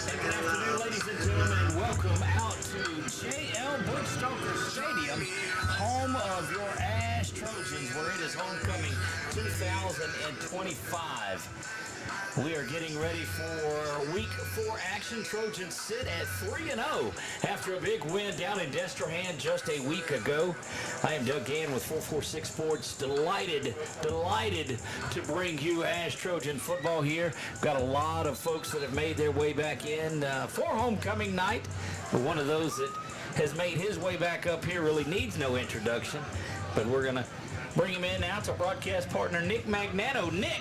And good afternoon, ladies and gentlemen. Welcome out to J.L. Buchstalker Stadium, home of your ASH Trojans, where it is homecoming 2025. We are getting ready for Week 4 action. Trojans sit at 3-0 after a big win down in Destrehan just a week ago. I am Doug Gann with 446Sports. Delighted to bring you ASH Trojan Football here. We've got a lot of folks that have made their way back in for homecoming night. But one of those that has made his way back up here really needs no introduction. But we're going to bring him in now to our broadcast partner, Nick Magnano. Nick,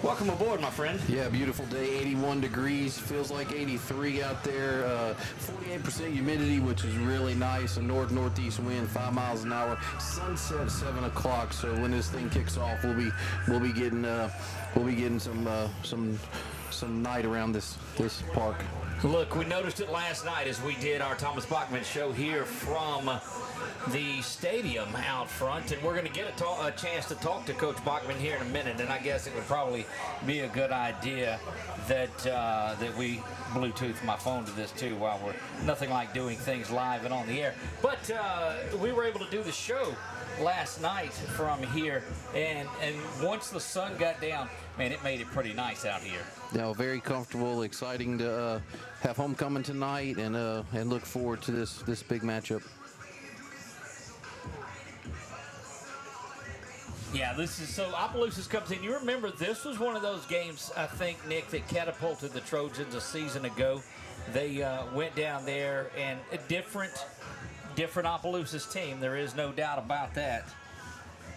welcome aboard, my friend. Yeah, beautiful day, 81 degrees, feels like 83 out there, 48% humidity, which is really nice, a northeast wind, 5 miles an hour, sunset 7 o'clock, so when this thing kicks off, we'll be getting some night around this park. Look, we noticed it last night as we did our Thomas Bachman show here from the stadium out front, and we're going to get a chance to talk to Coach Bachman here in a minute, and I guess it would probably be a good idea that we Bluetooth my phone to this too, while we're nothing like doing things live and on the air. But we were able to do the show last night from here, and once the sun got down, man, it made it pretty nice out here. Yeah, very comfortable, exciting to have homecoming tonight, and look forward to this big matchup. Yeah, this is so Opelousas comes in. You remember this was one of those games, I think, Nick, that catapulted the Trojans a season ago. They went down there, and a different Opelousas team. There is no doubt about that.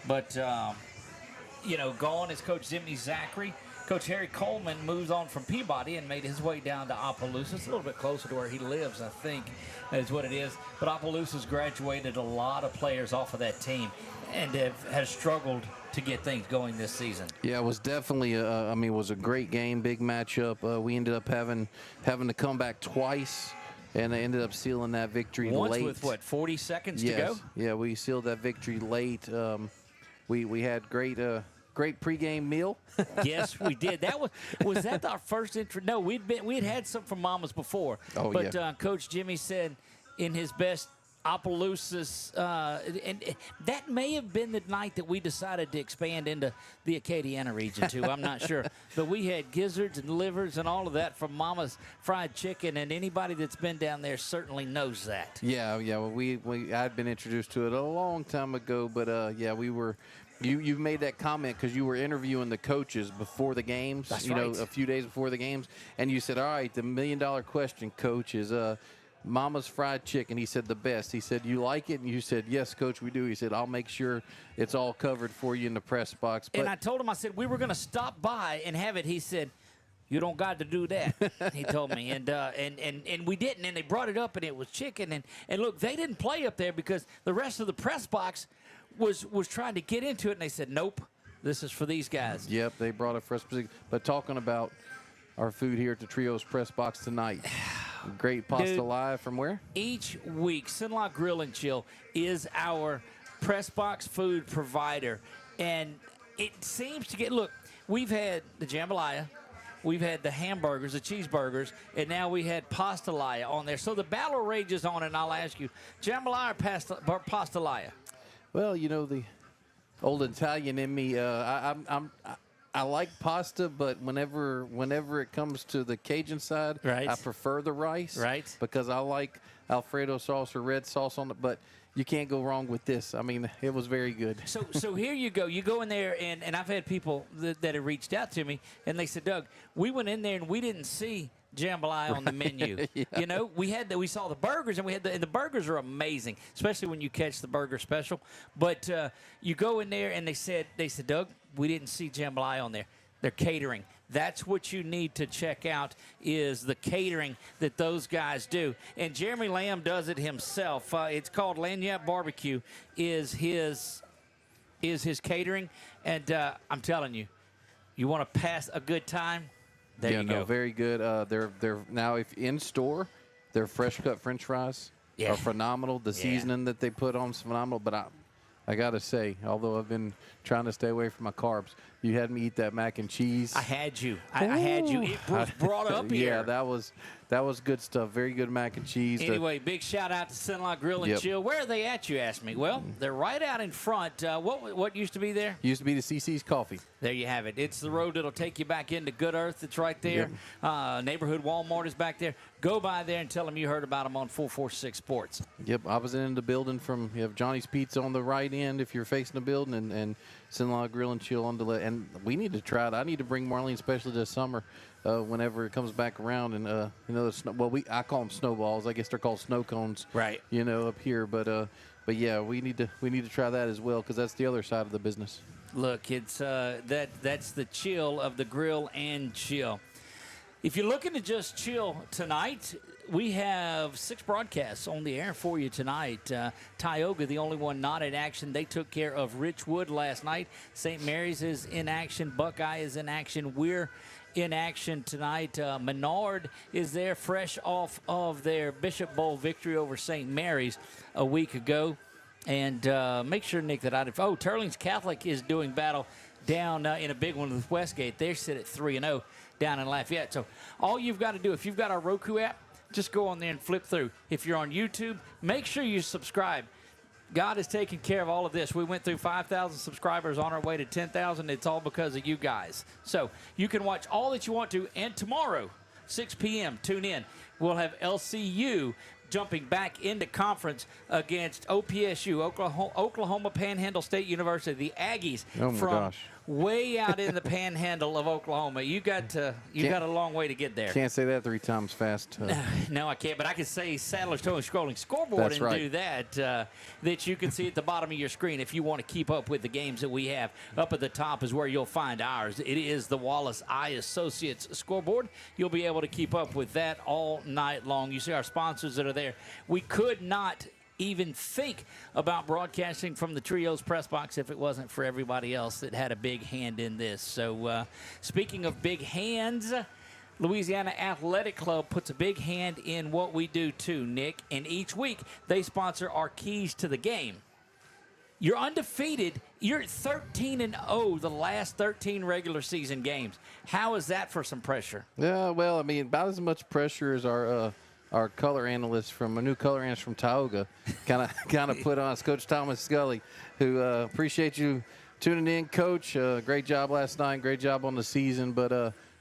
But gone is Coach Zimney Zachary. Coach Harry Coleman moves on from Peabody and made his way down to Opelousas, a little bit closer to where he lives, I think, is what it is. But Opelousas graduated a lot of players off of that team and has struggled to get things going this season. Yeah, it was definitely it was a great game, big matchup. We ended up having to come back twice, and they ended up sealing that victory Once late. With what, 40 seconds to go? Yeah, we sealed that victory late. We had great pregame meal. Yes, we did. That was that our first intro? No, we'd had some from Mama's before. Oh, but yeah. Coach Jimmy said in his best Opelousas, and that may have been the night that we decided to expand into the Acadiana region too. I'm not sure, but we had gizzards and livers and all of that from Mama's Fried Chicken, and anybody that's been down there certainly knows that. Yeah. Well, I'd been introduced to it a long time ago, but we were. You made that comment because you were interviewing the coaches before the games. That's right. right. A few days before the games, and you said, "All right, the $1 million question, Coach, is Mama's Fried Chicken." He said, "The best." He said, "You like it?" And you said, "Yes, Coach, we do." He said, "I'll make sure it's all covered for you in the press box." But and I told him, I said, we were going to stop by and have it. He said, "You don't got to do that." He told me, and we didn't. And they brought it up, and it was chicken. And look, they didn't play up there because the rest of the press box was trying to get into it, and they said, "Nope, this is for these guys." Yep, they brought it for us. But talking about our food here at the Trios Press Box tonight, great pasta live from where? Each week, Sinlock Grill and Chill is our press box food provider, and it seems to get. Look, we've had the jambalaya. We've had the hamburgers, the cheeseburgers, and now we had pastalaya on there. So the battle rages on, and I'll ask you, jambalaya or pastalaya? Well, the old Italian in me, I like pasta, but whenever it comes to the Cajun side, right, I prefer the rice, right, because I like Alfredo sauce or red sauce on it. But you can't go wrong with this. I mean, it was very good. So here you go. You go in there, and I've had people that have reached out to me, and they said, "Doug, we went in there and we didn't see jambalaya on the menu." Yeah. We saw the burgers, and and the burgers are amazing, especially when you catch the burger special. But you go in there, and they said, "Doug, we didn't see jambalaya on there. They're catering." That's what you need to check out, is the catering that those guys do. And Jeremy Lamb does it himself. It's called Lanyap Barbecue is his catering. And I'm telling you, you want to pass a good time, there you go. Very good. They're now, if in store, their fresh cut French fries are phenomenal. The seasoning that they put on is phenomenal. But I got to say, although I've been trying to stay away from my carbs, you had me eat that mac and cheese. I had you. I had you. It was brought up here. Yeah, that was good stuff. Very good mac and cheese. Anyway, big shout out to Sinlock Grill and Chill. Where are they at, you ask me? Well, they're right out in front. What used to be there? Used to be the CC's Coffee. There you have it. It's the road that'll take you back into Good Earth. It's right there. Neighborhood Walmart is back there. Go by there and tell them you heard about them on 446 Sports. Yep, I was in the building from, you have Johnny's Pizza on the right end if you're facing the building, and Sinlock Grill and Chill on the left. And we need to try it. I need to bring Marlene, especially this summer, whenever it comes back around. And, I call them snowballs. I guess they're called snow cones. Right. Up here. But yeah, we need to try that as well, because that's the other side of the business. Look, it's that's the chill of the grill and chill. If you're looking to just chill tonight, we have 6 broadcasts on the air for you tonight. Tioga, the only one not in action. They took care of Richwood last night. St. Mary's is in action. Buckeye is in action. We're in action tonight. Menard is there fresh off of their Bishop Bowl victory over St. Mary's a week ago. And make sure, Nick, that Turling's Catholic is doing battle down in a big one with Westgate. They sit at 3-0 down in Lafayette. So all you've got to do, if you've got our Roku app, just go on there and flip through. If you're on YouTube, make sure you subscribe. God is taking care of all of this. We went through 5,000 subscribers on our way to 10,000. It's all because of you guys. So you can watch all that you want to. And tomorrow, 6 p.m., tune in. We'll have LCU jumping back into conference against OPSU, Oklahoma Panhandle State University, the Aggies from way out in the panhandle of Oklahoma. You got a long way to get there. Can't say that 3 times fast. No, I can't, but I can say Sadler's Towing Scrolling Scoreboard do that. That you can see at the bottom of your screen if you want to keep up with the games that we have. Up at the top is where you'll find ours. It is the Wallace Eye Associates scoreboard. You'll be able to keep up with that all night long. You see our sponsors that are there. We could not even think about broadcasting from the Trios press box if it wasn't for everybody else that had a big hand in this. So speaking of big hands, Louisiana Athletic Club puts a big hand in what we do too, Nick. And each week they sponsor our Keys to the Game. You're undefeated. You're 13-0 the last 13 regular season games. How is that for some pressure? Yeah, well, I mean, about as much pressure as our color analyst from a new color analyst from Tioga kind of put on us, Coach Thomas Scully, who appreciate you tuning in, Coach. Great job last night, great job on the season. But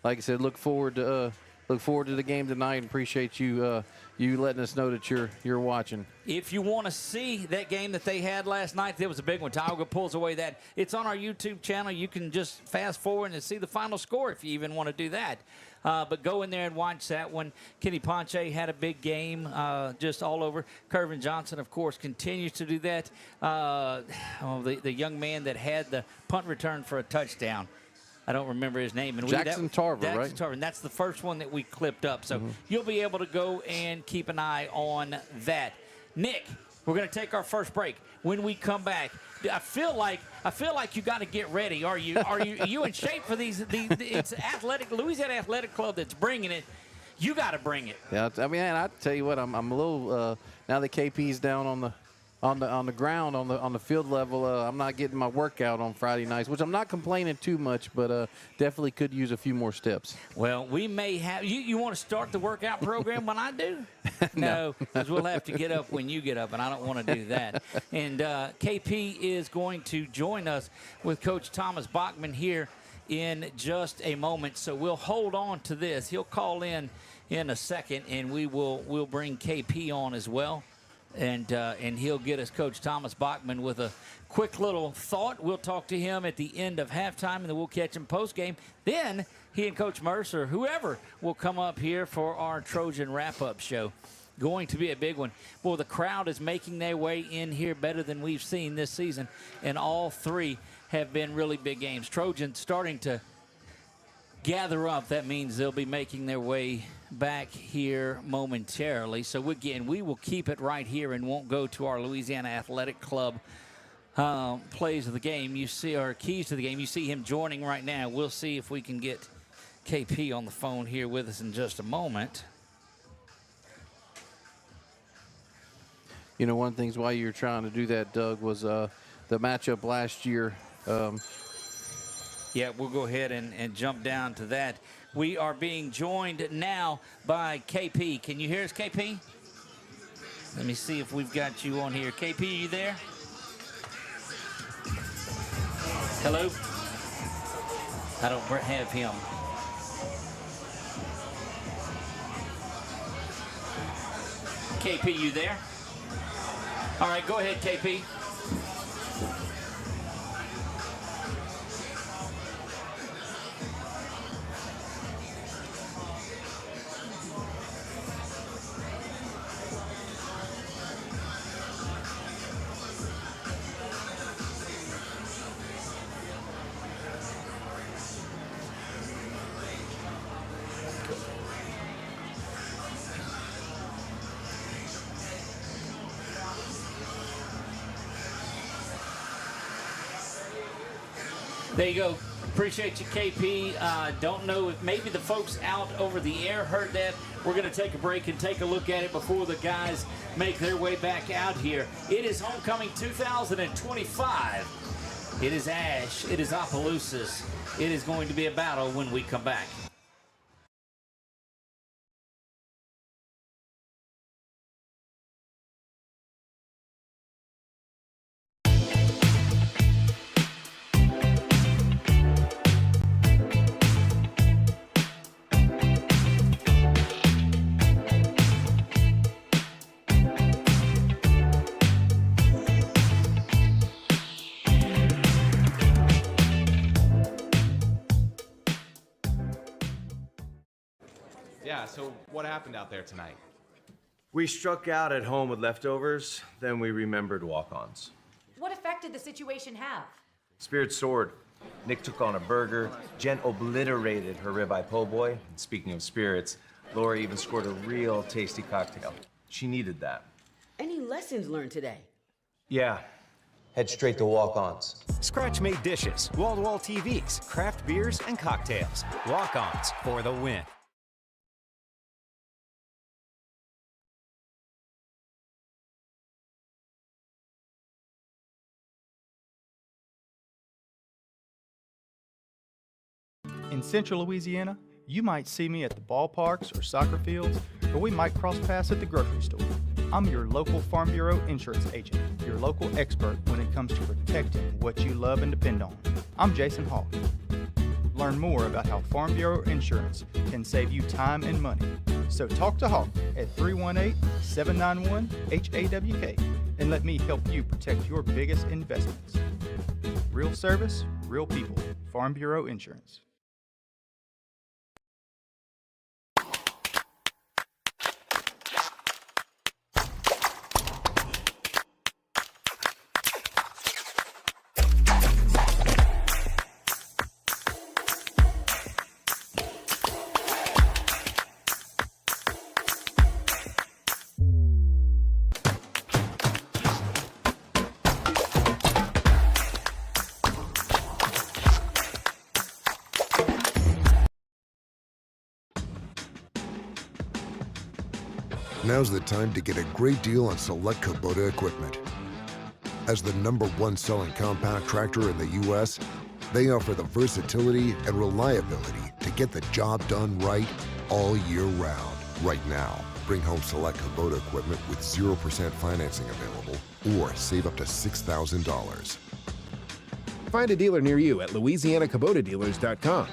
like I said, look forward to the game tonight, and appreciate you letting us know that you're watching. If you want to see that game that they had last night, it was a big one. Tioga pulls away that. It's on our YouTube channel. You can just fast forward and see the final score if you even want to do that. But go in there and watch that one. Kenny Ponche had a big game just all over. Kervin Johnson, of course, continues to do that. The young man that had the punt return for a touchdown. I don't remember his name. And Jackson Tarver, right? Tarver, and that's the first one that we clipped up. So you'll be able to go and keep an eye on that. Nick, we're going to take our first break. When we come back, I feel like you got to get ready. Are you in shape for these? It's Louisiana Athletic Club that's bringing it. You got to bring it. Yeah, I mean, I tell you what, I'm a little now that KP's down on the ground on the field level. I'm not getting my workout on Friday nights, which I'm not complaining too much, but definitely could use a few more steps. Well, we may have you want to start the workout program when I do? No, because we'll have to get up when you get up, and I don't want to do that. And KP is going to join us with Coach Thomas Bachman here in just a moment, so we'll hold on to this. He'll call in a second, and we'll bring KP on as well. And he'll get us Coach Thomas Bachman with a quick little thought. We'll talk to him at the end of halftime, and then we'll catch him post-game. Then he and Coach Mercer, whoever, will come up here for our Trojan wrap-up show. Going to be a big one. Well, the crowd is making their way in here better than we've seen this season, and all 3 have been really big games. Trojans starting to gather up. That means they'll be making their way back here momentarily. So again, we will keep it right here and won't go to our Louisiana Athletic Club plays of the game. You see our keys to the game. You see him joining right now. We'll see if we can get KP on the phone here with us in just a moment. You know, one of the things while you were trying to do that, Doug, was the matchup last year. Yeah, we'll go ahead and jump down to that. We are being joined now by KP. Can you hear us, KP? Let me see if we've got you on here. KP, are you there? Hello? I don't have him. KP, you there? All right, go ahead, KP. There you go. Appreciate you, KP. Don't know if maybe the folks out over the air heard that. We're going to take a break and take a look at it before the guys make their way back out here. It is Homecoming 2025. It is ASH. It is Opelousas. It is going to be a battle when we come back. Yeah, so what happened out there tonight? We struck out at home with leftovers, then we remembered walk-ons. What effect did the situation have? Spirit soared. Nick took on a burger. Jen obliterated her ribeye po' boy. And speaking of spirits, Laura even scored a real tasty cocktail. She needed that. Any lessons learned today? Yeah. Head straight to walk-ons. Scratch-made dishes, wall-to-wall TVs, craft beers, and cocktails. Walk-ons for the win. In Central Louisiana, you might see me at the ballparks or soccer fields, or we might cross paths at the grocery store. I'm your local Farm Bureau insurance agent, your local expert when it comes to protecting what you love and depend on. I'm Jason Hawk. Learn more about how Farm Bureau insurance can save you time and money. So talk to Hawk at 318-791-HAWK and let me help you protect your biggest investments. Real service, real people. Farm Bureau Insurance. Now's the time to get a great deal on select Kubota equipment. As the #1 selling compact tractor in the U.S., they offer the versatility and reliability to get the job done right all year round. Right now, bring home select Kubota equipment with 0% financing available or save up to $6,000. Find a dealer near you at LouisianaKubotaDealers.com.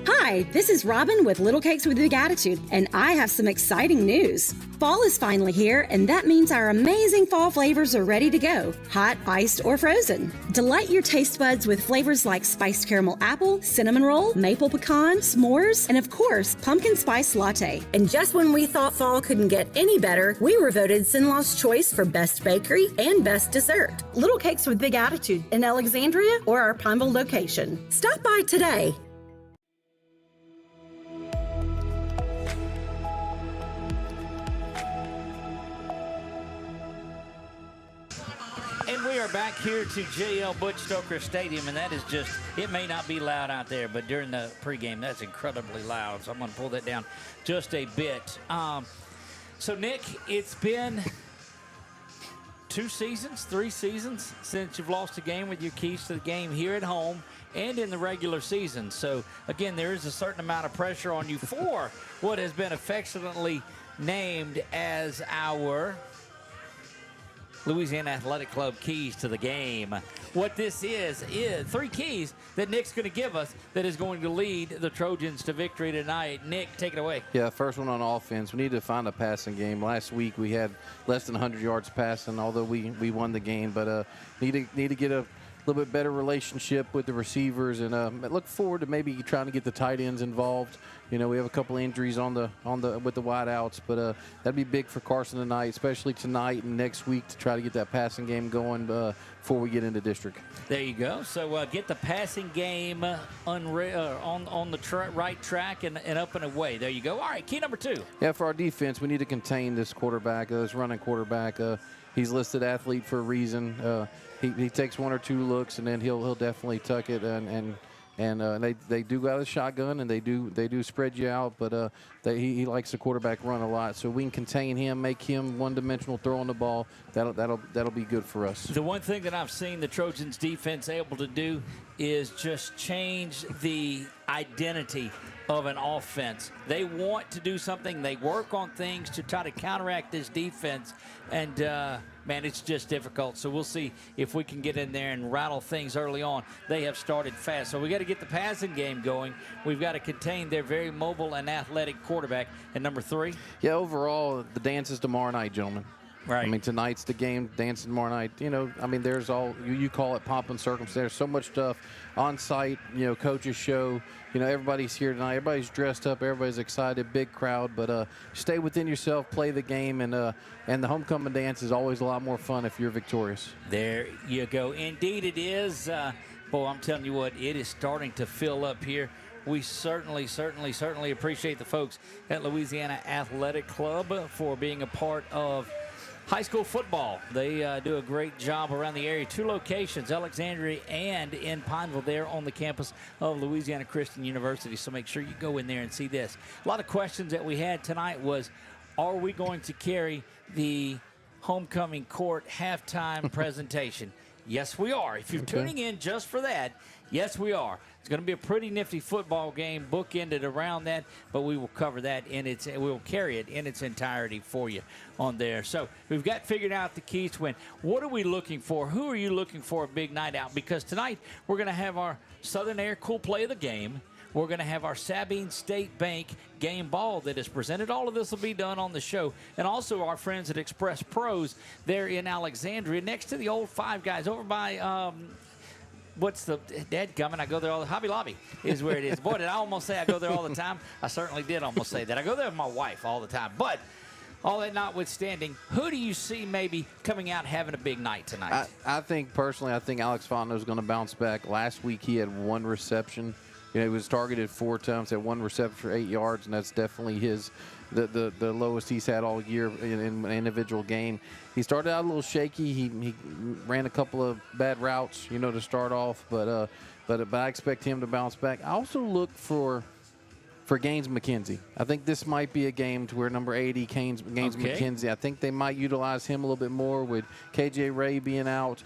Hi, this is Robin with Little Cakes with Big Attitude, and I have some exciting news. Fall is finally here, and that means our amazing fall flavors are ready to go, hot, iced, or frozen. Delight your taste buds with flavors like spiced caramel apple, cinnamon roll, maple pecan, s'mores, and of course, pumpkin spice latte. And just when we thought fall couldn't get any better, we were voted Sinlaw's Choice for Best Bakery and Best Dessert. Little Cakes with Big Attitude in Alexandria or our Pineville location. Stop by today. And we are back here to J.L. Butch Stoker Stadium, and that is just, it may not be loud out there, but during the pregame, that's incredibly loud. So I'm going to pull that down just a bit. So, Nick, it's been 2 seasons, 3 seasons since you've lost a game with your keys to the game here at home and in the regular season. So, again, there is a certain amount of pressure on you for what has been affectionately named as our Louisiana Athletic Club keys to the game. What this is 3 keys that Nick's going to give us that is going to lead the Trojans to victory tonight. Nick, take it away. Yeah, first one on offense. We need to find a passing game. Last week we had less than 100 yards passing, although we won the game. But need to get a little bit better relationship with the receivers, and look forward to maybe trying to get the tight ends involved. You know, we have a couple injuries with the wideouts, but that'd be big for Carson tonight, especially tonight and next week, to try to get that passing game going before we get into district. There you go. So get the passing game on the right track and up and away. There you go. All right, key number 2. Yeah, for our defense, we need to contain this quarterback, this running quarterback. He's listed athlete for a reason. He takes 1 or 2 looks, and then he'll definitely tuck it, and they do got a shotgun, and they do spread you out, but he likes the quarterback run a lot. So we can contain him, make him one-dimensional throwing the ball. That'll be good for us. The one thing that I've seen the Trojans defense able to do is just change the identity of an offense. They want to do something. They work on things to try to counteract this defense, and man, it's just difficult. So we'll see if we can get in there and rattle things early on. They have started fast, so we got to get the passing game going. We've got to contain their very mobile and athletic quarterback. And number 3? Yeah, overall, the dance is tomorrow night, gentlemen. Right. I mean, tonight's the game, dance tomorrow night. You know, I mean, there's all, you call it pomp and circumstance. There's so much stuff on site, you know, coaches show, you know, everybody's here tonight. Everybody's dressed up. Everybody's excited, big crowd. But stay within yourself, play the game, and the homecoming dance is always a lot more fun if you're victorious. There you go. Indeed it is. Boy, I'm telling you what, it is starting to fill up here. We certainly appreciate the folks at Louisiana Athletic Club for being a part of high school football. They do a great job around the area. 2 locations, Alexandria and in Pineville, there on the campus of Louisiana Christian University. So make sure you go in there and see this. A lot of questions that we had tonight was, are we going to carry the homecoming court halftime presentation? Yes, we are. If you're tuning in just for that, yes, we are. It's going to be a pretty nifty football game, bookended around that, but we will cover that we'll carry it in its entirety for you on there. So we've got figured out the keys to win. What are we looking for? Who are you looking for a big night out? Because tonight we're going to have our Southern Air Cool Play of the Game. We're going to have our Sabine State Bank game ball that is presented. All of this will be done on the show. And also our friends at Express Pros there in Alexandria, next to the old Five Guys over by what's the dadgummit? I go there all the Hobby Lobby is where it is. Boy, did I almost say I go there all the time. I certainly did almost say that. I go there with my wife all the time. But all that notwithstanding, who do you see maybe coming out having a big night tonight? I think personally, Alex Fontenot is going to bounce back. Last week he had 1 reception. You know, he was targeted 4 times, had 1 reception for 8 yards, and that's definitely the lowest he's had all year in an individual game. He started out a little shaky. He ran a couple of bad routes, you know, to start off, but I expect him to bounce back. I also look for Gaines McKenzie. I think this might be a game to where number 80, Gaines McKenzie, I think they might utilize him a little bit more with KJ Ray being out.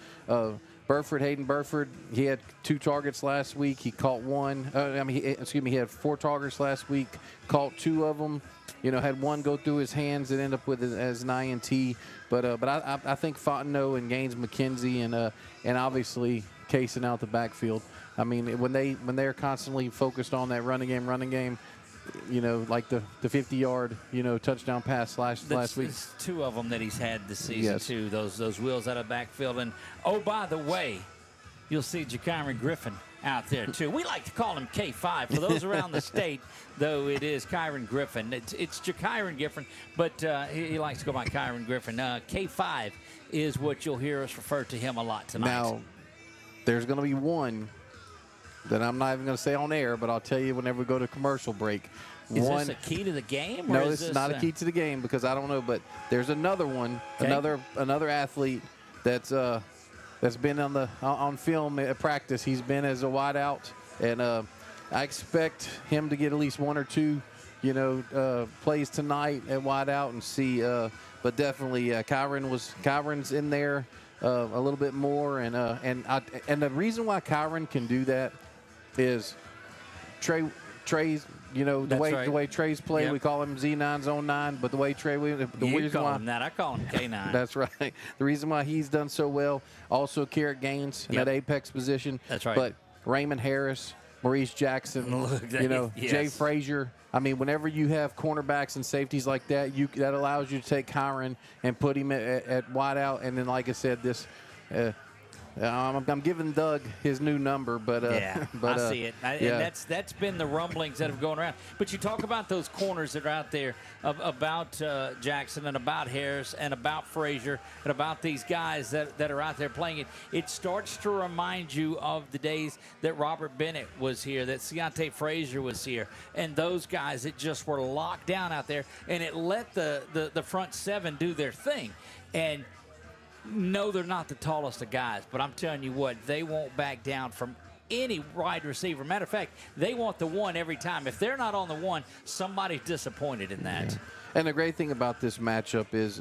Hayden Burford, he had 2 targets last week. He caught 1. He had 4 targets last week, caught 2 of them. You know, had 1 go through his hands and end up with it as an INT. But I think Fontenot and Gaines McKenzie and obviously casing out the backfield. I mean, when they're constantly focused on that running game, you know, like the 50-yard, you know, touchdown pass last week. There's 2 of them that he's had this season, yes. too, those wheels out of backfield. And, oh, by the way, you'll see Jakyron Griffin out there, too. We like to call him K5. For those around the state, though, it is Kyron Griffin. It's Jakyron Griffin, but he likes to go by Kyron Griffin. K5 is what you'll hear us refer to him a lot tonight. Now, there's going to be one that I'm not even going to say on air, but I'll tell you whenever we go to commercial break. Is this a key to the game? No, it's not a key to the game because I don't know, but there's another one, okay. another athlete that's been on film at practice. He's been as a wideout, and I expect him to get at least 1 or 2 plays tonight at wideout and see. But definitely, Kyron's in there a little bit more, and the reason why Kyron can do that is Trey's. The way Trey's play, we call him Z9 Zone 9, but the way Trey, you call him that. I call him K9. That's right. The reason why he's done so well, also Carrot Gaines in that apex position. That's right. But Raymond Harris, Maurice Jackson, Jay Frazier. I mean, whenever you have cornerbacks and safeties like that, that allows you to take Kyron and put him at wideout. And then, like I said, I'm giving Doug his new number, but I see it. And that's been the rumblings that have gone around. But you talk about those corners that are out there, about Jackson and about Harris and about Frazier and about these guys that are out there playing it. It starts to remind you of the days that Robert Bennett was here, that Keontae Frazier was here, and those guys that just were locked down out there, and it let the front seven do their thing. And no, they're not the tallest of guys, but I'm telling you what, they won't back down from any wide receiver. Matter of fact, they want the one every time. If they're not on the one, somebody's disappointed in that. Yeah. And the great thing about this matchup is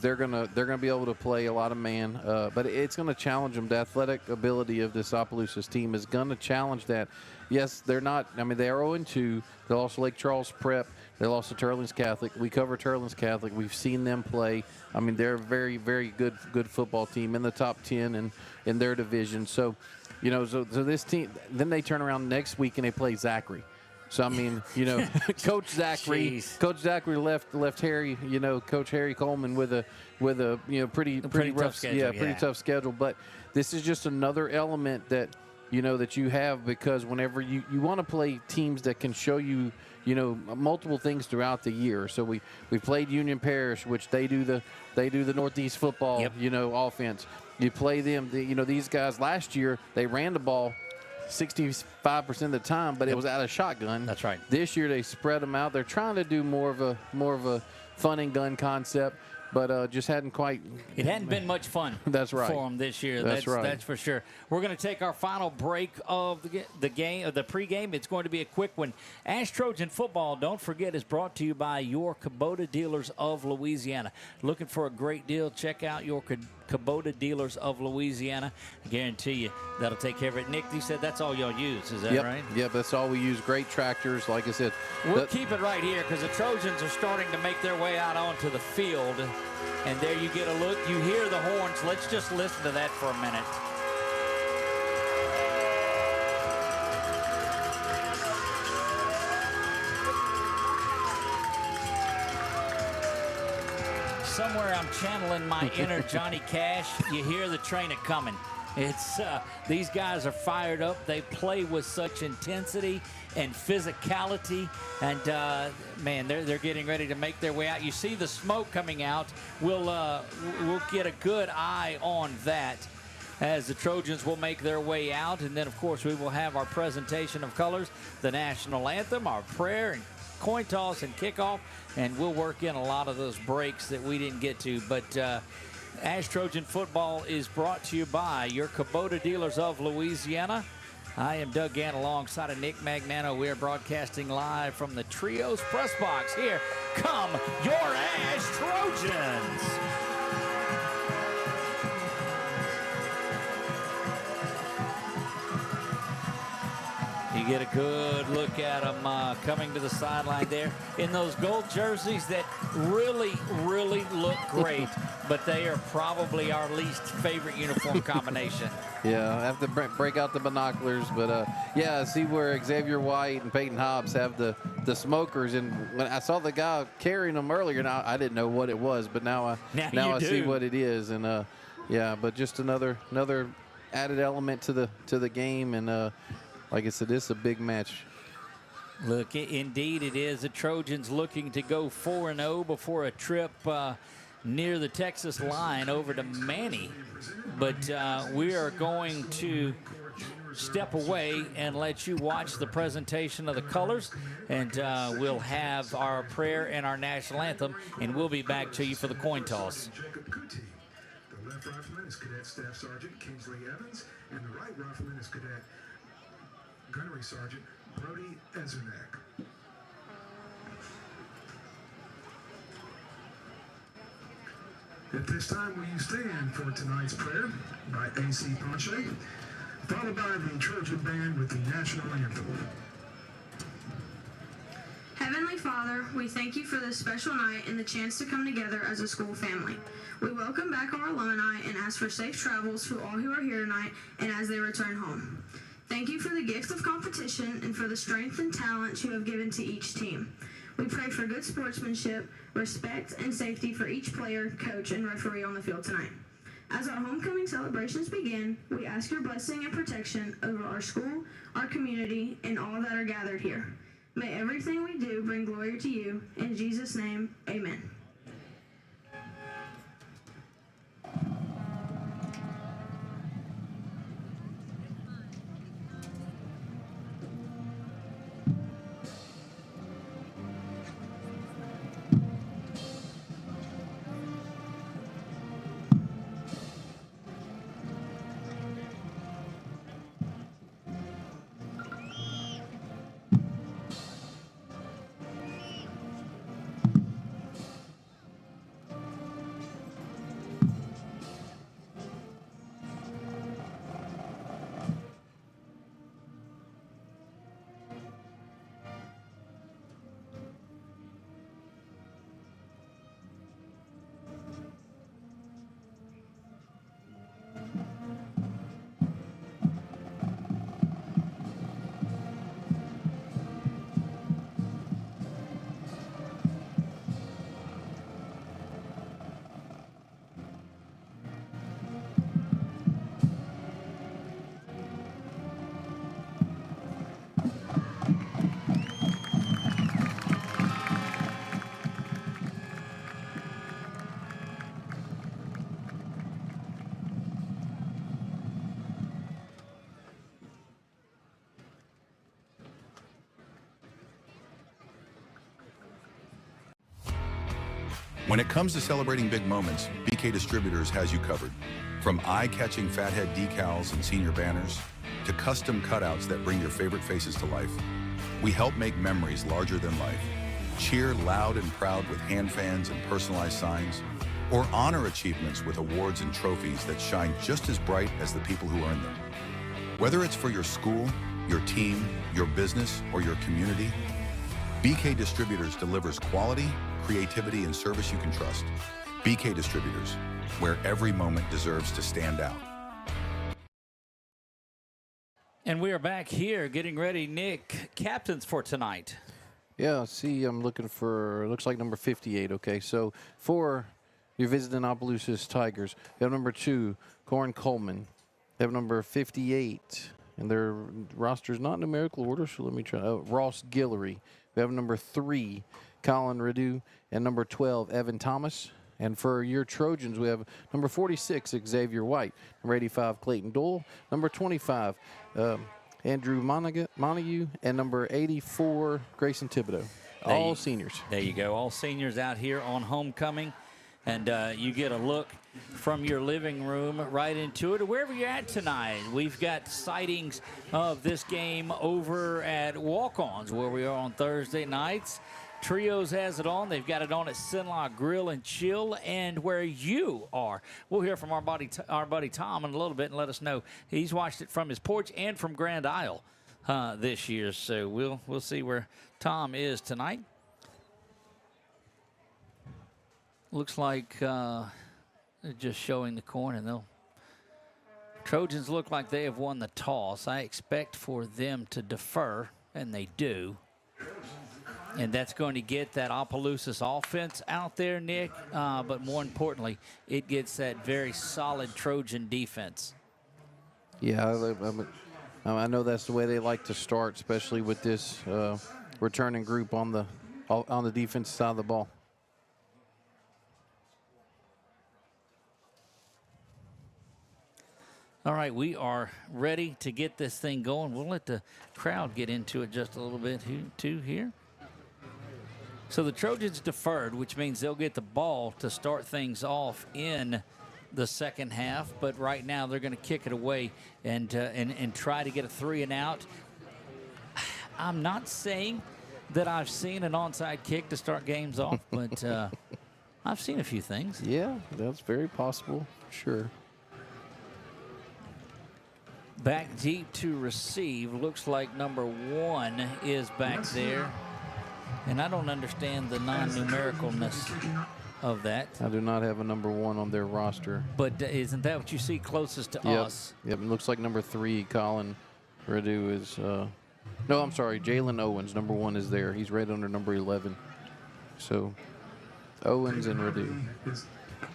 they're gonna be able to play a lot of man, but it's gonna challenge them. The athletic ability of this Opelousas team is gonna challenge that. Yes, they're not. I mean, they are 0-2. They lost to Lake Charles Prep. They lost to Turlings Catholic. We cover Turlings Catholic. We've seen them play. I mean, they're a very, very good football team in the top 10 and in their division. So, so this team, then they turn around next week and they play Zachary. So I mean, Coach Zachary left Harry, Coach Harry Coleman with a pretty rough schedule, pretty tough schedule. But this is just another element that that you have, because whenever you want to play teams that can show you multiple things throughout the year. So we played Union Parish, which they do the Northeast football offense. You play them. These guys last year, they ran the ball 65% of the time, but it was out of shotgun. That's right. This year they spread them out. They're trying to do more of a fun and gun concept, but just hadn't quite. It hadn't been much fun. That's right. For them this year. That's right. That's for sure. We're going to take our final break of the game, of the pregame. It's going to be a quick one. ASH Trojan Football, don't forget, is brought to you by your Kubota dealers of Louisiana. Looking for a great deal? Check out your Kubota dealers of Louisiana. I guarantee you that'll take care of it. Nick, you said that's all y'all use. Is that right? Yep, that's all we use. Great tractors, like I said. We'll keep it right here because the Trojans are starting to make their way out onto the field. And there you get a look. You hear the horns. Let's just listen to that for a minute. Somewhere I'm channeling my inner Johnny Cash. You hear the train coming. It's these guys are fired up. They play with such intensity and physicality, and man, they're getting ready to make their way out. You see the smoke coming out. We'll get a good eye on that as the Trojans will make their way out, and then of course we will have our presentation of colors, the national anthem, our prayer, and coin toss and kickoff, and we'll work in a lot of those breaks that we didn't get to, but. ASH Trojan Football is brought to you by your Kubota dealers of Louisiana. I am Doug Gann alongside of Nick Magnano. We are broadcasting live from the Trios Press Box. Here come your ASH Trojans. You get a good look at them coming to the sideline there in those gold jerseys that really, really look great, but they are probably our least favorite uniform combination. Yeah, I have to break out the binoculars, but yeah, see where Xavier White and Peyton Hobbs have the smokers, and when I saw the guy carrying them earlier, now I didn't know what it was, but now I see what it is, and yeah, but just another added element to the game, and like I said, this is a big match. Look, indeed it is. The Trojans looking to go 4-0 before a trip near the Texas line over to Manny. But we are going to step away and let you watch the presentation of the colors. And we'll have our prayer and our national anthem. And we'll be back to you for the coin toss. The left rifleman is Cadet Staff Sergeant Kingsley Evans. And the right rifleman is Cadet Gunnery Sergeant Brody Ezernak. At this time, will you stand for tonight's prayer by A.C. Ponche, followed by the Trojan Band with the National Anthem. Heavenly Father, we thank you for this special night and the chance to come together as a school family. We welcome back our alumni and ask for safe travels to all who are here tonight and as they return home. Thank you for the gift of competition and for the strength and talent you have given to each team. We pray for good sportsmanship, respect, and safety for each player, coach, and referee on the field tonight. As our homecoming celebrations begin, we ask your blessing and protection over our school, our community, and all that are gathered here. May everything we do bring glory to you. In Jesus' name, amen. When it comes to celebrating big moments, BK Distributors has you covered. From eye-catching fathead decals and senior banners to custom cutouts that bring your favorite faces to life, we help make memories larger than life. Cheer loud and proud with hand fans and personalized signs, or honor achievements with awards and trophies that shine just as bright as the people who earn them. Whether it's for your school, your team, your business, or your community, BK Distributors delivers quality, creativity, and service you can trust. BK Distributors, where every moment deserves to stand out. And we are back here getting ready, Nick, captains for tonight. Yeah, see, I'm looking for, looks like number 58, okay. So for you're visiting Opelousas Tigers, you have number 2, Corin Coleman. They have number 58, and their roster's not in numerical order, so let me try. Ross Guillory. We have number 3, Colin Rideau, and number 12, Evan Thomas. And for your Trojans, we have number 46, Xavier White, number 85, Clayton Dole, number 25, Andrew Montague, and number 84, Grayson Thibodeau. All seniors. There you go, all seniors out here on homecoming. And you get a look from your living room right into it, or wherever you're at tonight. We've got sightings of this game over at Walk-Ons, where we are on Thursday nights. Trios has it on. They've got it on at Sinlock Grill and Chill, and where you are. We'll hear from our buddy Tom in a little bit and let us know. He's watched it from his porch and from Grand Isle this year, so we'll see where Tom is tonight. Looks like just showing the coin, and Trojans look like they have won the toss. I expect for them to defer, and they do. And that's going to get that Opelousas offense out there, Nick. But more importantly, it gets that very solid Trojan defense. Yeah, I know that's the way they like to start, especially with this returning group on the defensive side of the ball. All right, we are ready to get this thing going. We'll let the crowd get into it just a little bit too here. So the Trojans deferred, which means they'll get the ball to start things off in the second half. But right now they're going to kick it away and try to get a 3-and-out. I'm not saying that I've seen an onside kick to start games off, but I've seen a few things. Yeah, that's very possible. Sure. Back deep to receive. Looks like number 1 is back there. And I don't understand the non-numericalness of that. I do not have a number 1 on their roster. But isn't that what you see closest to Yep. us? Yep, it looks like number 3, Colin Redu is... no, I'm sorry, Jalen Owens, number 1 is there. He's right under number 11. So, Owens and Redu.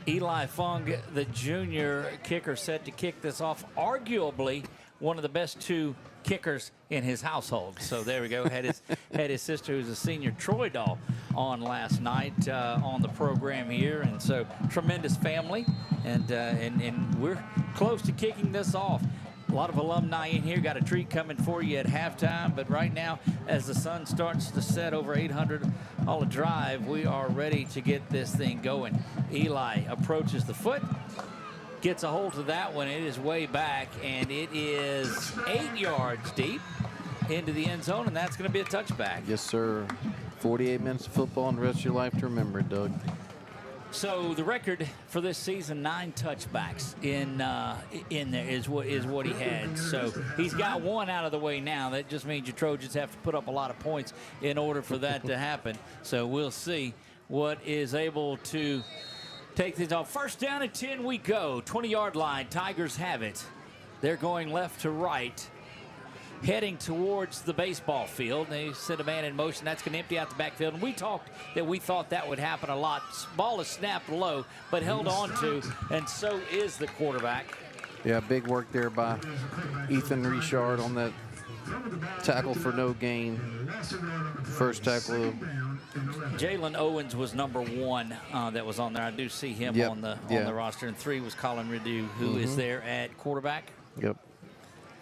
Eli Fung, the junior kicker, set to kick this off. Arguably one of the best 2 kickers in his household. So there we go. Had his sister, who's a senior Troy doll, on last night on the program here, and so tremendous family, and we're close to kicking this off. A lot of alumni in here. Got a treat coming for you at halftime, but right now, as the sun starts to set over 800 on the drive, we are ready to get this thing going. Eli approaches the foot, gets a hold of that one. It is way back, and it is 8 yards deep into the end zone, and that's going to be a touchback. Yes, sir. 48 minutes of football and the rest of your life to remember it, Doug. So the record for this season, 9 touchbacks in there is what he had. So he's got 1 out of the way now. That just means your Trojans have to put up a lot of points in order for that to happen. So we'll see what is able to take things off. First down and 10 we go. 20-yard line. Tigers have it. They're going left to right, heading towards the baseball field. They set a man in motion. That's going to empty out the backfield. And we talked that we thought that would happen a lot. Ball is snapped low, but held on to, and so is the quarterback. Yeah, big work there by Ethan Richard on that tackle for no gain. First tackle. Jalen Owens was number 1 that was on there. I do see him on the roster. And 3 was Colin Redu, who is there at quarterback. Yep.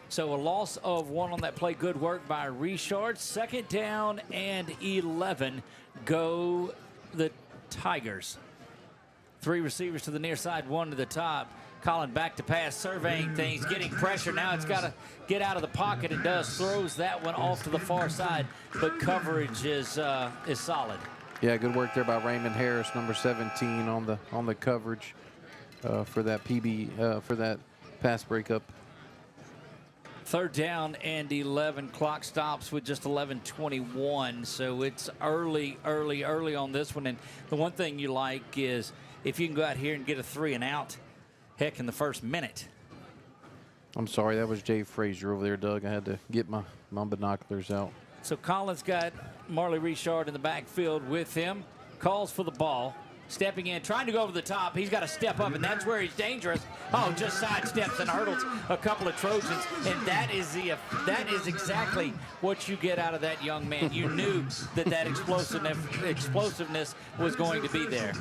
So a loss of 1 on that play. Good work by Richard. Second down and 11. Go the Tigers. 3 receivers to the near side, 1 to the top. Colin back to pass, surveying things, getting pressure. Now it's got to get out of the pocket. It does. Throws that one off to the far side, but coverage is solid. Yeah, good work there by Raymond Harris, number 17 on the coverage for that for that pass breakup. Third down and 11. Clock stops with just 11:21. So it's early on this one. And the one thing you like is if you can go out here and get a 3 and out, heck, in the first minute. I'm sorry, that was Jay Frazier over there, Doug. I had to get my binoculars out. So Colin's got Marley Richard in the backfield with him. Calls for the ball. Stepping in, trying to go over the top. He's got to step up, and that's where he's dangerous. Oh, just sidesteps and hurdles a couple of Trojans, and that is exactly what you get out of that young man. You knew that explosiveness was going to be there.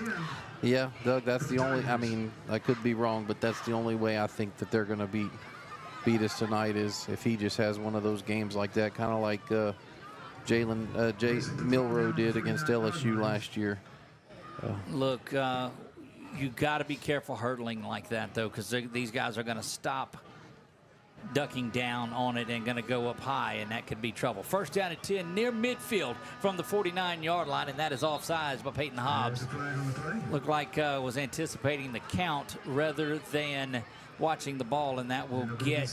Yeah, Doug, that's the only, I mean, I could be wrong, but that's the only way I think that they're going to beat us tonight is if he just has one of those games like that, kind of like Jay Milroe did against LSU last year. Look, you got to be careful hurdling like that, though, because these guys are going to stop ducking down on it and going to go up high, and that could be trouble. First down at 10 near midfield from the 49-yard line, and that is offsides by Peyton Hobbs. Looked like was anticipating the count rather than watching the ball, and that will get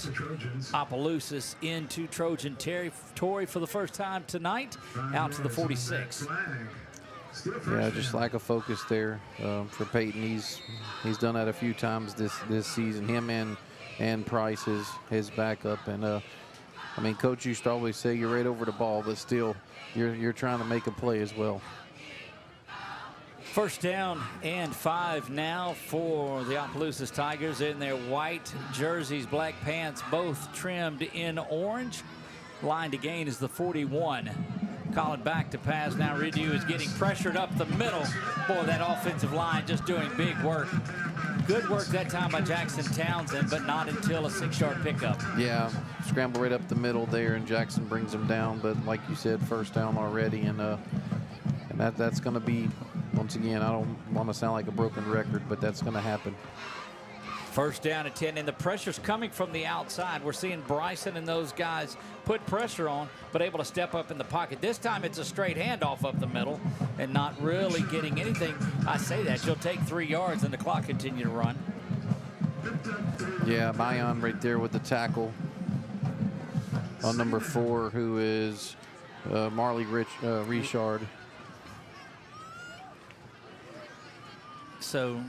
Opelousas into Trojan territory for the first time tonight, out to the 46. Yeah, just lack of focus there for Peyton. He's done that a few times this season. Him and Price, his backup. And I mean, Coach used to always say you're right over the ball, but still, you're trying to make a play as well. First down and 5 now for the Opelousas Tigers in their white jerseys, black pants, both trimmed in orange. Line to gain is the 41. Colin back to pass. Now Ridu is getting pressured up the middle. Boy, that offensive line just doing big work. Good work that time by Jackson Townsend, but not until a 6-yard pickup. Yeah, scramble right up the middle there, and Jackson brings him down. But like you said, first down already, and that's going to be, once again, I don't want to sound like a broken record, but that's going to happen. First down at 10, and the pressure's coming from the outside. We're seeing Bryson and those guys put pressure on, but able to step up in the pocket. This time it's a straight handoff up the middle and not really getting anything. I say that. You'll take 3 yards and the clock continue to run. Yeah, Bayon right there with the tackle on number 4, who is Marley Richard. So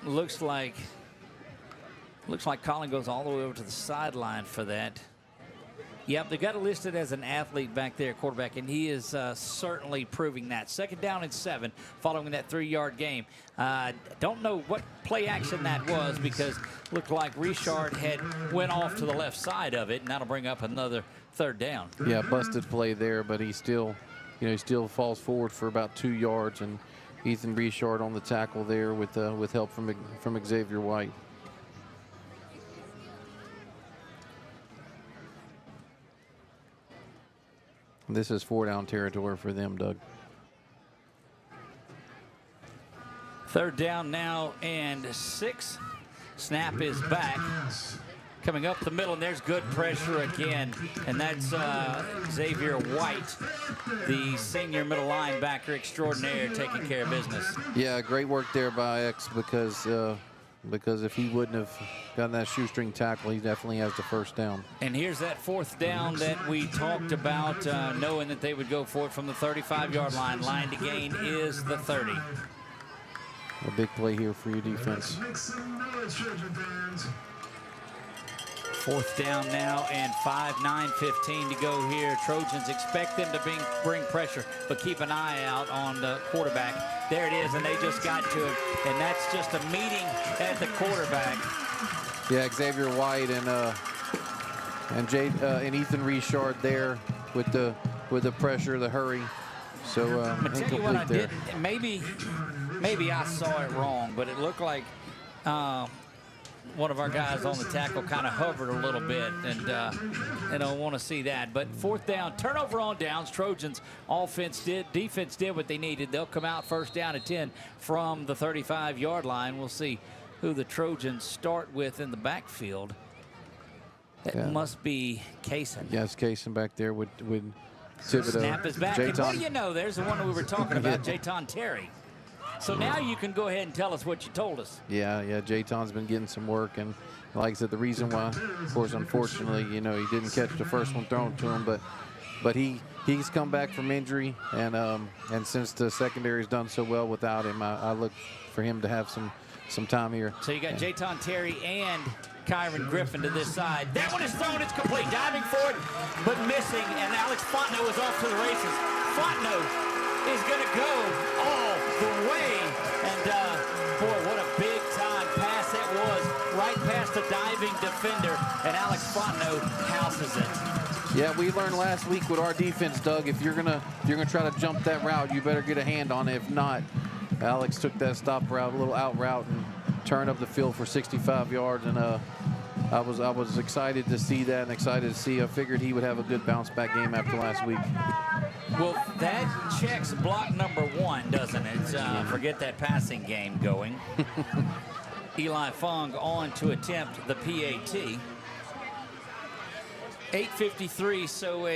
looks like Colin goes all the way over to the sideline for that. Yep, they got it listed as an athlete back there, quarterback, and he is certainly proving that. Second down and 7 following that 3-yard game. Don't know what play action that was because looked like Richard had went off to the left side of it, and that'll bring up another third down. Yeah, busted play there, but he still, he still falls forward for about 2 yards, and Ethan Richard on the tackle there with help from Xavier White. This is 4-down territory for them, Doug. Third down now and 6. Snap is back. Coming up the middle, and there's good pressure again. And that's Xavier White, the senior middle linebacker extraordinaire, taking care of business. Yeah, great work there by X because if he wouldn't have gotten that shoestring tackle, he definitely has the first down. And here's that 4th down that we talked about, knowing that they would go for it from the 35-yard line. Line to gain is the 30. A big play here for your defense. 4th down now and 9:15 to go here. Trojans expect them to bring pressure, but keep an eye out on the quarterback. There it is, and they just got to it, and that's just a meeting at the quarterback. Yeah, Xavier White and Ethan Richard there with the pressure, the hurry. So I'm gonna tell you what I incomplete there. did. Maybe I saw it wrong, but it looked like one of our guys on the tackle kind of hovered a little bit, and I want to see that. But 4th down, turnover on downs. Trojans defense did what they needed. They'll come out first down at 10 from the 35-yard line. We'll see who the Trojans start with in the backfield. That must be Kaysen. Yeah, it's Kaysen back there with Thibodeau. Snap is back. And what do you know? There's the one we were talking about, Jayton Terry. So now you can go ahead and tell us what you told us. Yeah, Jayton's been getting some work, and like I said, the reason why, of course, unfortunately, he didn't catch the first one thrown to him, but he's come back from injury, and since the secondary's done so well without him, I look for him to have some time here. So you got Jayton Terry and Kyron Griffin to this side. That one is thrown. It's complete. Diving for it, but missing, and Alex Fontenot is off to the races. Fontenot is going to go all the way, and boy, what a big-time pass it was, right past the diving defender, and Alex Fontenot houses it. Yeah, we learned last week with our defense, Doug, if you're gonna try to jump that route, you better get a hand on it. If not, Alex took that stop route, a little out route, and turned up the field for 65 yards, and I was excited to see that, and excited to see. I figured he would have a good bounce-back game after last week. Well, that checks block number 1, doesn't it? Forget that passing game going. Eli Fong on to attempt the PAT. 8:53, so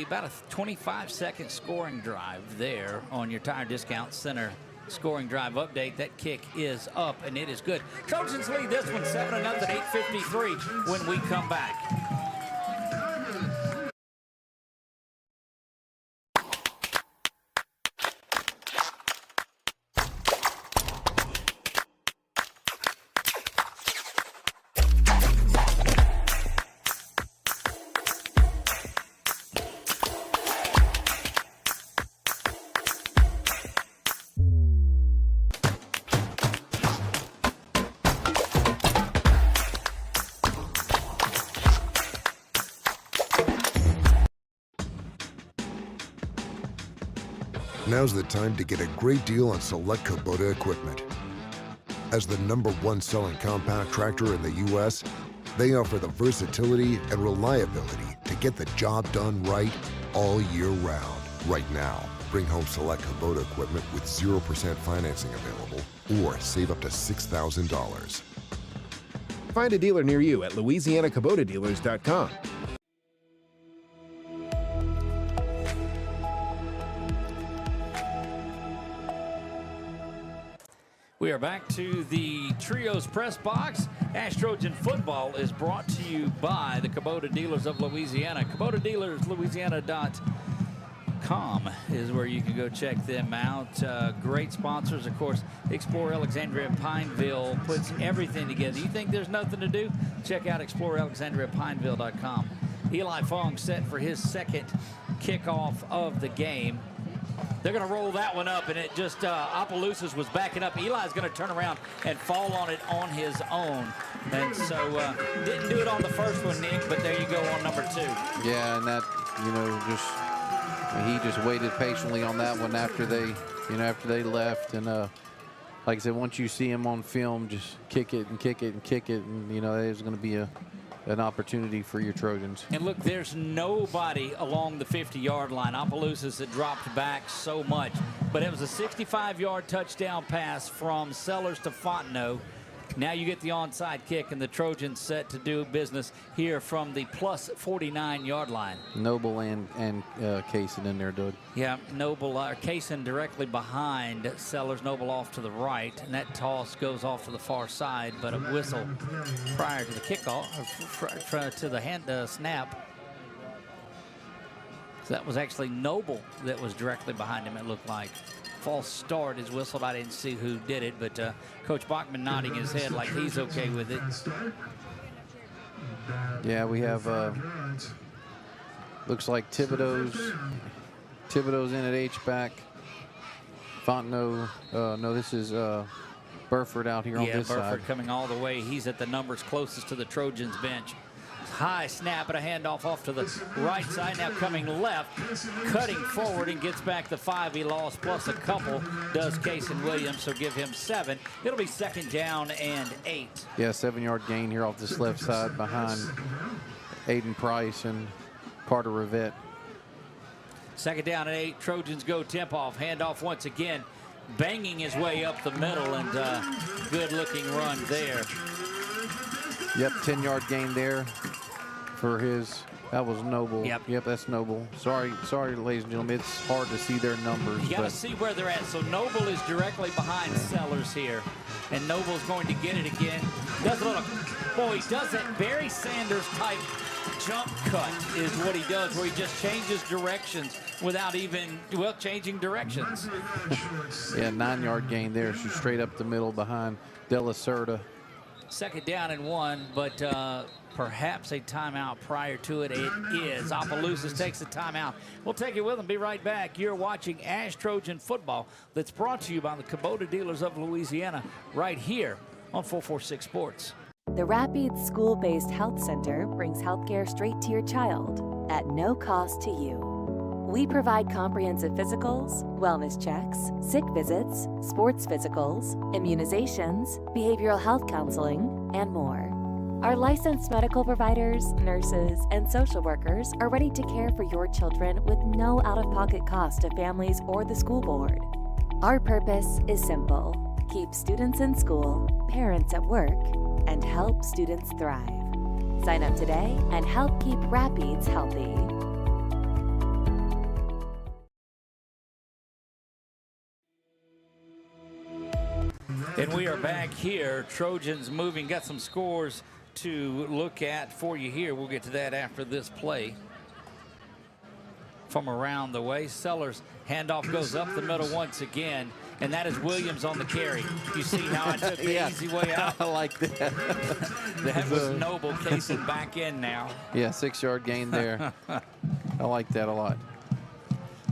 about a 25-second scoring drive there on your Tire Discount Center scoring drive update. That kick is up, and it is good. Trojans lead this one 7-0 at 8:53 when we come back. Now's the time to get a great deal on select Kubota equipment. As the #1 selling compact tractor in the U.S., they offer the versatility and reliability to get the job done right all year round. Right now, bring home select Kubota equipment with 0% financing available or save up to $6,000. Find a dealer near you at LouisianaKubotaDealers.com. We are back to the Trios Press Box. ASH Trojan Football is brought to you by the Kubota Dealers of Louisiana. KubotaDealersLouisiana.com is where you can go check them out. Great sponsors, of course. Explore Alexandria Pineville puts everything together. You think there's nothing to do? Check out ExploreAlexandriaPineville.com. Eli Fong set for his second kickoff of the game. They're going to roll that one up, and it just, Opelousas was backing up. Eli's going to turn around and fall on it on his own. And so, didn't do it on the first one, Nick, but there you go on number 2. Yeah, and that, he just waited patiently on that one after they, after they left. And like I said, once you see him on film, just kick it and kick it and kick it. And, there's going to be an opportunity for your Trojans. And look, there's nobody along the 50-yard line. Opelousas had dropped back so much, but it was a 65-yard touchdown pass from Sellers to Fontenot. Now you get the onside kick, and the Trojans set to do business here from the plus 49-yard line. Noble and Kaysen in there, Doug. Yeah, Noble, Kaysen directly behind Sellers. Noble off to the right, and that toss goes off to the far side, but a whistle prior to the kickoff, to the hand snap. So that was actually Noble that was directly behind him, it looked like. False start is whistled. I didn't see who did it, but Coach Bachman nodding his head like he's okay with it. Yeah, we have, looks like Thibodeau's in at H-back. Fontenot, no, this is Burford out here on this side. Yeah, Burford coming all the way. He's at the numbers closest to the Trojans bench. High snap and a handoff off to the right side. Now coming left, cutting forward and gets back the 5 he lost, plus a couple does Kaysen Williams, so give him 7. It'll be 2nd down and 8. Yeah, 7-yard gain here off this left side behind Aiden Price and Carter Rivette. 2nd down and 8. Trojans go tip-off. Handoff once again, banging his way up the middle, and good-looking run there. Yep, 10-yard gain there for his. That was Noble. Yep, that's Noble. Sorry, ladies and gentlemen. It's hard to see their numbers. You got to see where they're at. So Noble is directly behind Sellers here, and Noble's going to get it again. Does a little, boy, he does that Barry Sanders type jump cut is what he does, where he just changes directions without even, changing directions. Yeah, 9-yard gain there. So straight up the middle behind De La Cerda. 2nd down and 1, but perhaps a timeout prior to it. It is. Opelousas takes the timeout. We'll take it with them. Be right back. You're watching ASH Trojan Football that's brought to you by the Kubota Dealers of Louisiana right here on 446 Sports. The Rapides School-Based Health Center brings healthcare straight to your child at no cost to you. We provide comprehensive physicals, wellness checks, sick visits, sports physicals, immunizations, behavioral health counseling, and more. Our licensed medical providers, nurses, and social workers are ready to care for your children with no out-of-pocket cost to families or the school board. Our purpose is simple: keep students in school, parents at work, and help students thrive. Sign up today and help keep Rapides healthy. And we are back here. Trojans moving. Got some scores to look at for you here. We'll get to that after this play. From around the way, Sellers handoff goes up the middle once again, and that is Williams on the carry. You see how I took the easy way out? I like that. That was Noble. Kaysen back in now. Yeah, 6-yard gain there. I like that a lot.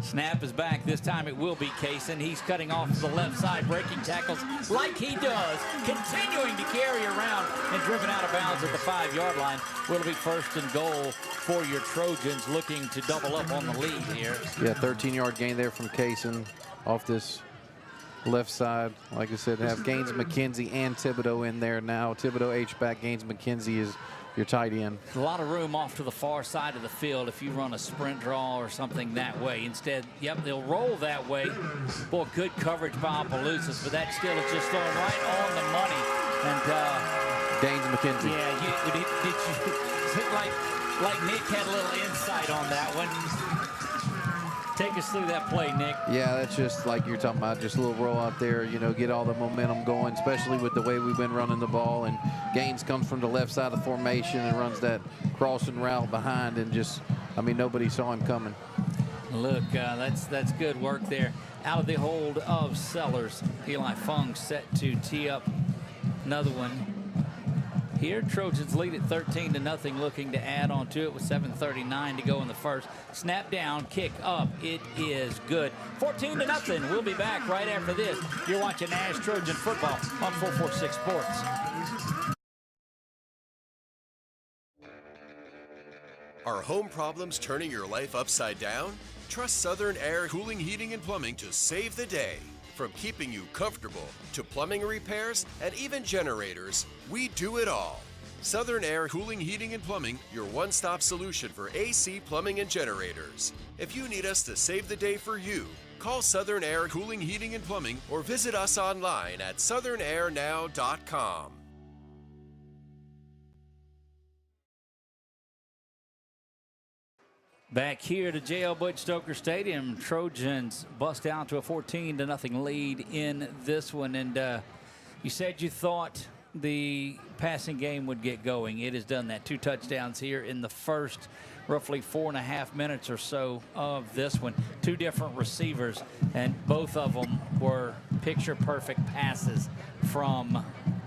Snap is back. This time it will be Kaysen. He's cutting off to the left side, breaking tackles like he does, continuing to carry around and driven out of bounds at the 5-yard line. Will be 1st and goal for your Trojans, looking to double up on the lead here. Yeah, 13-yard gain there from Kaysen off this left side. Like I said, have Gaines McKenzie and Thibodeau in there now. Thibodeau H-back, Gaines McKenzie is your tight end. A lot of room off to the far side of the field if you run a sprint draw or something that way. Instead, yep, they'll roll that way. Boy, good coverage by Opelousas, but that still is just throwing right on the money. And Gaines McKenzie. Yeah, did you like Nick had a little insight on that one. Take us through that play, Nick. Yeah, that's just like you're talking about, just a little roll out there, get all the momentum going, especially with the way we've been running the ball. And Gaines comes from the left side of the formation and runs that crossing route behind, and just, nobody saw him coming. Look, that's good work there. Out of the hold of Sellers, Eli Fung set to tee up another one. Here, Trojans lead at 13-0, looking to add on to it with 7:39 to go in the first. Snap down, kick up. It is good. 14-0. We'll be back right after this. You're watching ASH Trojan Football on 446 Sports. Are home problems turning your life upside down? Trust Southern Air Cooling, Heating, and Plumbing to save the day. From keeping you comfortable to plumbing repairs and even generators, we do it all. Southern Air Cooling, Heating, and Plumbing, your one-stop solution for AC, plumbing, and generators. If you need us to save the day for you, call Southern Air Cooling, Heating, and Plumbing or visit us online at southernairnow.com. Back here to J.L. Butch Stoker Stadium, Trojans bust down to a 14-0 lead in this one. And you said you thought the passing game would get going. It has done that. 2 touchdowns here in the first roughly 4.5 minutes or so of this one. 2 different receivers, and both of them were picture-perfect passes from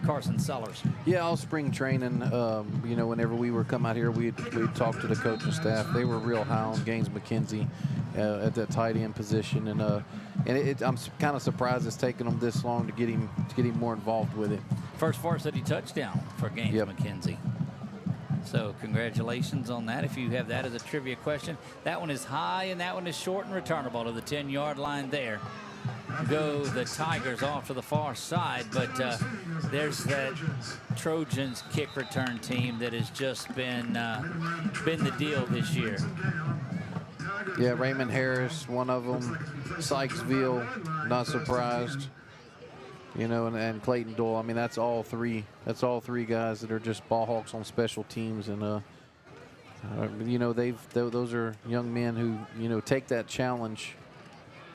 Carson Sellers. Yeah, all spring training, whenever we were come out here, we'd talk to the coaching staff. They were real high on Gaines McKenzie at that tight end position, and I'm kind of surprised it's taken them this long to get him more involved with it. First varsity touchdown for Gaines McKenzie. So congratulations on that. If you have that as a trivia question, that one is high and that one is short and returnable to the 10-yard line there. Go the Tigers off to the far side, but there's that Trojans kick return team that has just been the deal this year. Yeah, Raymond Harris, one of them. Sykesville, not surprised. And Clayton Doyle. That's all three guys that are just ball hawks on special teams, and those are young men who take that challenge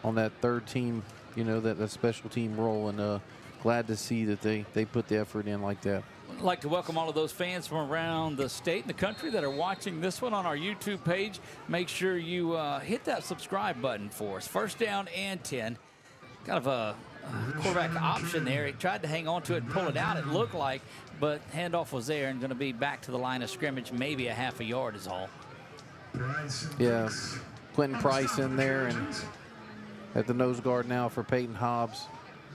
on that third team, that special team role, and glad to see that they put the effort in like that. I'd like to welcome all of those fans from around the state and the country that are watching this one on our YouTube page. Make sure you hit that subscribe button for us. First down and 10. Kind of a quarterback option there. He tried to hang on to it and pull it out, it looked like, but handoff was there and going to be back to the line of scrimmage. Maybe a half a yard is all. Yeah, Quentin Price in there, and at the nose guard now for Peyton Hobbs.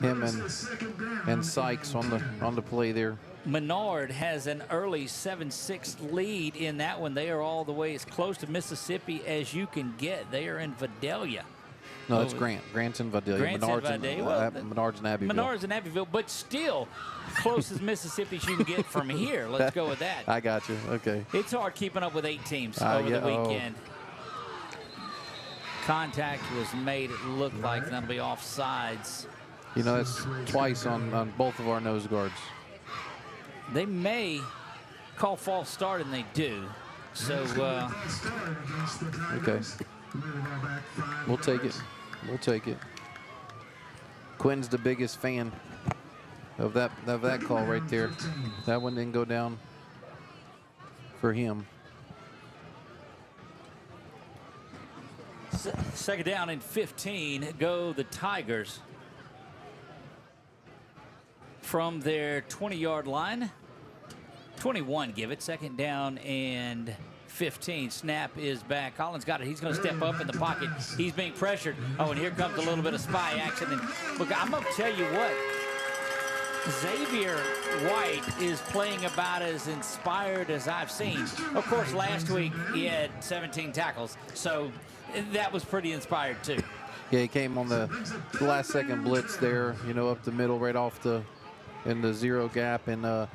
Him and Sykes on the play there. Menard has an early 7-6 lead in that one. They are all the way as close to Mississippi as you can get. They are in Vidalia. No, that's Grant. Grant's in Vidalia. Menard's in Abbeville. Menard's in Abbeville, but still close as Mississippi as you can get from here. Let's go with that. I got you. Okay. It's hard keeping up with 8 teams over the weekend. Contact was made. It looked like that'll be offsides. That's twice on both of our nose guards. They may call false start, and they do. So, okay. We'll take it. We'll take it. Quinn's the biggest fan of that call right there. That one didn't go down for him. Second down and 15. Go the Tigers from their 20-yard line. 21, give it. Second down and 15. Snap is back. Collins got it. He's going to step up in the pocket. He's being pressured. Oh, and here comes a little bit of spy action. And look, I'm going to tell you what. Xavier White is playing about as inspired as I've seen. Of course, last week he had 17 tackles, so that was pretty inspired too. Yeah, he came on the last second blitz there, up the middle, right off in the zero gap, and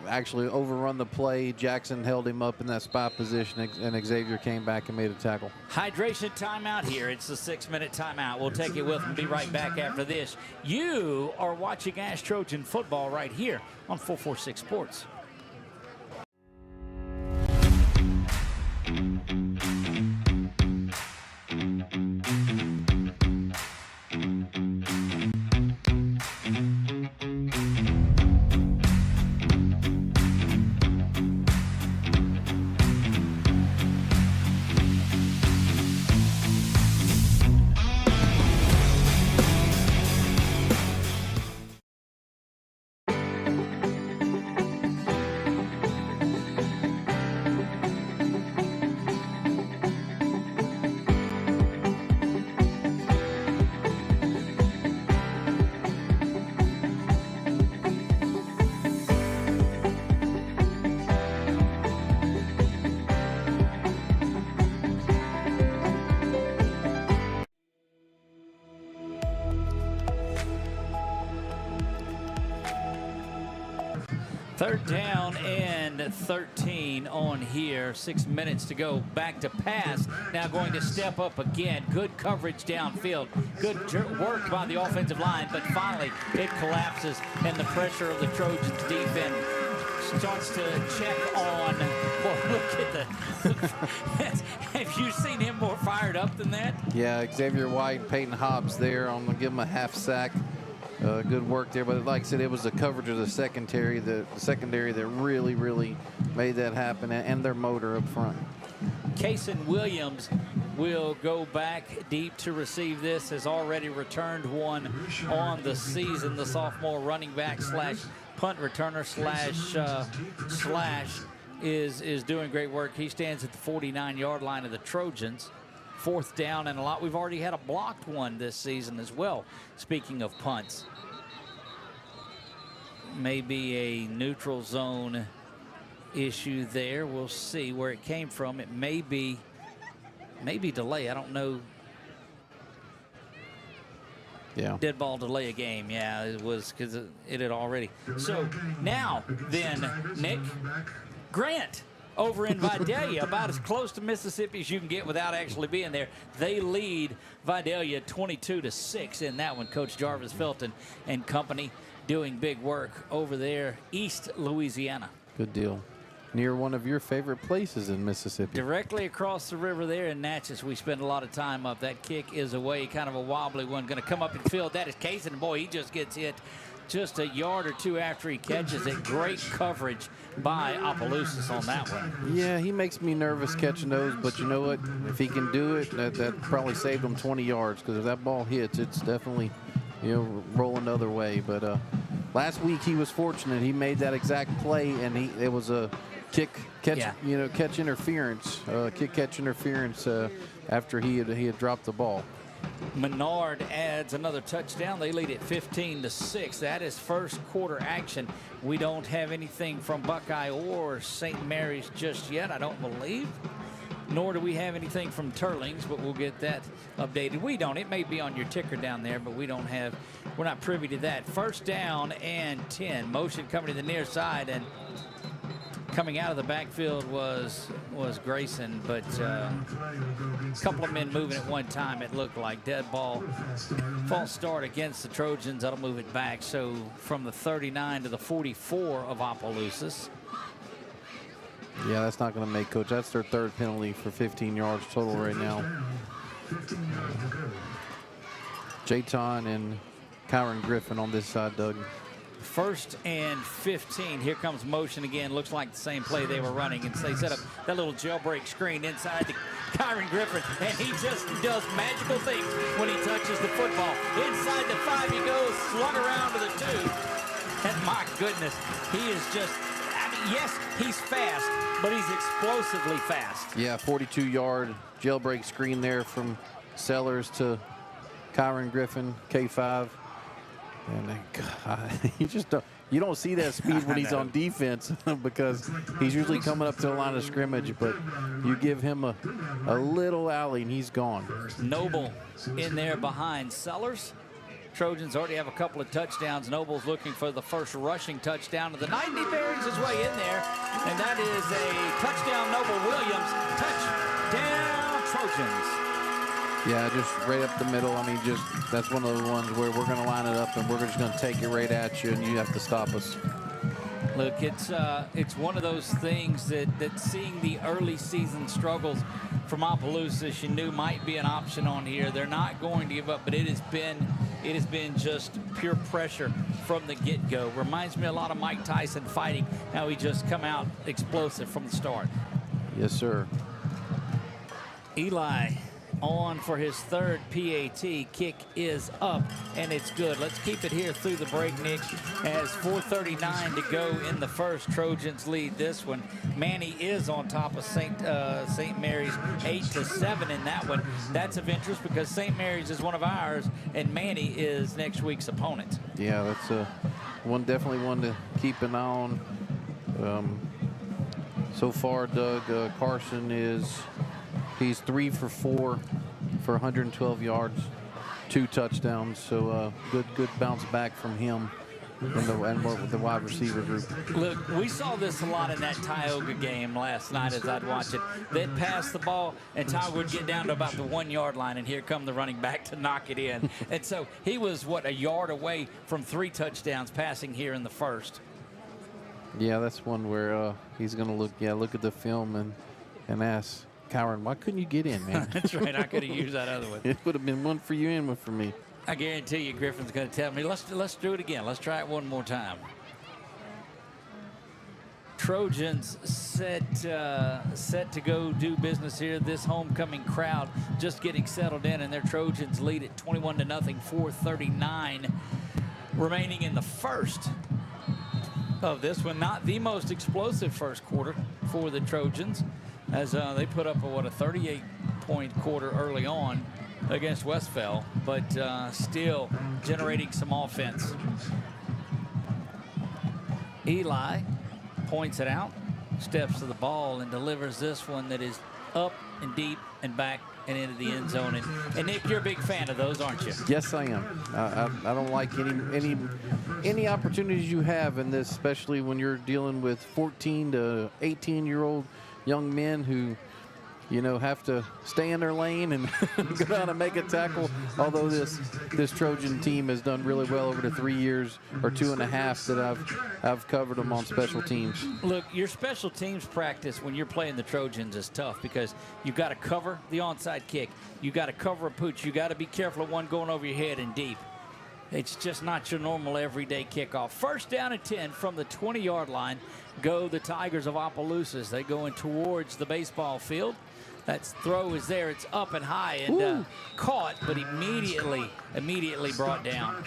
actually overrun the play. Jackson held him up in that spot position, and Xavier came back and made a tackle. Hydration timeout here. It's the 6-minute timeout. We'll take it with and be right back after this. You are watching ASH Trojan Football right here on 446 Sports. Third down and 13 on here. 6 minutes to go. Back to pass. Now going to step up again. Good coverage downfield. Good work by the offensive line, but finally it collapses, and the pressure of the Trojans defense starts to check on. Boy, look at the. Have you seen him more fired up than that? Yeah, Xavier White, Peyton Hobbs there. I'm going to give him a half sack. Good work there, but like I said, it was the coverage of the secondary that really made that happen, and their motor up front. Kason Williams will go back deep to receive this. Has already returned one on the season. The sophomore running back slash punt returner slash is doing great work. He stands at the 49-yard line of the Trojans. Fourth down and a lot. We've already had a blocked one this season as well. Speaking of punts, maybe a neutral zone issue there. We'll see where it came from. It may be delay. I don't know. Yeah. Dead ball delay a game. Yeah, it was because it had already. So now then, Nick Grant over in Vidalia, about as close to Mississippi as you can get without actually being there. They lead Vidalia 22-6 in that one. Coach Jarvis Felton and company doing big work over there, East Louisiana. Good deal. Near one of your favorite places in Mississippi. Directly across the river there in Natchez. We spend a lot of time up. That kick is away, kind of a wobbly one. Going to come up and field. That is Kason. Boy, he just gets hit just a yard or two after he catches it. Great coverage by Opelousas on that one. Yeah, he makes me nervous catching those, but you know what? If he can do it, that probably saved him 20 yards, because if that ball hits, it's definitely, rolling the other way. But last week he was fortunate. He made that exact play, and it was a catch interference, kick catch interference after he had dropped the ball. Menard adds another touchdown. They lead at 15-6. That is first quarter action. We don't have anything from Buckeye or St. Mary's just yet, I don't believe. Nor do we have anything from Turlings, but we'll get that updated. We don't. It may be on your ticker down there, but we're not privy to that. First down and 10. Motion coming to the near side, and coming out of the backfield was Grayson, but a couple of men moving at one time, it looked like. Dead ball, false start against the Trojans. That'll move it back. So from the 39 to the 44 of Opelousas. Yeah, that's not going to make, Coach. That's their third penalty for 15 yards total right now. Jayton and Kyron Griffin on this side, Doug. First and 15. Here comes motion again. Looks like the same play they were running. And they set up that little jailbreak screen inside to Kyron Griffin. And he just does magical things when he touches the football. Inside the 5 he goes, slung around to the 2. And my goodness, he is just, yes, he's fast, but he's explosively fast. Yeah, 42-yard jailbreak screen there from Sellers to Kyron Griffin, K5. And God, you don't see that speed when he's on defense because he's usually coming up to the line of scrimmage, but you give him a little alley and he's gone. Noble in there behind Sellers. Trojans already have a couple of touchdowns. Noble's looking for the first rushing touchdown of the night, and he buries his way in there. And that is a touchdown, Noble Williams. Touchdown, Trojans. Yeah, just right up the middle. I mean, just that's one of the ones where we're going to line it up and we're just going to take it right at you, and you have to stop us. Look, it's one of those things that seeing the early season struggles from Opelousas, you knew might be an option on here. They're not going to give up, but it has been just pure pressure from the get-go. Reminds me a lot of Mike Tyson fighting, how he just come out explosive from the start. Yes, sir. Eli on for his third PAT. Kick is up, and it's good. Let's keep it here through the break, Nick, as 4:39 to go in the first. Trojans lead this one. Manny is on top of St. Mary's 8-7 in that one. That's of interest because St. Mary's is one of ours, and Manny is next week's opponent. Yeah, that's definitely one to keep an eye on. So far, Doug, Carson he's 3 for 4 for 112 yards, 2 touchdowns. So good bounce back from him and with the wide receiver group. Look, we saw this a lot in that Tioga game last night as I'd watch it. They'd pass the ball, and Tioga would get down to about the 1-yard line, and here come the running back to knock it in. And so he was, a yard away from 3 touchdowns passing here in the first. Yeah, that's one where he's going to look at the film and ask, Coward, why couldn't you get in, man? That's right. I could have used that other one. It would have been one for you and one for me. I guarantee you Griffin's going to tell me, let's do it again. Let's try it one more time. Trojans set to go do business here. This homecoming crowd just getting settled in, and their Trojans lead at 21-0, 4:39 remaining in the first of this one. Not the most explosive first quarter for the Trojans, as they put up a 38-point quarter early on against Westphal, but still generating some offense. Eli points it out, steps to the ball, and delivers this one that is up and deep and back and into the end zone. And Nick, you're a big fan of those, aren't you? Yes, I am. I don't like any opportunities you have in this, especially when you're dealing with 14 to 18-year-old young men who, have to stay in their lane and go down and make a tackle. Although this Trojan team has done really well over the 3 years or 2.5 that I've covered them on special teams. Look, your special teams practice when you're playing the Trojans is tough because you've got to cover the onside kick. You got to cover a pooch. You got to be careful of one going over your head and deep. It's just not your normal everyday kickoff. First down and 10 from the 20-yard line go the Tigers of Opelousas. They go in towards the baseball field. That throw is there. It's up and high and caught, but immediately brought down.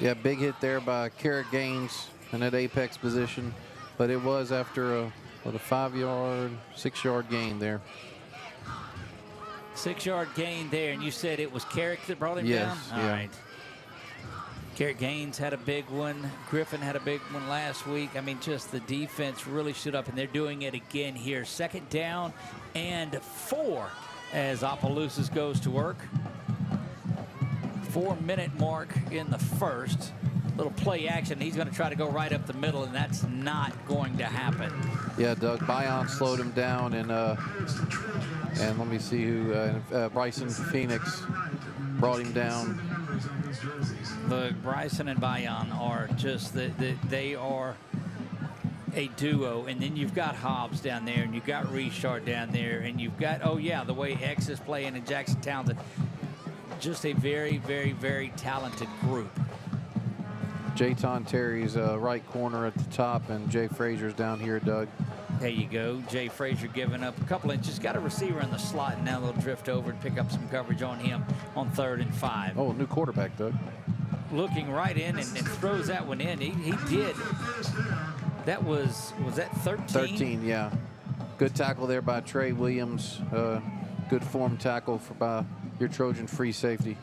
Yeah, big hit there by Carrot Gaines in that apex position, but it was after a 5-yard, 6-yard gain there. 6-yard gain there, and you said it was Carrick that brought him down? Yes. All right. Carrick Gaines had a big one. Griffin had a big one last week. I mean, just the defense really stood up, and they're doing it again here. 2nd down and 4 as Opelousas goes to work. 4-minute mark in the first. Little play action. He's going to try to go right up the middle, and that's not going to happen. Yeah, Doug, Bion slowed him down, and let me see who, Bryson Phoenix brought him down. Look, Bryson and Bion are just, they are a duo, and then you've got Hobbs down there, and you've got Richard down there, and you've got, the way X is playing and Jackson Townsend. Just a very, very, very talented group. Jayton Terry's right corner at the top, and Jay Frazier's down here, Doug. There you go. Jay Frazier giving up a couple inches. Got a receiver in the slot, and now they'll drift over and pick up some coverage on him on 3rd and 5. Oh, new quarterback, Doug. Looking right in and throws that one in. He did. That was that 13? 13, yeah. Good tackle there by Trey Williams. Good form tackle by your Trojan free safety.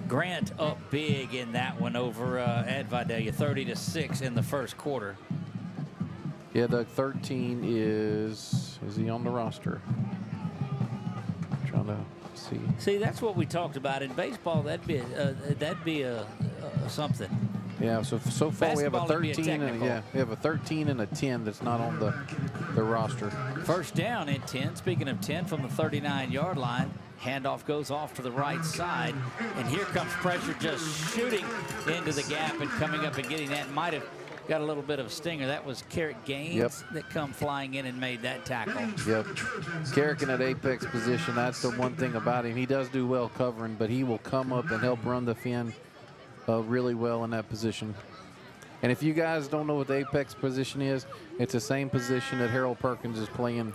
Grant up big in that one over at Vidalia, 30-6 in the first quarter. Yeah, Doug, 13 is he on the roster? Trying to See, that's what we talked about in baseball. That'd be something. Yeah, so far we have a Basketball would be a 13 and technical. we have a 13 and a 10 that's not on the roster. First down and 10. Speaking of 10, from the 39-yard line, handoff goes off to the right side, and here comes pressure, just shooting into the gap and coming up and getting that. Might have got a little bit of a stinger. That was Gann that come flying in and made that tackle. Yep. Carrick in that apex position, that's the one thing about him. He does do well covering, but he will come up and help run the fin really well in that position. And if you guys don't know what the apex position is, it's the same position that Harold Perkins is playing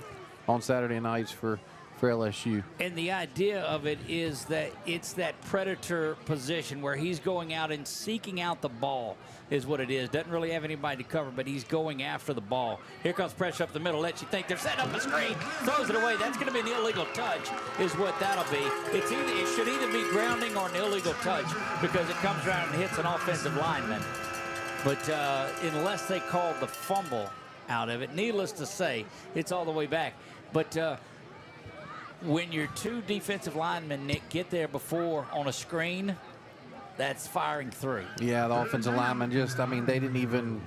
on Saturday nights for LSU. And the idea of it is that it's that predator position where he's going out and seeking out the ball is what it is. Doesn't really have anybody to cover, but he's going after the ball. Here comes pressure up the middle. Lets you think they're setting up a screen. Throws it away. That's going to be an illegal touch is what that'll be. It should either be grounding or an illegal touch because it comes around and hits an offensive lineman. But unless they called the fumble out of it, needless to say, it's all the way back. But when your two defensive linemen, Nick, get there before on a screen, that's firing through. Yeah, the offensive lineman just, I mean, they didn't even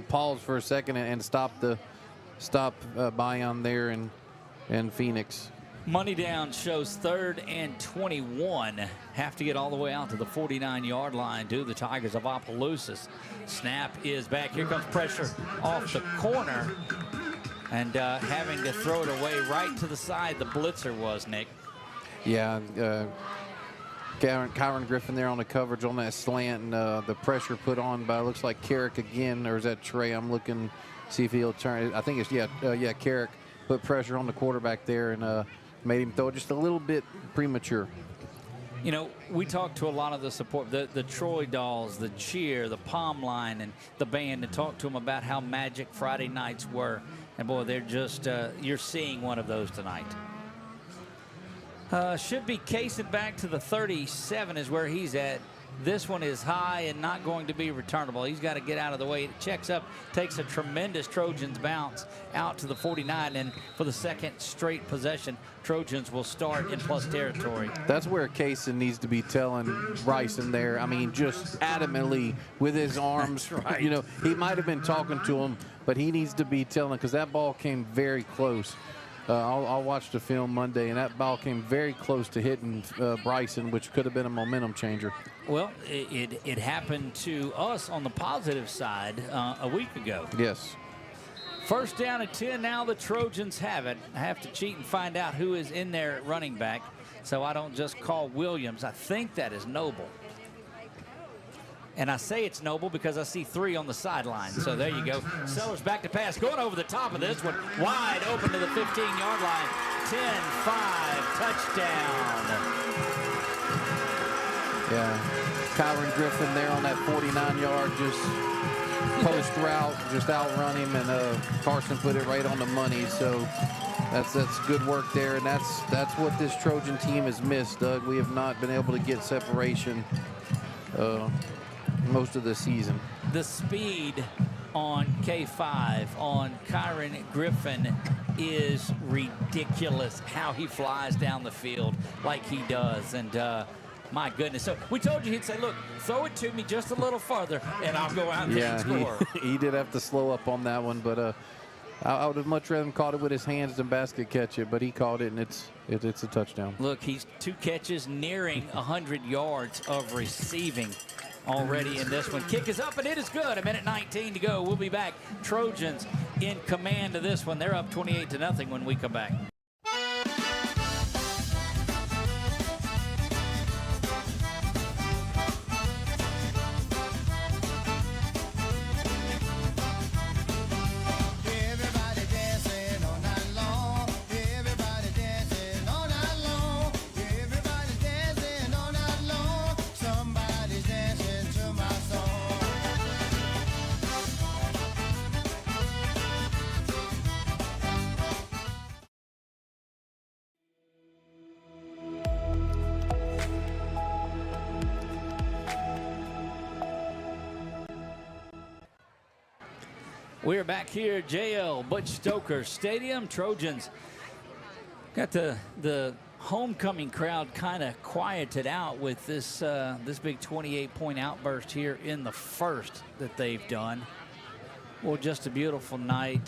pause for a second and stop Bion there in Phoenix. Money down shows 3rd and 21. Have to get all the way out to the 49-yard line. Do the Tigers of Opelousas. Snap is back. Here comes pressure off the corner. And having to throw it away right to the side, the blitzer was, Nick. Yeah, Kyron Griffin there on the coverage on that slant, and the pressure put on by, looks like Carrick again, or is that Trey? I'm looking, see if he'll turn. I think it's, Carrick put pressure on the quarterback there and made him throw it just a little bit premature. You know, we talked to a lot of the support, the Troy Dolls, the cheer, the palm line, and the band, and talked to them about how magic Friday nights were. And boy, they're just, you're seeing one of those tonight. Should be casing back to the 37 is where he's at. This one is high and not going to be returnable. He's got to get out of the way. It checks up, takes a tremendous Trojans bounce out to the 49, and for the second straight possession, Trojans will start in plus territory. That's where Kaysen needs to be telling Bryson there. I mean, just adamantly with his arms. Right. You know, he might have been talking to him, but he needs to be telling, because that ball came very close. I'll watch the film Monday, and that ball came very close to hitting Bryson, which could have been a momentum changer. Well, it happened to us on the positive side a week ago. Yes. First down and 10. Now the Trojans have it. I have to cheat and find out who is in there at running back, so I don't just call Williams. I think that is Noble. And I say it's Noble because I see 3 on the sideline. So there you go. Sellers back to pass. Going over the top of this one. Wide open to the 15-yard line. 10-5. Touchdown. Yeah. Kyron Griffin there on that 49-yard just post route. Just outrun him. And Carson put it right on the money. So that's good work there. And that's what this Trojan team has missed, Doug. We have not been able to get separation most of the season. The speed on K5 on Kyron Griffin is ridiculous, how he flies down the field like he does. And my goodness. So we told you he'd say, look, throw it to me just a little farther and I'll go out there and score. He did have to slow up on that one, but I would have much rather him caught it with his hands than basket catch it, but he caught it, and it's a touchdown. Look, he's 2 catches nearing 100 yards of receiving already in this one. Kick is up, and it is good. 1:19 to go. We'll be back. Trojans in command of this one. They're up 28-0 when we come back. We're back here at JL Butch Stoker Stadium. Trojans got the homecoming crowd kind of quieted out with this this big 28-point outburst here in the first that they've done. Well, just a beautiful night.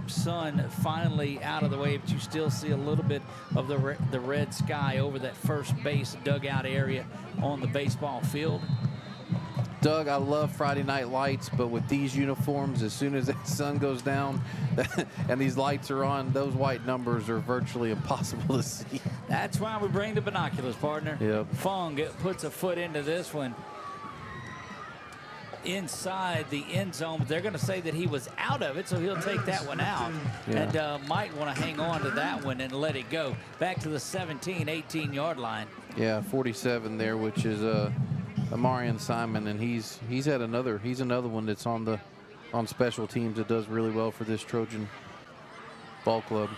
Sun finally out of the way, but you still see a little bit of the red sky over that first base dugout area on the baseball field. Doug, I love Friday Night Lights, but with these uniforms, as soon as that sun goes down and these lights are on, those white numbers are virtually impossible to see. That's why we bring the binoculars, partner. Yep. Fung puts a foot into this one inside the end zone, but they're going to say that he was out of it, so he'll take that one out. Yeah. And might want to hang on to that one and let it go. Back to the 17, 18-yard line. Yeah, 47 there, which is Amarian Simon, and he's another one that's on special teams that does really well for this Trojan ball club.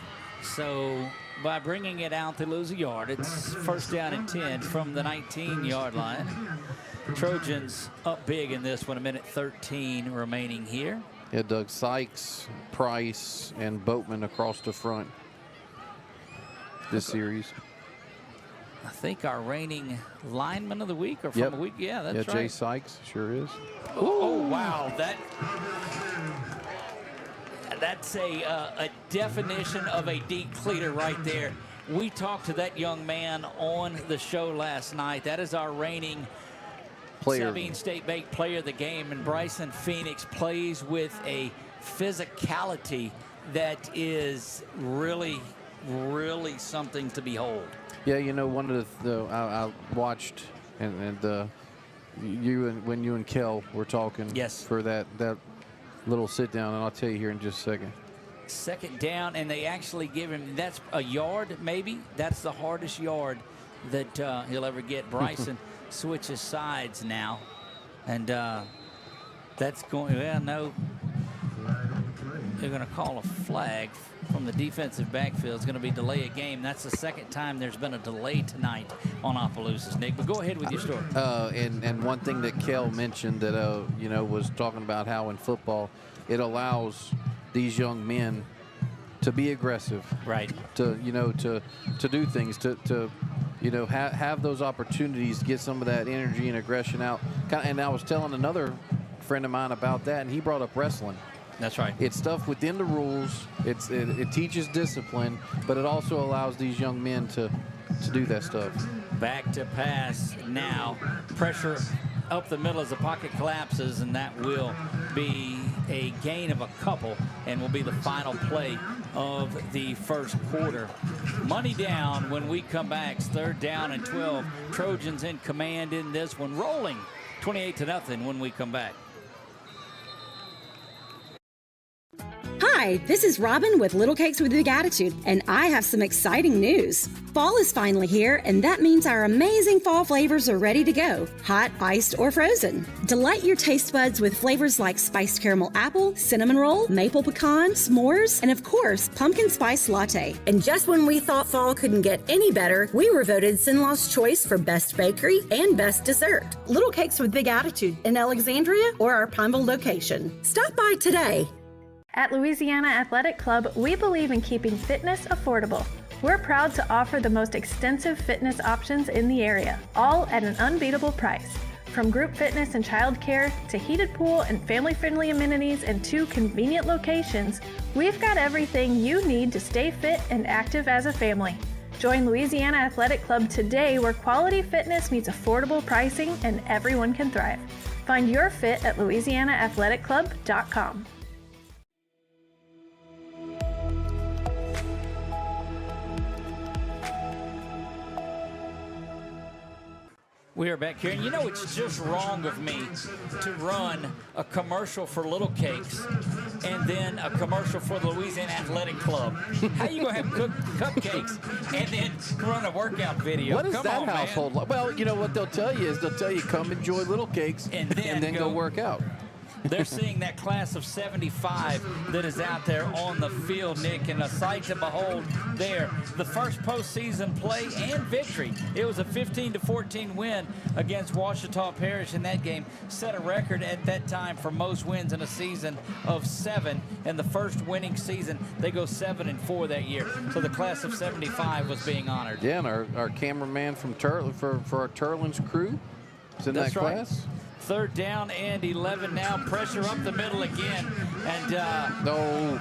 So by bringing it out, they lose a yard. It's first down and 10 from the 19-yard line. Trojans up big in this one, 1:13 remaining here. Yeah, Doug, Sykes, Price, and Boatman across the front this series. I think our reigning lineman of the week or from the week. Yeah, that's right. Jay Sykes sure is. Oh, wow. That's a definition of a decleater right there. We talked to that young man on the show last night. That is our reigning Sabine State Bank player of the game, and Bryson Phoenix plays with a physicality that is really, really something to behold. Yeah, you know, one of I watched and when you and Kel were talking for that little sit down, and I'll tell you here in just a second. Second down, and they actually give him, that's a yard maybe. That's the hardest yard that he'll ever get. Bryson switches sides now, and that's going, well, no, they're going to call a flag from the defensive backfield. It's going to be delay a game. That's the second time there's been a delay tonight on Opelousas, Nick. But go ahead with your story. And one thing that Kel mentioned that was talking about how in football it allows these young men to be aggressive, right? To do things, to have those opportunities, get some of that energy and aggression out. And I was telling another friend of mine about that, and he brought up wrestling. That's right. It's stuff within the rules. It teaches discipline, but it also allows these young men to do that stuff. Back to pass now. Pressure up the middle as the pocket collapses, and that will be a gain of a couple and will be the final play of the first quarter. Money down when we come back. It's 3rd down and 12. Trojans in command in this one, rolling 28-0 when we come back. Hi, this is Robin with Little Cakes with Big Attitude, and I have some exciting news. Fall is finally here, and that means our amazing fall flavors are ready to go, hot, iced, or frozen. Delight your taste buds with flavors like spiced caramel apple, cinnamon roll, maple pecan, s'mores, and of course, pumpkin spice latte. And just when we thought fall couldn't get any better, we were voted Sinlaw's choice for best bakery and best dessert. Little Cakes with Big Attitude in Alexandria or our Pineville location. Stop by today. At Louisiana Athletic Club, we believe in keeping fitness affordable. We're proud to offer the most extensive fitness options in the area, all at an unbeatable price. From group fitness and childcare to heated pool and family-friendly amenities in 2 convenient locations, we've got everything you need to stay fit and active as a family. Join Louisiana Athletic Club today, where quality fitness meets affordable pricing and everyone can thrive. Find your fit at louisianaathleticlub.com. We are back here, and you know it's just wrong of me to run a commercial for Little Cakes and then a commercial for the Louisiana Athletic Club. How you gonna have cupcakes and then run a workout video? What is that household like? Well, you know what they'll tell you is they'll tell you come enjoy Little Cakes and then go work out. They're seeing that class of 75 that is out there on the field, Nick, and a sight to behold there. The first postseason play and victory. It was a 15-14 win against Ouachita Parish in that game. Set a record at that time for most wins in a season of 7. In the first winning season, they go 7-4 that year. So the class of 75 was being honored. Yeah, and our cameraman from for our Turlands crew is in that class. Third down and 11 now. Pressure up the middle again. And no.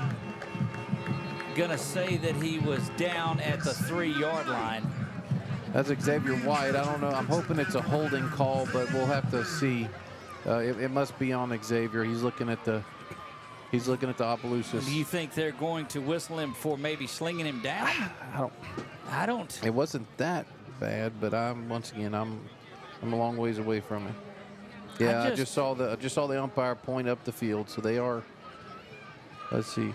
Gonna say that he was down at the 3-yard line. That's Xavier White. I don't know. I'm hoping it's a holding call, but we'll have to see. It must be on Xavier. He's looking at the Opelousas. Do you think they're going to whistle him for maybe slinging him down? I don't. It wasn't that bad, but once again I'm a long ways away from it. Yeah, I just saw the umpire point up the field, so they are. Let's see.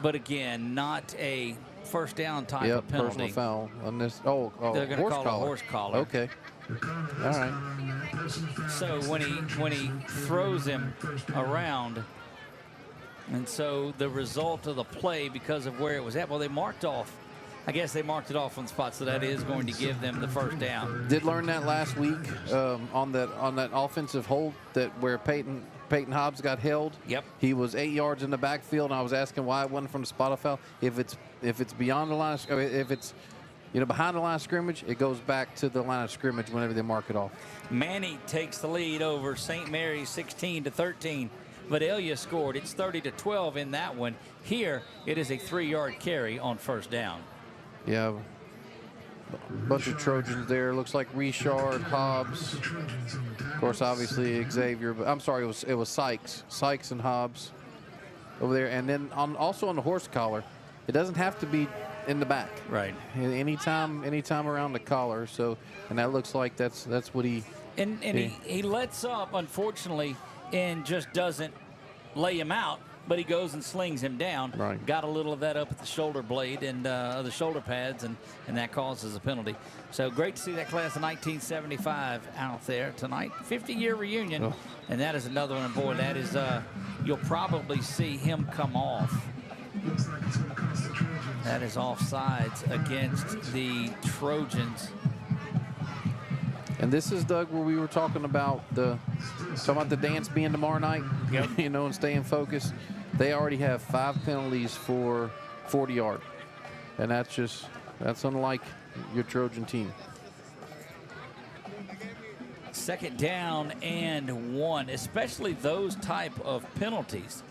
But again, not a first down type of penalty. Personal foul on this. Oh, they're going to call a horse collar. Okay. All right. So when he throws him around, and so the result of the play because of where it was at, well, they marked off. I guess they marked it off on the spot, so that is going to give them the first down. Did learn that last week on that offensive hold where Peyton Hobbs got held. Yep. He was 8 yards in the backfield, and I was asking why it wasn't from the spot of foul. If it's beyond the line, if it's behind the line of scrimmage, it goes back to the line of scrimmage whenever they mark it off. Manny takes the lead over St. Mary's 16-13. Vidalia scored. It's 30-12 in that one. Here, it is a 3-yard carry on first down. Yeah, a bunch of Trojans there. Looks like Richard, Hobbs. Of course, obviously Xavier, but I'm sorry, it was Sykes and Hobbs over there. And then also on the horse collar, it doesn't have to be in the back. Right. Anytime around the collar. So, and that looks like that's what he. And he lets up, unfortunately, and just doesn't lay him out. But he goes and slings him down. Right. Got a little of that up at the shoulder blade and the shoulder pads, and that causes a penalty. So great to see that class of 1975 out there tonight. 50-year reunion, and that is another one. And boy, that is you'll probably see him come off. That is offsides against the Trojans. And this is, Doug, where we were talking about the dance being tomorrow night, and staying focused. They already have 5 penalties for 40-yard, and that's unlike your Trojan team. Second down and 1, especially those type of penalties.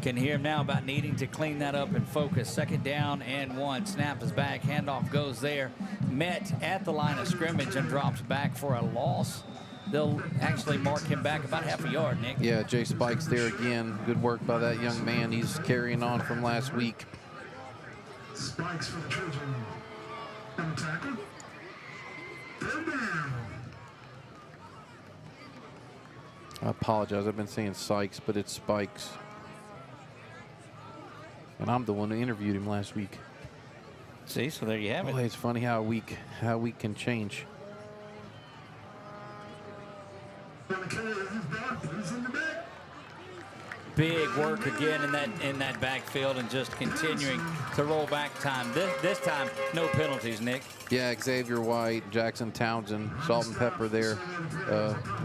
Can hear him now about needing to clean that up and focus. Second down and 1. Snap is back. Handoff goes there. Met at the line of scrimmage and drops back for a loss. They'll actually mark him back about half a yard, Nick. Yeah, Jay Spikes there again. Good work by that young man. He's carrying on from last week. Spikes for the Trojan. On the tackle. Third down. I apologize. I've been saying Sykes, but it's Spikes. And I'm the one who interviewed him last week. See, so there you have it. Boy, it's funny how a week can change. Big work again in that backfield and just continuing to roll back time. This time, no penalties, Nick. Yeah, Xavier White, Jackson Townsend, Salt and Pepper there,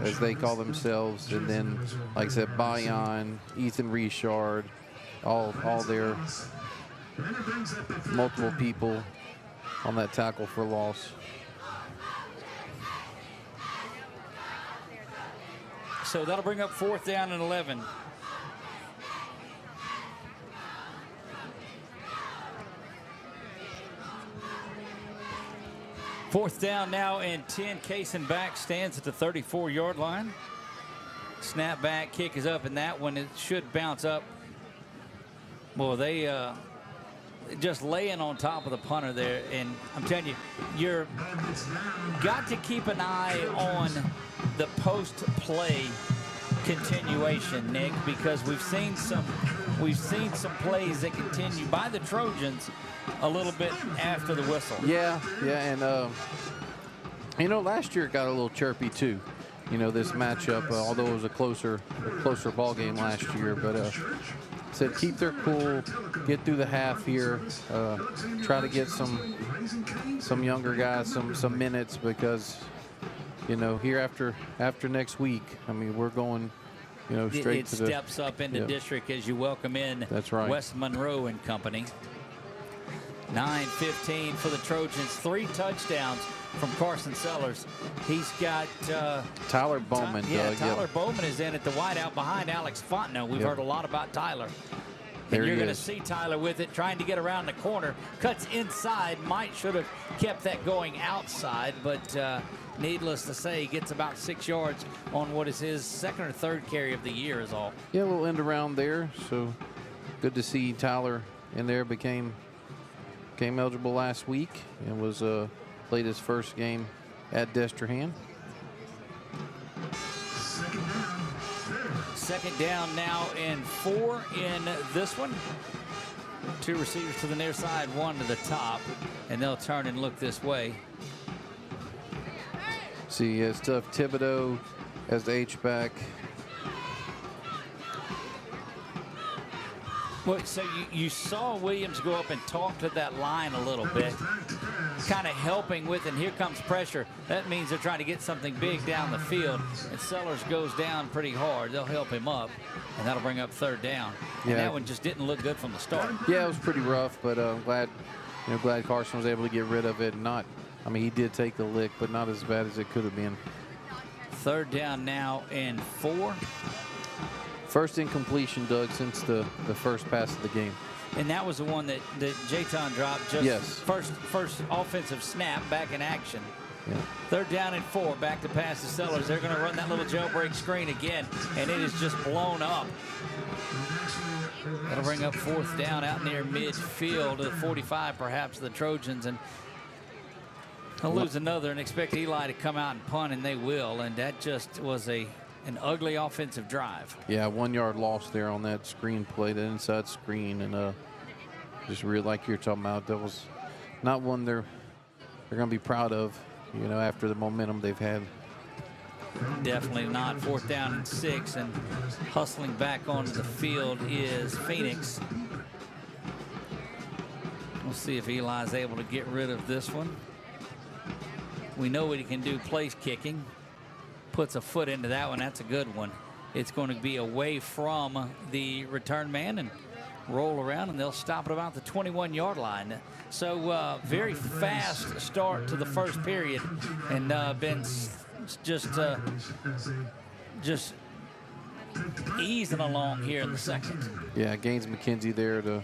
as they call themselves. And then, like I said, Bayan, Ethan Richard, all there. Multiple people on that tackle for loss. So that'll bring up 4th down and 11. Fourth down now and 10. Kaysen back stands at the 34-yard line. Snap back, kick is up, and that one it should bounce up. Well, they just laying on top of the punter there, and I'm telling you, you're got to keep an eye on the post-play continuation, Nick, because we've seen some plays that continue by the Trojans a little bit after the whistle. Yeah, and last year it got a little chirpy too. this matchup, although it was a closer ball game last year. But said keep their cool, get through the half here, try to get some younger guys some minutes, because here after next week, I mean, we're going straight it to the steps up into district as you welcome in That's right. West Monroe and company. 9:15 for the Trojans. 3 touchdowns from Carson Sellers. He's got Tyler Bowman. Tyler Bowman is in at the wideout behind Alex Fontenot. We've heard a lot about Tyler. There And you're he going to is. see Tyler with it, trying to get around the corner. Cuts inside. Should have kept that going outside, but needless to say, he gets about 6 yards on what is his second or third carry of the year is all. Yeah, a little end around there. So good to see Tyler in there. Became eligible last week and was played his first game at Destrehan. Second down now and 4 in this one. 2 receivers to the near side, 1 to the top, and they'll turn and look this way. See, it's tough. Thibodeau as the H-back. Well, so you saw Williams go up and talk to that line a little bit, kind of helping with, and here comes pressure. That means they're trying to get something big down the field, and Sellers goes down pretty hard. They'll help him up, and that'll bring up 3rd down. And Yeah. that one just didn't look good from the start. Yeah, it was pretty rough, but I'm glad Carson was able to get rid of it. I mean, he did take the lick, but not as bad as it could have been. 3rd down now and 4. First incompletion, Doug, since the first pass of the game. And that was the one that Jayton dropped just Yes. first offensive snap back in action. Yeah. 3rd down and 4, back to pass to Sellers. They're going to run that little jailbreak screen again, and it is just blown up. That'll bring up 4th down out near midfield, to 45 perhaps, the Trojans, and they'll lose another and expect Eli to come out and punt, and they will, and that just was an ugly offensive drive. Yeah, 1 yard loss there on that screen play, the inside screen, and just really like you're talking about, that was not one they're going to be proud of, after the momentum they've had. Definitely not. 4th down and 6, and hustling back onto the field is Phoenix. We'll see if Eli's able to get rid of this one. We know what he can do, place kicking. Puts a foot into that one. That's a good one. It's going to be away from the return man and roll around, and they'll stop at about the 21-yard line. So very fast start to the first period, and been just easing along here in the second. Yeah, Gaines McKenzie there to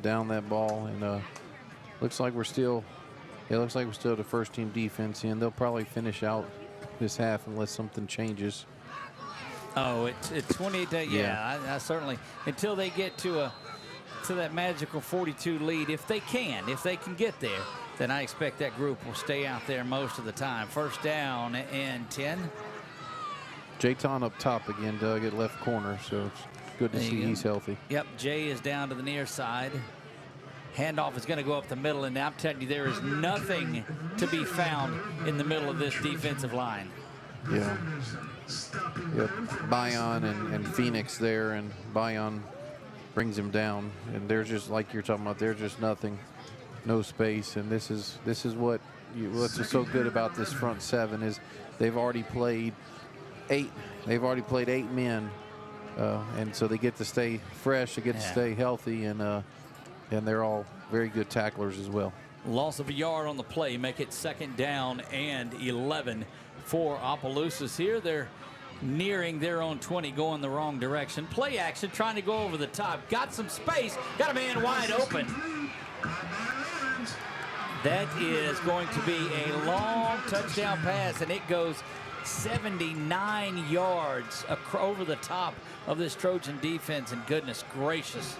down that ball, and looks like we're still the first team defense, and they'll probably finish out this half unless something changes. Oh, it's 28 to, yeah. I certainly, until they get to that magical 42 lead, if they can get there, then I expect that group will stay out there most of the time. 1st down and 10. Jayton up top again, Doug, at left corner, so it's good to see he's healthy. Yep, Jay is down to the near side. Handoff is going to go up the middle, and I'm telling you, there is nothing to be found in the middle of this defensive line. Yeah. Yep. Bion and Phoenix there, and Bion brings him down, and there's just, like you're talking about, there's just nothing, no space, and this is what's so good about this front 7 is they've already played 8 men, and so they get to stay fresh, they get to stay healthy, and they're all very good tacklers as well. Loss of a yard on the play, make it 2nd down and 11 for Opelousas here. They're nearing their own 20, going the wrong direction. Play action, trying to go over the top. Got some space, got a man wide open. That is going to be a long touchdown pass, and it goes 79 yards over the top of this Trojan defense, and goodness gracious.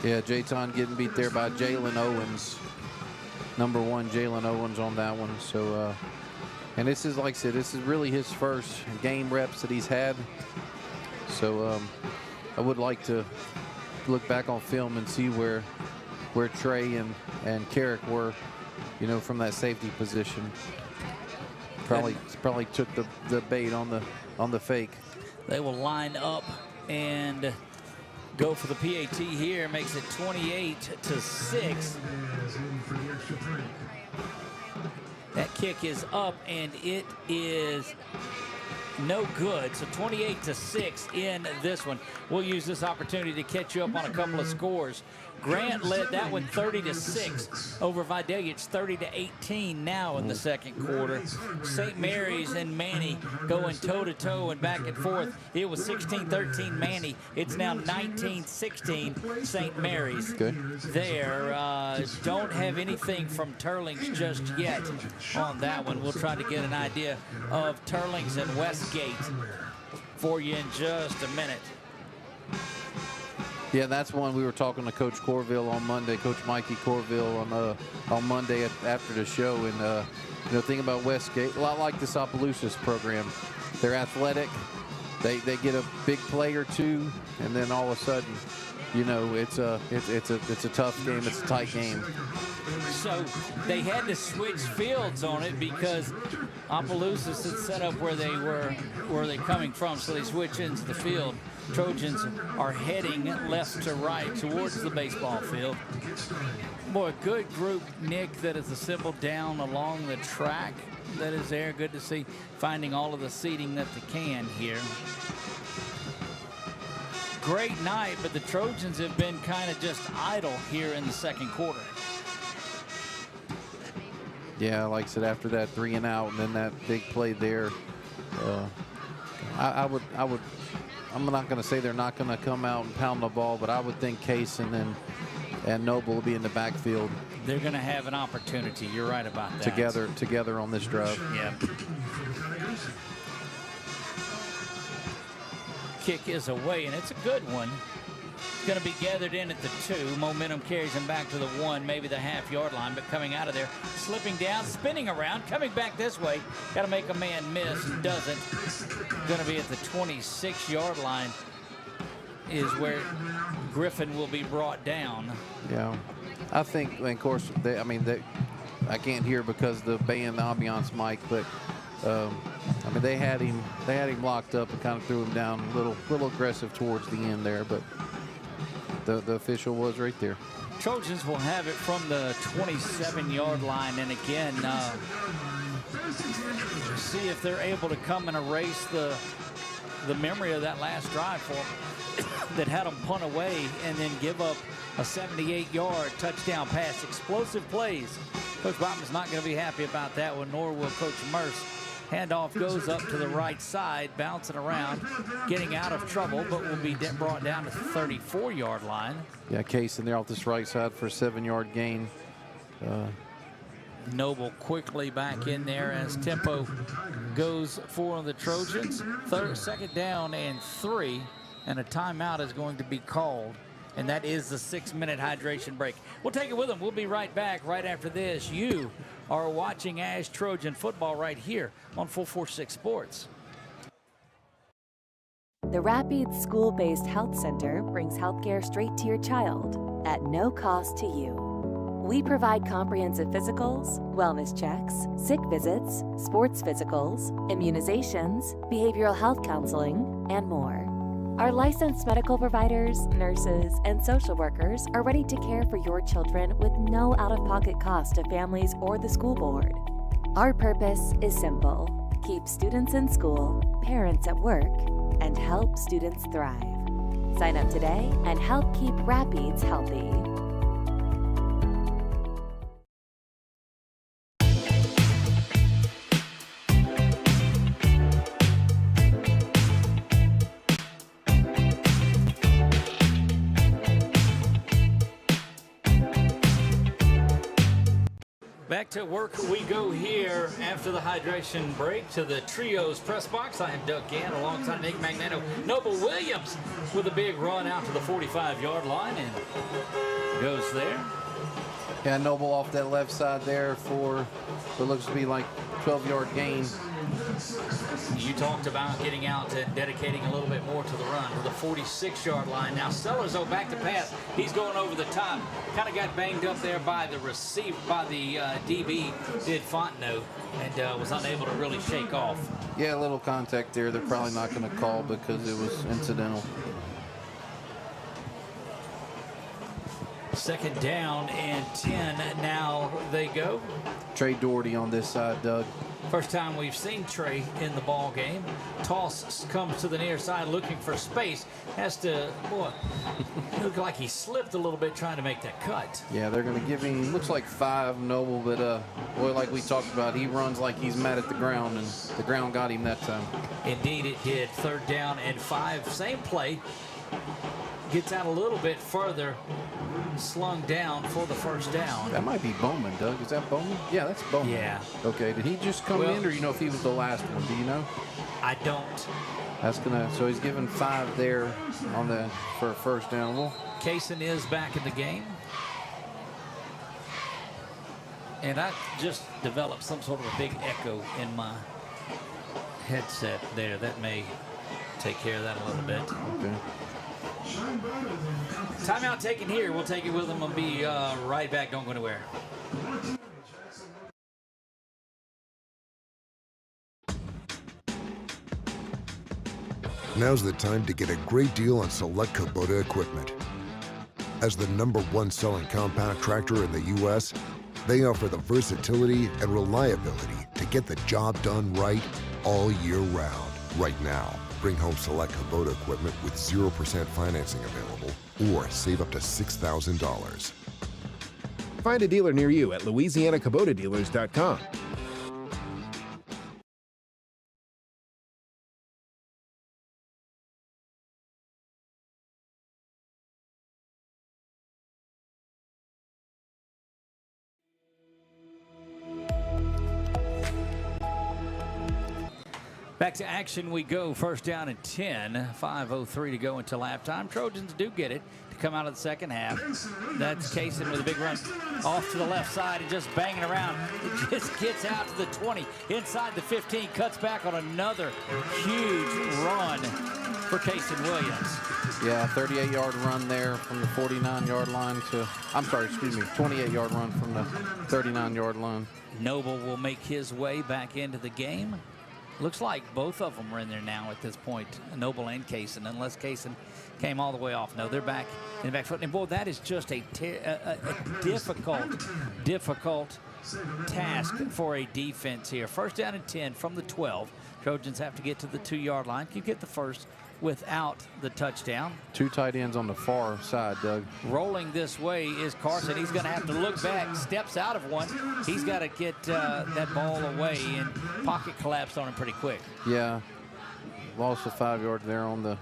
Yeah, Jayton getting beat there by Jalen Owens. Number 1, Jalen Owens on that one. So, and this is, like I said, this is really his first game reps that he's had. So I would like to look back on film and see where Trey and Carrick were, from that safety position. Probably took the bait on the fake. They will line up and go for the PAT here. Makes it 28-6. That kick is up, and it is no good. So 28-6 in this one. We'll use this opportunity to catch you up on a couple of scores. Grant led that one 30-6 over Vidalia. It's 30-18 now in the second quarter. St. Mary's and Manny going toe-to-toe and back and forth. It was 16-13 Manny. It's now 19-16 St. Mary's. Good. There. Don't have anything from Turlings just yet on that one. We'll try to get an idea of Turlings and Westgate for you in just a minute. Yeah, that's one we were talking to Coach Corville on Monday, Coach Mikey Corville on Monday after the show. And, thing about Westgate, a lot like this Opelousas program. They're athletic. They get a big play or two, and then all of a sudden, it's a tough game. It's a tight game. So they had to switch fields on it because Opelousas had set up where they coming from, so they switch into the field. Trojans are heading left to right towards the baseball field. Boy, a good group, Nick, that is assembled down along the track that is there. Good to see, finding all of the seating that they can here. Great night, but the Trojans have been kind of just idle here in the second quarter. Yeah, like I said, after that 3 and out and then that big play there, I'm not going to say they're not going to come out and pound the ball, but I would think Case and Noble will be in the backfield. They're going to have an opportunity. You're right about that. Together on this drive. Yeah. Kick is away, and it's a good one. It's going to be gathered in at the 2. Momentum carries him back to the 1, maybe the half-yard line, but coming out of there, slipping down, spinning around, coming back this way. Got to make a man miss, doesn't. Going to be at the 26-yard line is where Griffin will be brought down. Yeah, I think, and of course, I can't hear because the band, the ambiance mic, but they had him locked up and kind of threw him down a little aggressive towards the end there, but the official was right there. Trojans will have it from the 27-yard line, and again, see if they're able to come and erase the memory of that last drive for them that had them punt away and then give up a 78-yard touchdown pass. Explosive plays. Coach Botman's not going to be happy about that one, nor will Coach Merce. Handoff goes up to the right side, bouncing around, getting out of trouble, but will be brought down to the 34-yard line. Yeah, Case in there off this right side for a 7-yard gain. Noble quickly back in there as tempo goes for the Trojans. Second down and 3, and a timeout is going to be called, and that is the 6-minute hydration break. We'll take it with them. We'll be right back right after this. You are watching ASH Trojan Football right here on 446 Sports. The Rapides School-Based Health Center brings healthcare straight to your child at no cost to you. We provide comprehensive physicals, wellness checks, sick visits, sports physicals, immunizations, behavioral health counseling, and more. Our licensed medical providers, nurses, and social workers are ready to care for your children with no out-of-pocket cost to families or the school board. Our purpose is simple: keep students in school, parents at work, and help students thrive. Sign up today and help keep Rapides healthy. Back to work we go here after the hydration break to the Trios press box. I am Doug Gann alongside Nick Magnano. Noble Williams with a big run out to the 45-yard line and goes there. Yeah, Noble off that left side there for what looks to be like 12-yard gain. You talked about getting out and dedicating a little bit more to the run to the 46-yard line. Now Sellers, though, back to pass. He's going over the top. Kind of got banged up there by the DB, did Fontenot, and was unable to really shake off. Yeah, a little contact there. They're probably not going to call because it was incidental. Second down and 10. Now they go. Trey Doherty on this side, Doug. First time we've seen Trey in the ball game. Toss comes to the near side looking for space. Has to, boy, look like he slipped a little bit trying to make that cut. Yeah, they're going to give him, looks like 5, Noble, but boy, like we talked about, he runs like he's mad at the ground, and the ground got him that time. Indeed it did. Third down and 5. Same play. Gets out a little bit further, slung down for the first down. That might be Bowman, Doug. Is that Bowman? Yeah, that's Bowman. Yeah. Okay, did he just come in, or you know if he was the last one? Do you know? I don't. That's gonna. So he's given 5 there on for a first down. Well, Kaysen is back in the game, and I just developed some sort of a big echo in my headset there. That may take care of that a little bit. Okay. Timeout taken here. We'll take it with them. We'll be right back. Don't go anywhere. Now's the time to get a great deal on select Kubota equipment. As the #1 selling compact tractor in the U.S., they offer the versatility and reliability to get the job done right all year round. Right now, bring home select Kubota equipment with 0% financing available or save up to $6,000. Find a dealer near you at LouisianaKubotaDealers.com. Back to action we go. First down and 10. 5:03 to go until halftime. Trojans do get it to come out of the second half. That's Kaysen with a big run off to the left side and just banging around. It just gets out to the 20, inside the 15, cuts back on another huge run for Kaysen Williams. Yeah, 38-yard run there from the 49-yard line to, 28-yard run from the 39-yard line. Noble will make his way back into the game. Looks like both of them are in there now at this point, Noble and Kaysen, unless Kaysen came all the way off. No, they're back in the back foot. And boy, that is just a difficult task for a defense here. First down and 10 from the 12. Trojans have to get to the 2-yard line. You get the first without the touchdown. 2 tight ends on the far side, Doug. Rolling this way is Carson. He's going to have to look back, steps out of one. He's got to get that ball away, and pocket collapsed on him pretty quick. Yeah, lost a 5-yard there on the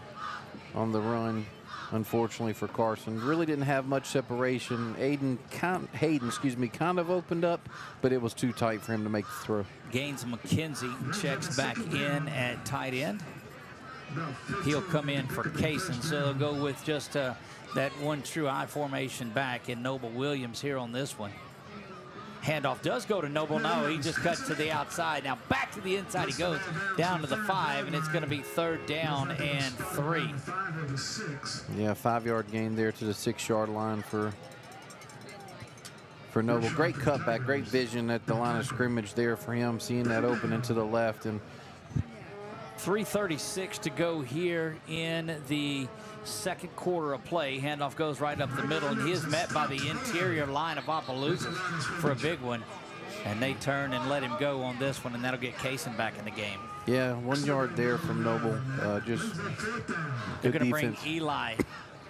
run, unfortunately for Carson. Really didn't have much separation. Hayden, kind of opened up, but it was too tight for him to make the throw. Gaines McKenzie checks back in at tight end. He'll come in for Kaysen, so they'll go with just that one true I formation back in Noble Williams here on this one. Handoff does go to Noble. No, he just cuts to the outside. Now back to the inside he goes, down to the 5, and it's going to be 3rd down and 3. Yeah, 5-yard gain there to the 6-yard line for Noble. Great cutback, great vision at the line of scrimmage there for him, seeing that opening to the left. And 3:36 to go here in the second quarter of play. Handoff goes right up the middle, and he is met by the interior line of Opelousas for a big one. And they turn and let him go on this one, and that'll get Kaysen back in the game. Yeah, 1 yard there from Noble. Just they're going to bring Eli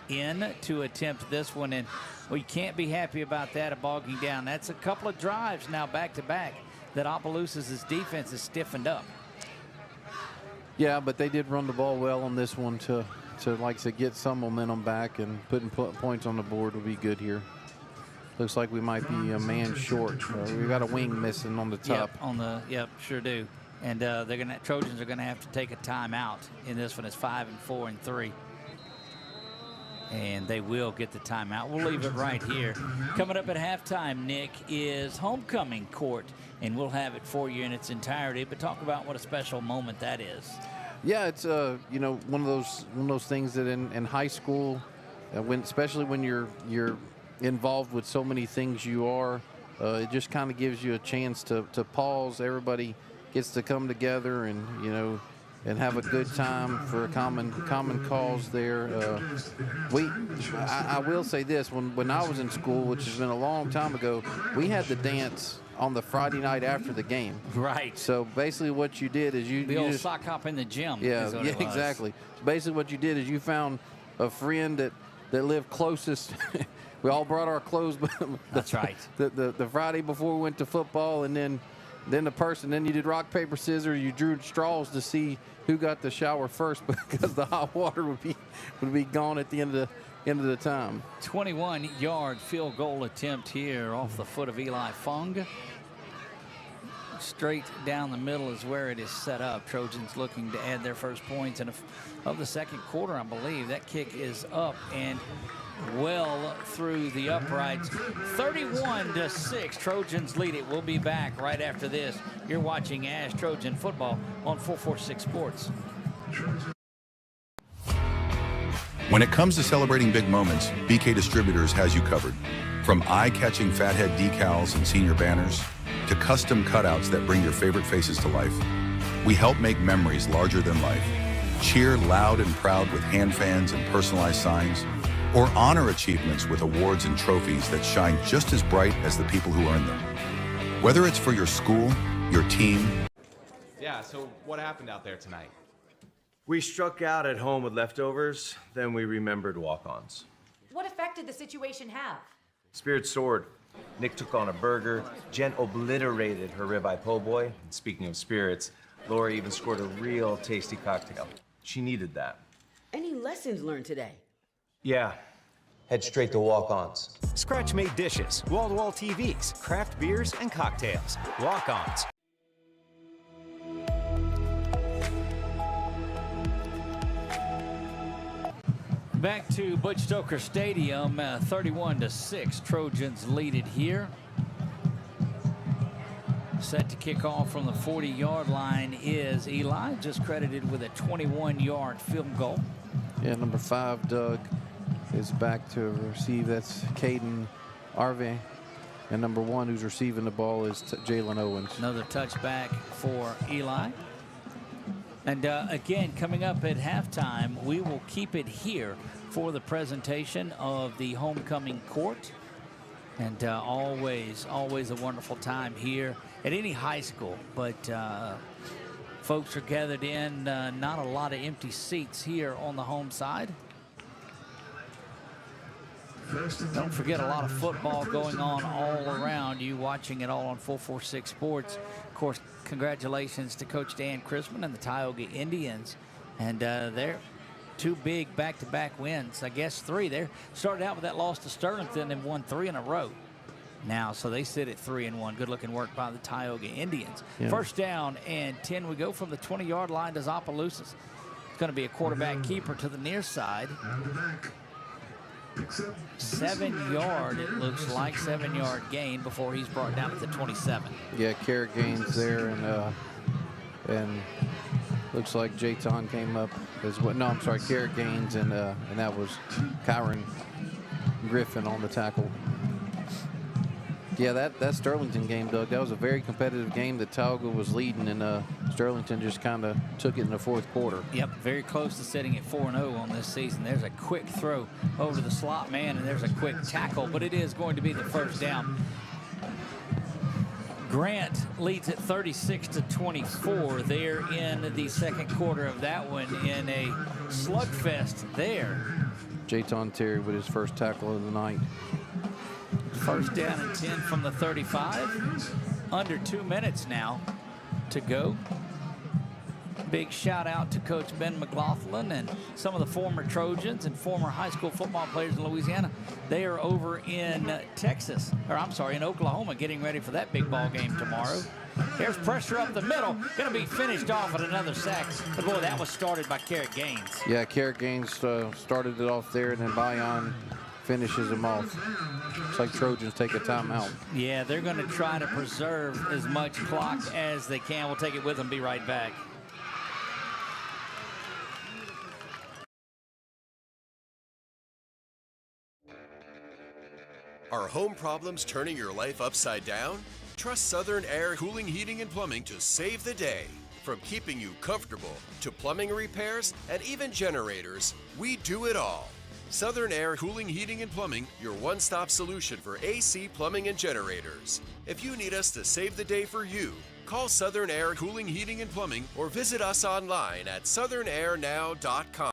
in to attempt this one, and we can't be happy about that, a bogging down. That's a couple of drives now back-to-back that Opelousas' defense is stiffened up. Yeah, but they did run the ball well on this one to like I said, get some momentum back, and putting points on the board will be good here. Looks like we might be a man short. We got a wing missing on the top. Yep, sure do. And Trojans are gonna have to take a timeout in this one. It's 5 and 4 and 3. And they will get the timeout. We'll leave it right here. Coming up at halftime, Nick, is homecoming court, and we'll have it for you in its entirety. But talk about what a special moment that is. Yeah, it's you know, one of those things that in high school, especially when you're involved with so many things you are, it just kind of gives you a chance to pause. Everybody gets to come together and, you know, and have a good time for a common cause there. I will say this, when I was in school, which has been a long time ago, we had the dance on the Friday night after the game. Right. So basically what you did is the old sock hop in the gym. Yeah, exactly. So basically what you did is you found a friend that lived closest. We all brought our clothes. That's right. The Friday before we went to football, and then you did rock, paper, scissors. You drew straws to see who got the shower first, because the hot water would be gone at the end of the time. 21-yard field goal attempt here off the foot of Eli Fung. Straight down the middle is where it is set up. Trojans looking to add their first points of the second quarter, I believe. That kick is up and well through the uprights. 31-6, Trojans lead it. We'll be back right after this. You're watching ASH Trojan Football on 446 Sports. When it comes to celebrating big moments, BK Distributors has you covered. From eye-catching fathead decals and senior banners to custom cutouts that bring your favorite faces to life, we help make memories larger than life. Cheer loud and proud with hand fans and personalized signs, or honor achievements with awards and trophies that shine just as bright as the people who earn them. Whether it's for your school, your team. Yeah, so what happened out there tonight? We struck out at home with leftovers, then we remembered walk-ons. What effect did the situation have? Spirit soared. Nick took on a burger. Jen obliterated her ribeye po' boy. And speaking of spirits, Laura even scored a real tasty cocktail. She needed that. Any lessons learned today? Yeah. Head straight to walk-ons. Scratch-made dishes, wall-to-wall TVs, craft beers, and cocktails. Walk-ons. Back to Butch Stoker Stadium, 31-6. Trojans lead it here. Set to kick off from the 40-yard line is Eli, just credited with a 21-yard field goal. Yeah, number 5, Doug, is back to receive. That's Caden Arve. And number 1 who's receiving the ball is Jalen Owens. Another touchback for Eli. And again, coming up at halftime, we will keep it here for the presentation of the homecoming court. And always a wonderful time here at any high school. But folks are gathered in, not a lot of empty seats here on the home side. Don't forget, a lot of football going on all around you, watching it all on 446 Sports. Of course, congratulations to Coach Dan Chrisman and the Tioga Indians. And they're 2 big back-to-back wins. I guess 3. They started out with that loss to Sterlington and won 3 in a row now. So they sit at 3-1. Good-looking work by the Tioga Indians. Yeah. First down and 10. We go from the 20-yard line to Opelousas. It's going to be a quarterback keeper to the near side. 7-yard, it looks like, 7-yard gain before he's brought down at the 27. Yeah, Carrot Gaines there, and looks like Jayton came up as well. No, I'm sorry, Carrot Gaines, and that was Kyron Griffin on the tackle. Yeah, that Sterlington game, Doug, that was a very competitive game that Tioga was leading, and Sterlington just kind of took it in the 4th quarter. Yep, very close to sitting at 4-0 on this season. There's a quick throw over to the slot man, and there's a quick tackle, but it is going to be the first down. Grant leads at 36-24 there in the second quarter of that one in a slugfest there. Jayton Terry with his first tackle of the night. First down and 10 from the 35. Under 2 minutes now to go. Big shout out to Coach Ben McLaughlin and some of the former Trojans and former high school football players in Louisiana. They are over in Texas, or I'm sorry, in Oklahoma, getting ready for that big ball game tomorrow. There's pressure up the middle. Going to be finished off at another sack. But boy, that was started by Carrot Gaines. Yeah, Carrot Gaines started it off there, and then Bayon finishes them off. Looks like Trojans take a timeout. Yeah, they're going to try to preserve as much clock as they can. We'll take it with them. Be right back. Are home problems turning your life upside down? Trust Southern Air Cooling, Heating, and Plumbing to save the day. From keeping you comfortable to plumbing repairs and even generators, we do it all. Southern Air Cooling, Heating, and Plumbing, your one-stop solution for AC, plumbing, and generators. If you need us to save the day for you, call Southern Air Cooling, Heating, and Plumbing or visit us online at southernairnow.com.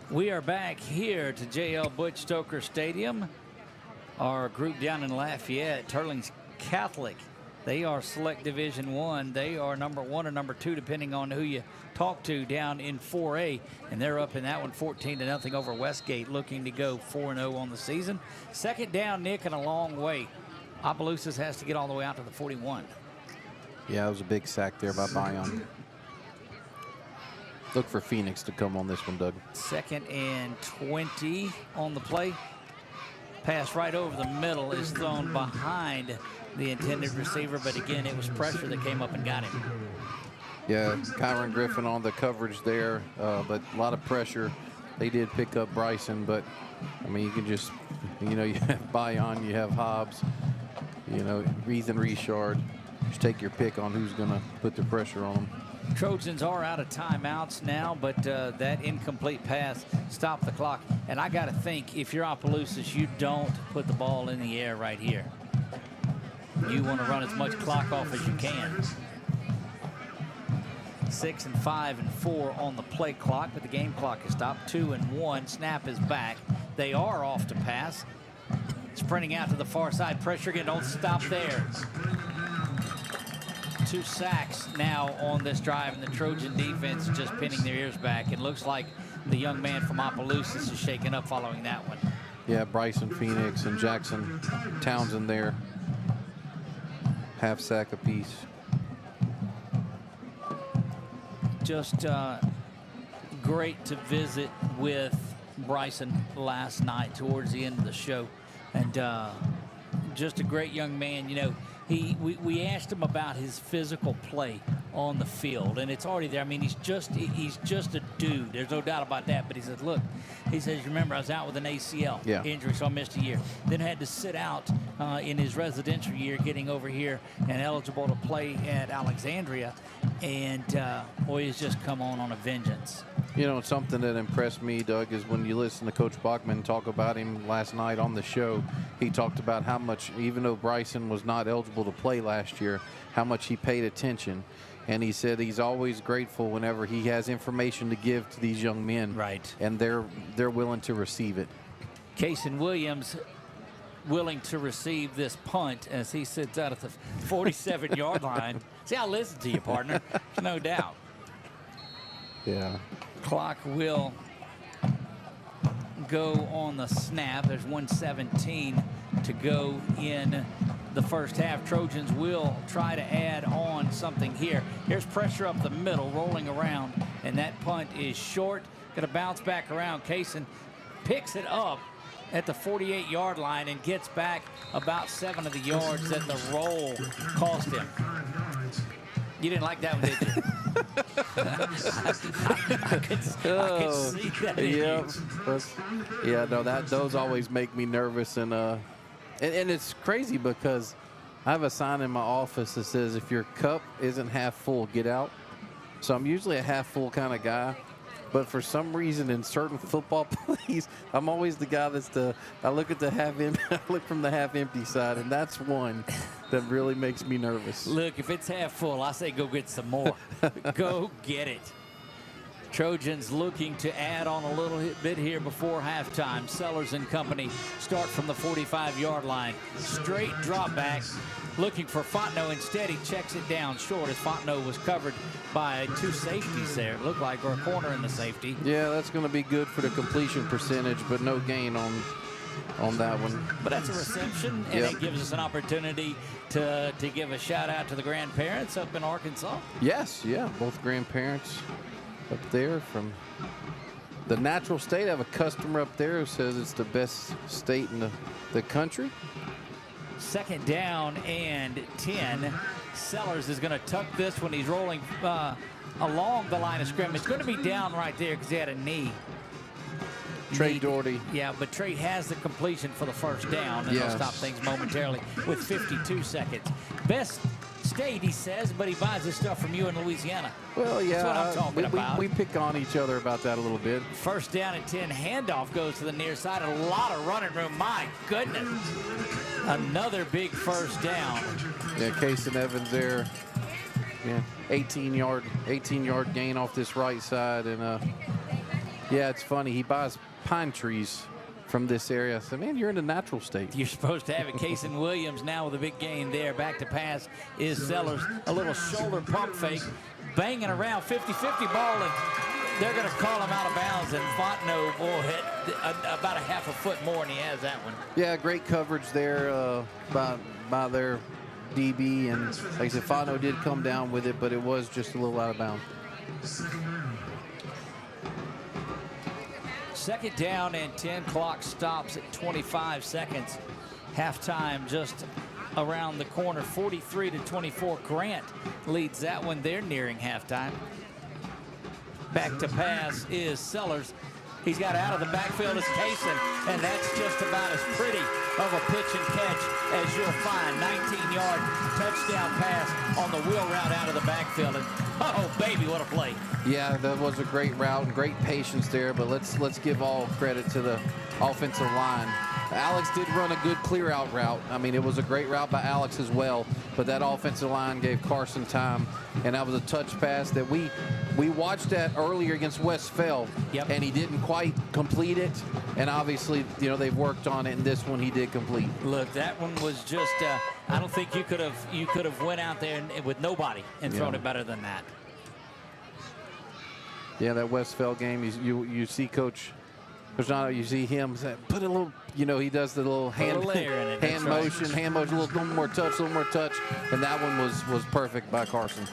We are back here to J.L. Butch Stoker Stadium. Our group down in Lafayette, Turlings Catholic. They are Select Division I. They are number 1 or number 2, depending on who you talk to, down in 4A. And they're up in that one 14-0 over Westgate, looking to go 4-0 on the season. Second down, Nick, and a long way. Opelousas has to get all the way out to the 41. Yeah, it was a big sack there by Bayon. Look for Phoenix to come on this one, Doug. 2nd and 20 on the play. Pass right over the middle is thrown behind the intended receiver, but again, it was pressure that came up and got him. Yeah, Kyron Griffin on the coverage there, but a lot of pressure. They did pick up Bryson, but, I mean, you can just, you know, you have Bayon, you have Hobbs, you know, Ethan Richard. Just take your pick on who's going to put the pressure on them. Trojans are out of timeouts now, but that incomplete pass stopped the clock. And I got to think, if you're Opelousas, you don't put the ball in the air right here. You want to run as much clock off as you can. 6 and 5 and 4 on the play clock, but the game clock is stopped. 2 and 1. Snap is back. They are off to pass. Sprinting out to the far side. Pressure again. Don't stop there. 2 sacks now on this drive, and the Trojan defense just pinning their ears back. It looks like the young man from Opelousas is shaken up following that one. Yeah, Bryson Phoenix and Jackson Townsend there. Half sack apiece. Just great to visit with Bryson last night towards the end of the show. And just a great young man. You know, we asked him about his physical play on the field, and it's already there. I mean, he's just a dude. There's no doubt about that. But he says, look, he says, remember, I was out with an ACL injury, so I missed a year. Then had to sit out in his residential year, getting over here and eligible to play at Alexandria. And boy, he's just come on a vengeance. You know, something that impressed me, Doug, is when you listen to Coach Bachman talk about him last night on the show, he talked about how much, even though Bryson was not eligible to play last year, how much he paid attention. And he said he's always grateful whenever he has information to give to these young men. Right. And they're willing to receive it. Kason Williams willing to receive this punt as he sits out at the 47-yard line. See, I listen to you, partner. No doubt. Yeah. Clock will go on the snap. There's 1:17 to go in the first half. Trojans will try to add on something here. Here's pressure up the middle, rolling around, and that punt is short. Going to bounce back around. Kason picks it up at the 48-yard line and gets back about 7 of the yards that the roll cost him. You didn't like that one, did you? I could see that in you. Yeah, no, those always make me nervous, and it's crazy because I have a sign in my office that says if your cup isn't half full, get out. So I'm usually a half full kind of guy, but for some reason in certain football plays, I'm always the guy I look at the half empty, I look from the half empty side, and that's one that really makes me nervous. Look, if it's half full, I say go get some more. Go get it. Trojans looking to add on a little bit here before halftime. Sellers and company start from the 45-yard line. Straight drop back, looking for Fontenot. Instead, he checks it down short as Fontenot was covered by 2 safeties there, it looked like, or a corner in the safety. Yeah, that's going to be good for the completion percentage, but no gain on that one. But that's a reception, and it gives us an opportunity to give a shout-out to the grandparents up in Arkansas. Yes, yeah, both grandparents up there from the natural state. I have a customer up there who says it's the best state in the country. Second down and 10. Sellers is going to tuck this when he's rolling along the line of scrimmage. It's going to be down right there because he had a knee. Trey Doherty. Yeah, but Trey has the completion for the first down, and he'll stop things momentarily with 52 seconds. Best state, he says, but he buys his stuff from you in Louisiana. Well, yeah, that's what I'm talking about. We pick on each other about that a little bit. First down and 10. Handoff goes to the near side. A lot of running room. My goodness. Another big first down. Yeah, Cason Evans there. Yeah, 18-yard gain off this right side. And, yeah, it's funny. He buys pine trees from this area. I said, man, you're in a natural state. You're supposed to have it. Cason Williams now with a big gain there. Back to pass is Sellers. A little shoulder pump fake. Banging around 50-50 ball, and they're going to call him out of bounds. And Fontenot, boy, hit about a half a foot more, and he has that one. Yeah, great coverage there by their DB. And like I said, Fontenot did come down with it, but it was just a little out of bounds. Second down and 10. Clock stops at 25 seconds. Halftime just around the corner. 43-24. Grant leads that one. They're nearing halftime. Back to pass is Sellers. He's got out of the backfield as Cason, and that's just about as pretty of a pitch and catch as you'll find. 19-yard touchdown pass on the wheel route out of the backfield. And oh, baby, what a play. Yeah, that was a great route and great patience there, but let's give all credit to the offensive line. Alex did run a good clear-out route. I mean, it was a great route by Alex as well, but that offensive line gave Carson time, and that was a touch pass that we watched that earlier against Westphal, and he didn't quite complete it, and obviously, you know, they've worked on it, and this one he did complete. Look, that one was just, I don't think you could have went out there with nobody and thrown it better than that. Yeah, that Westphal game, you see Coach Magnano, you see him put a little, you know, he does the little hand motion, a little more touch, and that one was perfect by Carson.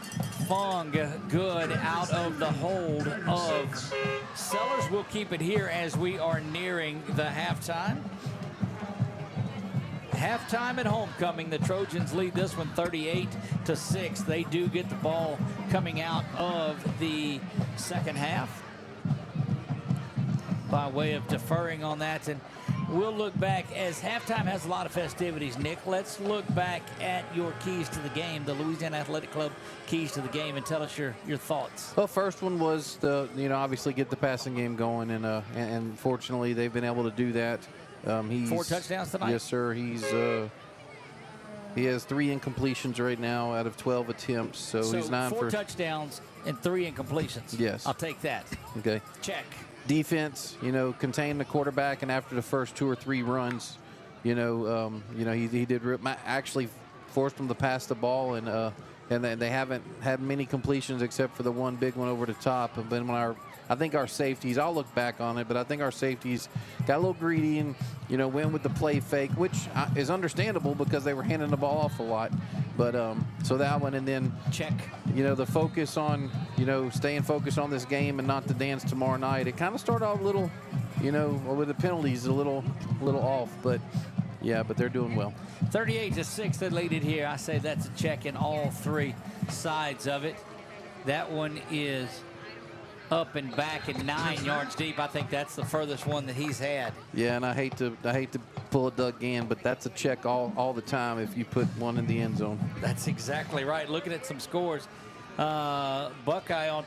Fong good out of the hold of Sellers. We'll keep it here as we are nearing the halftime. Halftime at homecoming. The Trojans lead this one 38-6. They do get the ball coming out of the second half by way of deferring on that. And we'll look back as halftime has a lot of festivities. Nick, let's look back at your keys to the game, the Louisiana Athletic Club keys to the game, and tell us your thoughts. Well, first one was obviously get the passing game going, and fortunately they've been able to do that. 4 touchdowns tonight? Yes, sir. He has 3 incompletions right now out of 12 attempts. So he's 9 4 touchdowns and 3 incompletions. Yes. I'll take that. Okay. Check. Defense, contain the quarterback, and after the first 2 or 3 runs, he did actually forced them to pass the ball, and they haven't had many completions except for the one big one over the top. And then I think our safeties, I'll look back on it, but I think our safeties got a little greedy and, went with the play fake, which is understandable because they were handing the ball off a lot. But so that one, and then check. The focus on, staying focused on this game and not the dance tomorrow night. It kind of started off a little, with the penalties a little off, but yeah, but they're doing well. 38-6, they lead it here. I say that's a check in all 3 sides of it. That one is up and back and 9 yards deep. I think that's the furthest one that he's had. Yeah, and I hate to pull a Doug Gann, but that's a check all the time if you put one in the end zone. That's exactly right. Looking at some scores, Buckeye down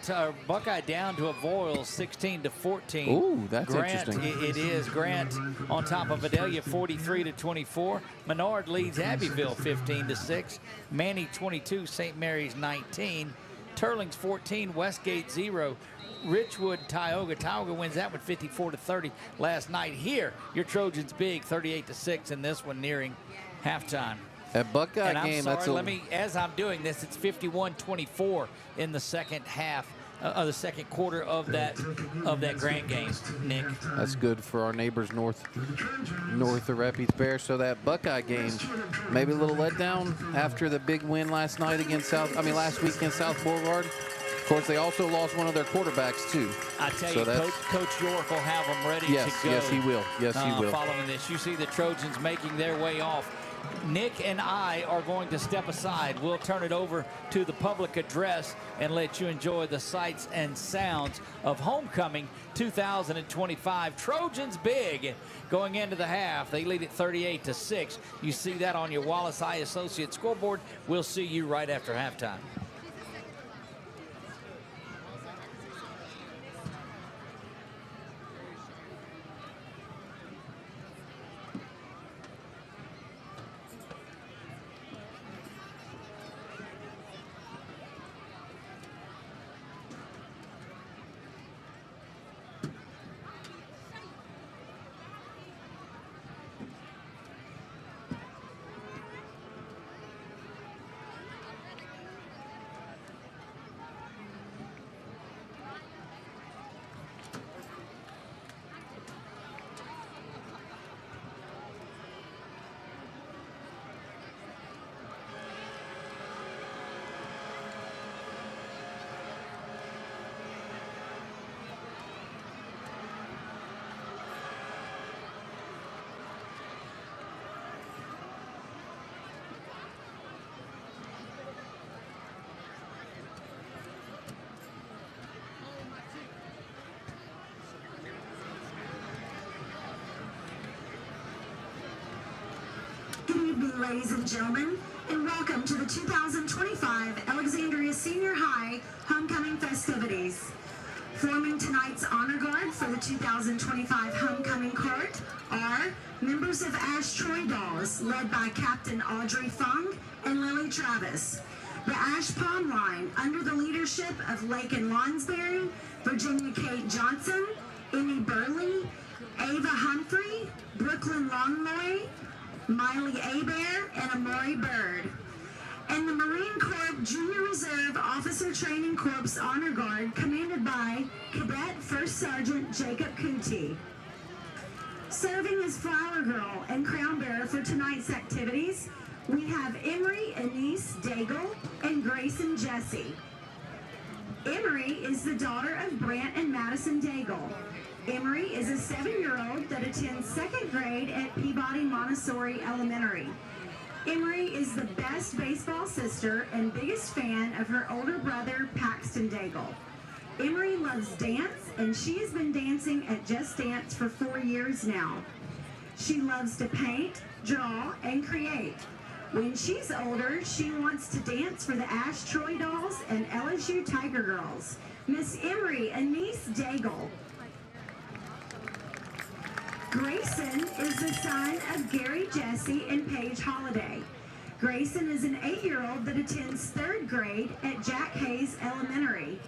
to Avoyles 16-14. Ooh, that's Grant, interesting. It is Grant on top of Vidalia 43-24. Menard leads Abbeville 15-6. Manny 22, St. Mary's 19. Turlings 14, Westgate 0. Richwood, Tioga. Tioga wins that one 54-30 last night. Here, your Trojans big, 38-6 in this one nearing halftime. That Buckeye and I'm game, sorry, as I'm doing this, it's 51-24 in the second half. The second quarter of that Grand game, Nick. That's good for our neighbors north of Rapides Bear. So that Buckeye game, maybe a little letdown after the big win last week against South Beauregard. Of course, they also lost one of their quarterbacks too. I tell you, Coach York will have them ready to go. Yes, he will. Yes, he will. Following this, you see the Trojans making their way off. Nick and I are going to step aside. We'll turn it over to the public address and let you enjoy the sights and sounds of Homecoming 2025. Trojans big going into the half. They lead it 38-6. You see that on your Wallace Eye Associates scoreboard. We'll see you right after halftime. Ladies and gentlemen, and welcome to the 2025 Alexandria Senior High Homecoming festivities. Forming tonight's honor guard for the 2025 Homecoming Court are members of ASH Trojan, led by Captain Audrey Fung and Lily Travis. The ASH Palm Line, under the leadership of Lakin Lonsberry, Virginia Kate Johnson, Emmy Burley, Ava Humphrey, Brooklyn Longloy, Miley Abear, and Amori Bird. And the Marine Corps Junior Reserve Officer Training Corps Honor Guard, commanded by Cadet First Sergeant Jacob Cootie. Serving as flower girl and crown bearer for tonight's activities, we have Emery Anise Daigle and Grayson Jesse. Emery is the daughter of Brant and Madison Daigle. Emery is a 7-year-old that attends 2nd grade at Peabody Montessori Elementary. Emery is the best baseball sister and biggest fan of her older brother, Paxton Daigle. Emery loves dance, and she has been dancing at Just Dance for 4 years now. She loves to paint, draw, and create. When she's older, she wants to dance for the ASH Troy Dolls and LSU Tiger Girls. Miss Emery Anise Daigle. Grayson is the son of Gary Jesse and Paige Holliday. Grayson is an 8-year-old that attends 3rd grade at Jack Hayes Elementary.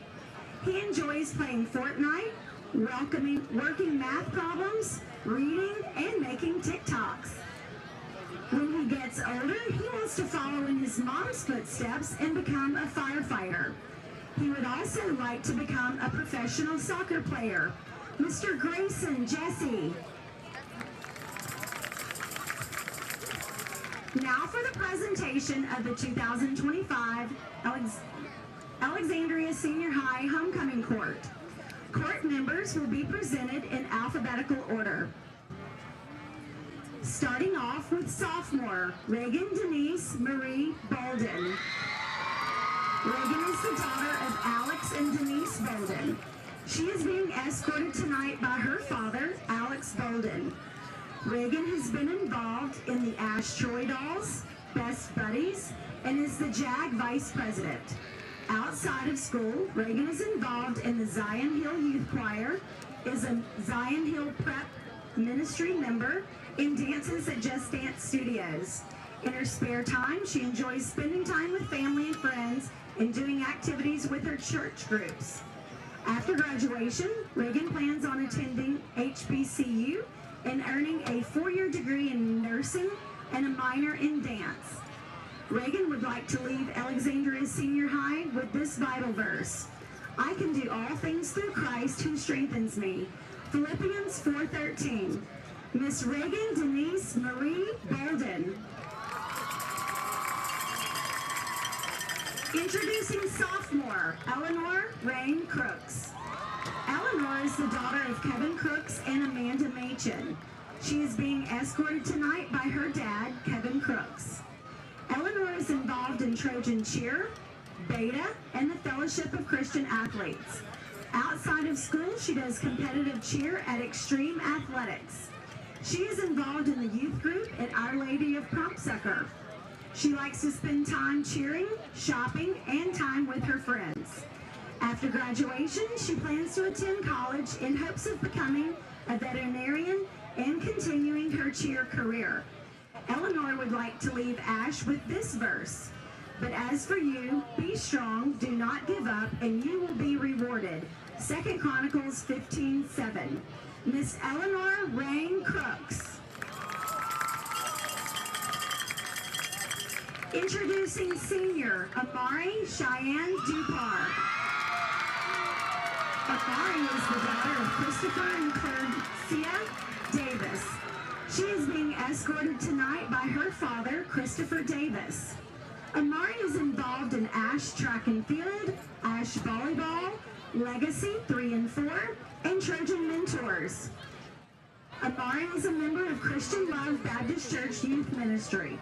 He enjoys playing Fortnite, working math problems, reading, and making TikToks. When he gets older, he wants to follow in his mom's footsteps and become a firefighter. He would also like to become a professional soccer player. Mr. Grayson Jesse. Now for the presentation of the 2025 Alexandria Senior High Homecoming Court. Court members will be presented in alphabetical order. Starting off with sophomore, Reagan Denise Marie Bolden. Reagan is the daughter of Alex and Denise Bolden. She is being escorted tonight by her father, Alex Bolden. Reagan has been involved in the ASH Troy Dolls, Best Buddies, and is the JAG Vice President. Outside of school, Reagan is involved in the Zion Hill Youth Choir, is a Zion Hill Prep Ministry member, and dances at Just Dance Studios. In her spare time, she enjoys spending time with family and friends and doing activities with her church groups. After graduation, Reagan plans on attending HBCU and earning a 4-year degree in nursing and a minor in dance. Reagan would like to leave Alexandria Senior High with this Bible verse: I can do all things through Christ who strengthens me. Philippians 4:13. Miss Reagan Denise Marie Bolden. Introducing sophomore Eleanor Rain Crooks. Eleanor is the daughter of Kevin Crooks and Amanda Machin. She is being escorted tonight by her dad, Kevin Crooks. Eleanor is involved in Trojan Cheer, Beta, and the Fellowship of Christian Athletes. Outside of school, she does competitive cheer at Extreme Athletics. She is involved in the youth group at Our Lady of Crumpsucker. She likes to spend time cheering, shopping, and time with her friends. After graduation, she plans to attend college in hopes of becoming a veterinarian and continuing her cheer career. Eleanor would like to leave ASH with this verse: but as for you, be strong, do not give up, and you will be rewarded. 2 Chronicles 15:7. Miss Eleanor Rain Crooks. Introducing senior Amari Cheyenne Dupar. Amari is the daughter of Christopher and Claudia Davis. She is being escorted tonight by her father, Christopher Davis. Amari is involved in ASH Track and Field, ASH Volleyball, Legacy 3 and 4, and Trojan Mentors. Amari is a member of Christian Love Baptist Church Youth Ministry.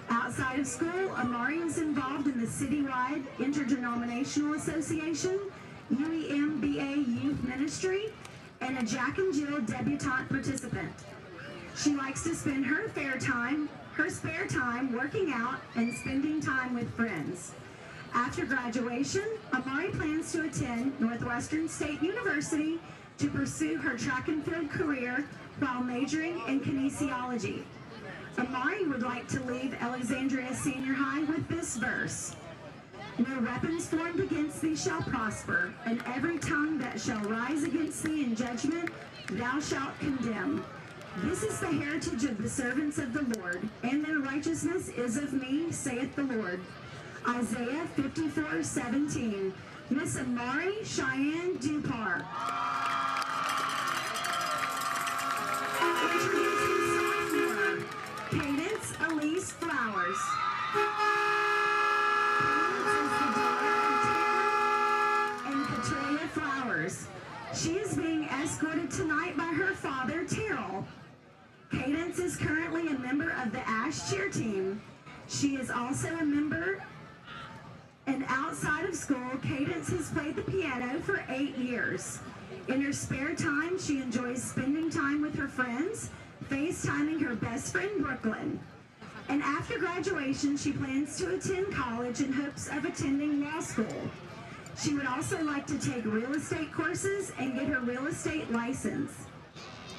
Outside of school, Amari is involved in the citywide Interdenominational Association, UEMBA Youth Ministry, and a Jack and Jill debutante participant. She likes to spend her spare time working out and spending time with friends. After graduation, Amari plans to attend Northwestern State University to pursue her track and field career while majoring in kinesiology. Amari would like to leave Alexandria Senior High with this verse: no weapons formed against thee shall prosper, and every tongue that shall rise against thee in judgment thou shalt condemn. This is the heritage of the servants of the Lord, and their righteousness is of me, saith the Lord. Isaiah 54:17. Miss Amari Cheyenne Dupar. Introducing sophomore Cadence Elise Flowers. Cadence is the daughter of Tara and Katria Flowers. She is being escorted tonight by her father, Terrell. Cadence is currently a member of the ASH cheer team. She is also a member, and outside of school, Cadence has played the piano for 8 years. In her spare time, she enjoys spending time with her friends, FaceTiming her best friend, Brooklyn. And after graduation, she plans to attend college in hopes of attending law school. She would also like to take real estate courses and get her real estate license.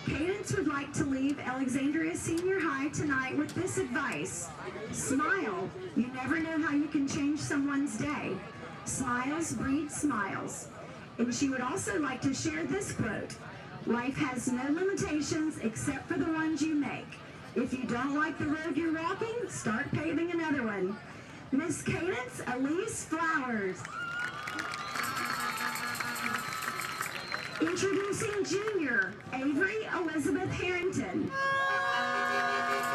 Cadence would like to leave Alexandria Senior High tonight with this advice: smile. You never know how you can change someone's day. Smiles breed smiles. And she would also like to share this quote: life has no limitations except for the ones you make. If you don't like the road you're walking, start paving another one. Miss Cadence Elise Flowers. Introducing junior Avery Elizabeth Harrington.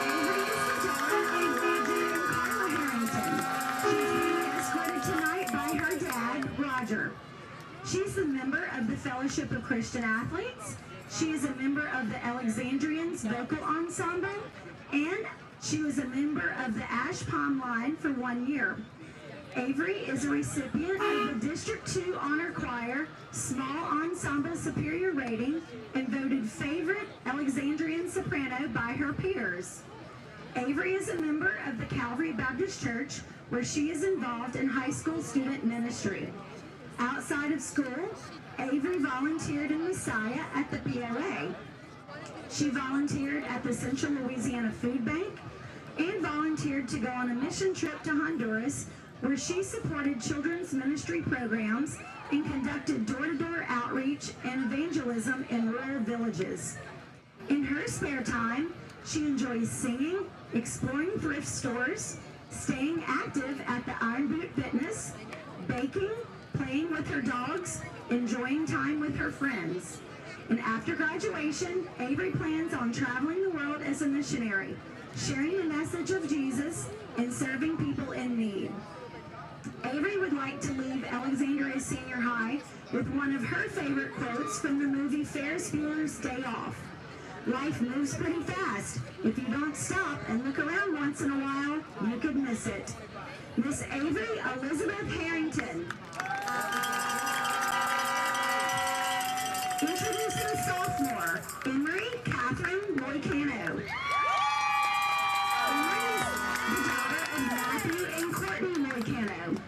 Avery is the daughter of AJ and Carla Harrington. She's being escorted tonight by her dad, Roger. She's a member of the Fellowship of Christian Athletes. She is a member of the Alexandrians Vocal Ensemble, and she was a member of the Ash Palm Line for 1 year. Avery is a recipient of the District 2 Honor Choir Small Ensemble Superior Rating and voted favorite Alexandrian soprano by her peers. Avery is a member of the Calvary Baptist Church, where she is involved in high school student ministry. Outside of school, Avery volunteered in Messiah at the POA. She volunteered at the Central Louisiana Food Bank and volunteered to go on a mission trip to Honduras where she supported children's ministry programs and conducted door-to-door outreach and evangelism in rural villages. In her spare time, she enjoys singing, exploring thrift stores, staying active at the Iron Boot Fitness, baking, playing with her dogs, enjoying time with her friends. And after graduation, Avery plans on traveling the world as a missionary, sharing the message of Jesus and serving people in need. Avery would like to leave Alexandria Senior High with one of her favorite quotes from the movie Ferris Bueller's Day Off. Life moves pretty fast. If you don't stop and look around once in a while, you could miss it. Miss Avery Elizabeth Harrington. Introducing sophomore, Emery Catherine Loicano. Emery is the daughter of Matthew and Courtney Loicano.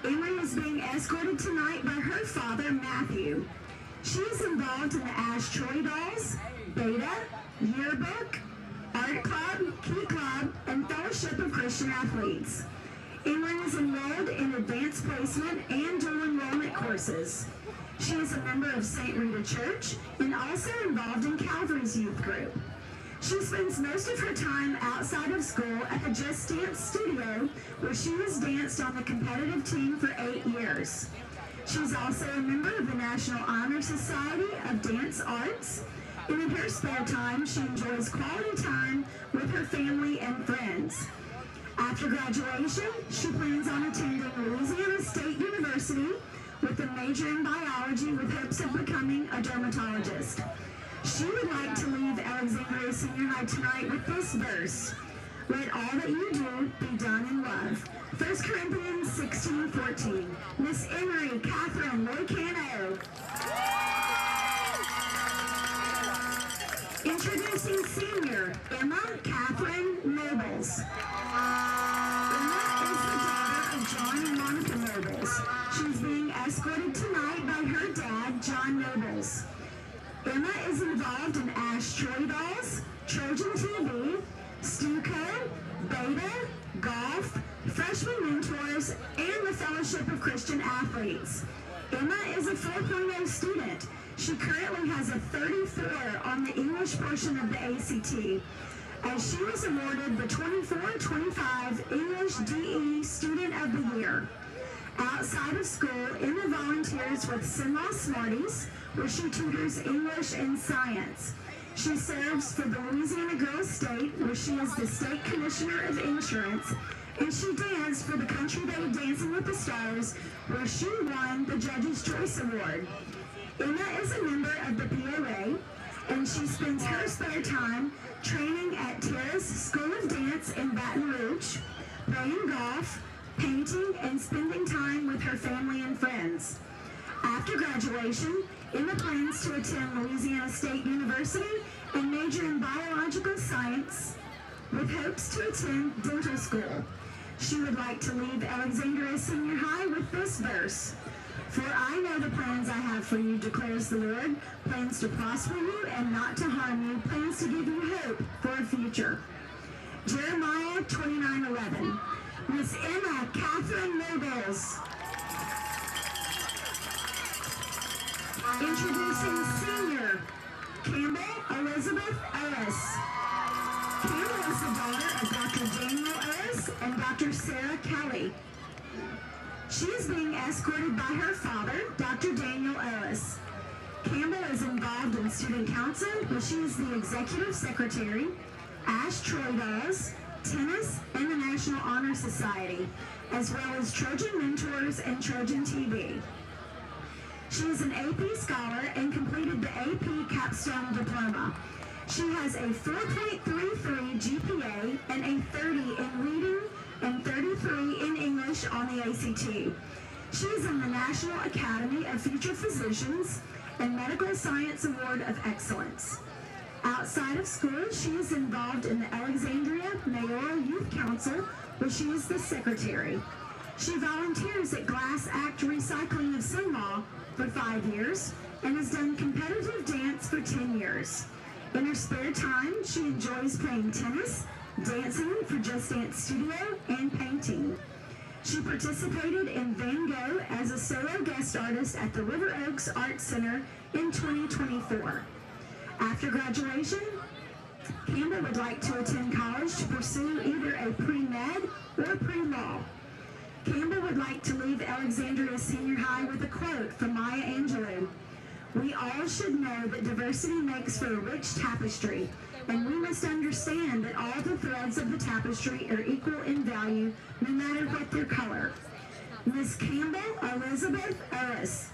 Emery is being escorted tonight by her father, Matthew. She is involved in the ASH Troy Dolls, Beta, Yearbook, Art Club, Key Club, and Fellowship of Christian Athletes. Emery is enrolled in advanced placement and dual enrollment courses. She is a member of St. Rita Church and also involved in Calvary's youth group. She spends most of her time outside of school at the Just Dance studio, where she has danced on the competitive team for 8 years. She's also a member of the National Honor Society of Dance Arts, and in her spare time, she enjoys quality time with her family and friends. After graduation, she plans on attending Louisiana State University with a major in biology with hopes of becoming a dermatologist. She would like to leave Alexandria Senior High tonight with this verse: "Let all that you do be done in love." 1 Corinthians 16:14. Miss Emery Catherine Loicano. Introducing senior Emma Catherine Nobles. Emma is the daughter of John and Monica Nobles. She's being escorted tonight by her dad, John Nobles. Emma is involved in ASH Troy Dolls, Trojan TV, Stuco, Beta, Golf, Freshman Mentors, and the Fellowship of Christian Athletes. Emma is a 4.0 student. She currently has a 34 on the English portion of the ACT, as she was awarded the 24-25 English DE Student of the Year. Outside of school, Emma volunteers with Sinlaw Smarties, where she tutors English and science. She serves for the Louisiana Girls State, where she is the State Commissioner of Insurance, and she danced for the Country Day Dancing with the Stars, where she won the Judge's Choice Award. Emma is a member of the POA, and she spends her spare time training at Terrace School of Dance in Baton Rouge, playing golf, painting, and spending time with her family and friends. After graduation, Emma plans to attend Louisiana State University and major in biological science with hopes to attend dental school. She would like to leave Alexandria Senior High with this verse: "For I know the plans I have for you, declares the Lord, plans to prosper you and not to harm you, plans to give you hope for a future." Jeremiah 29:11. Miss Emma Catherine Nobles. Introducing senior Campbell Elizabeth Ellis. Campbell is the daughter of Dr. Daniel Ellis and Dr. Sarah Kelly. She is being escorted by her father, Dr. Daniel Ellis. Campbell is involved in student council, where she is the executive secretary, ASH Troy Dolls, tennis, and the National Honor Society, as well as Trojan Mentors and Trojan TV. She is an AP scholar and completed the AP Capstone Diploma. She has a 4.33 GPA and a 30 in reading and 33 in English on the ACT. She is in the National Academy of Future Physicians and Medical Science Award of Excellence. Outside of school, she is involved in the Alexandria Mayoral Youth Council, where she is the secretary. She volunteers at Glass Act Recycling of Sinlaw for 5 years and has done competitive dance for 10 years. In her spare time, she enjoys playing tennis, dancing for Just Dance Studio, and painting. She participated in Van Gogh as a solo guest artist at the River Oaks Art Center in 2024. After graduation, Campbell would like to attend college to pursue either a pre-med or pre-law. Campbell would like to leave Alexandria Senior High with a quote from Maya Angelou. "We all should know that diversity makes for a rich tapestry, and we must understand that all the threads of the tapestry are equal in value, no matter what their color." Miss Campbell Elizabeth Ellis.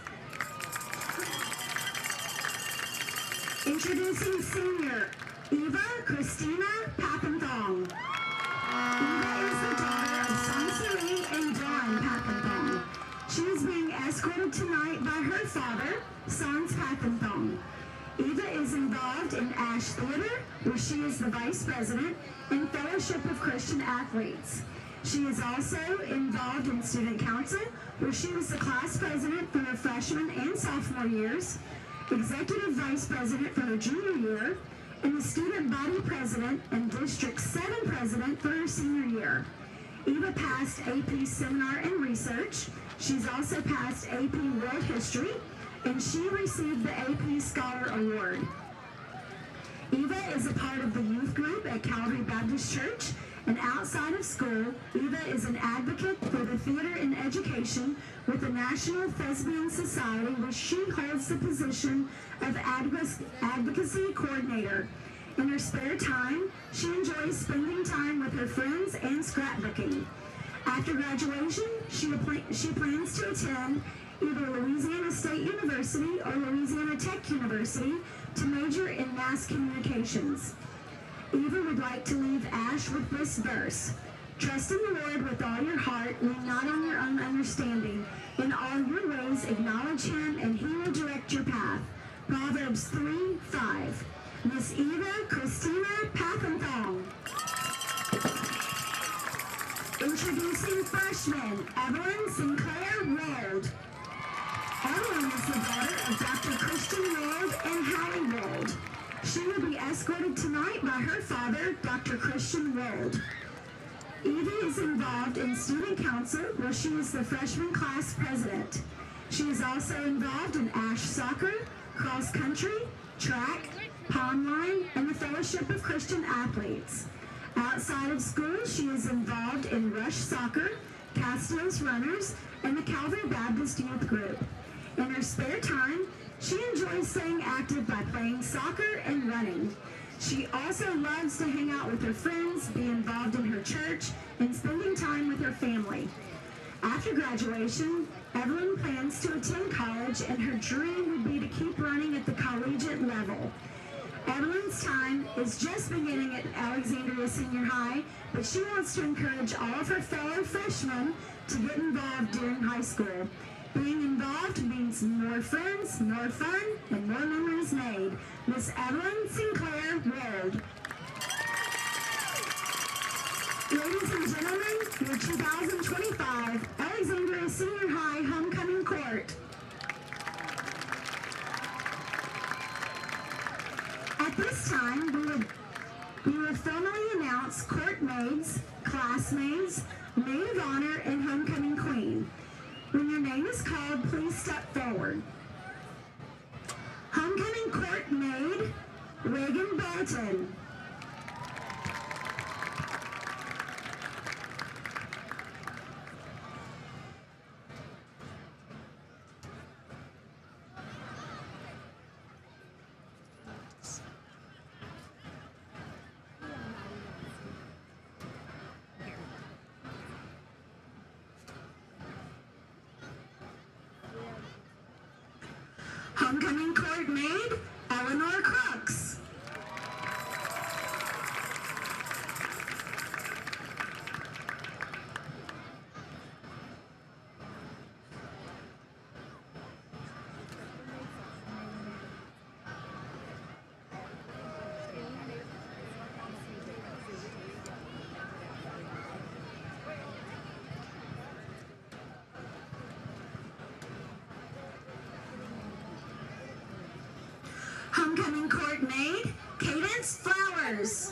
Introducing senior Eva Christina Pappenthong. Eva is the daughter of Sansari and Dawn Pappenthong. She is being escorted tonight by her father, Sans Pappenthong. Eva is involved in ASH Theater, where she is the vice president, and Fellowship of Christian Athletes. She is also involved in student council, where she was the class president for her freshman and sophomore years, executive vice president for her junior year, and the student body president and District 7 president for her senior year. Eva passed AP Seminar and Research. She's also passed AP World History, and she received the AP Scholar Award. Eva is a part of the youth group at Calvary Baptist Church, and outside of school, Eva is an advocate for the theater and education with the National Thespian Society, where she holds the position of advocacy coordinator. In her spare time, she enjoys spending time with her friends and scrapbooking. After graduation, she plans to attend either Louisiana State University or Louisiana Tech University to major in mass communications. Eva would like to leave ASH with this verse: "Trust in the Lord with all your heart, lean not on your own understanding. In all your ways acknowledge Him, and He will direct your path." Proverbs 3:5. Miss Eva Christina Pappenthong. Introducing freshman Evelyn Sinclair Rold. Evelyn is the daughter of Dr. Christian Rold and Hallie Rold. She will be escorted tonight by her father, Dr. Christian Rold. Evie is involved in student council, where she is the freshman class president. She is also involved in ASH soccer, cross country, track, pond line, and the Fellowship of Christian Athletes. Outside of school, she is involved in Rush Soccer, Castillo's Runners, and the Calvary Baptist Youth Group. In her spare time, she enjoys staying active by playing soccer and running. She also loves to hang out with her friends, be involved in her church, and spending time with her family. After graduation, Evelyn plans to attend college, and her dream would be to keep running at the collegiate level. Evelyn's time is just beginning at Alexandria Senior High, but she wants to encourage all of her fellow freshmen to get involved during high school. Being involved means more friends, more fun, and more memories made. Miss Evelyn Sinclair Rold. Ladies and gentlemen, your 2025 Alexandria Senior High Homecoming Court. At this time, we will formally announce court maids, classmates, maid of honor, and homecoming queen. When your name is called, please step forward. Homecoming court maid, Reagan Bolton. Homecoming court maid, Eleanor Crooks. Homecoming court maid, Cadence Flowers.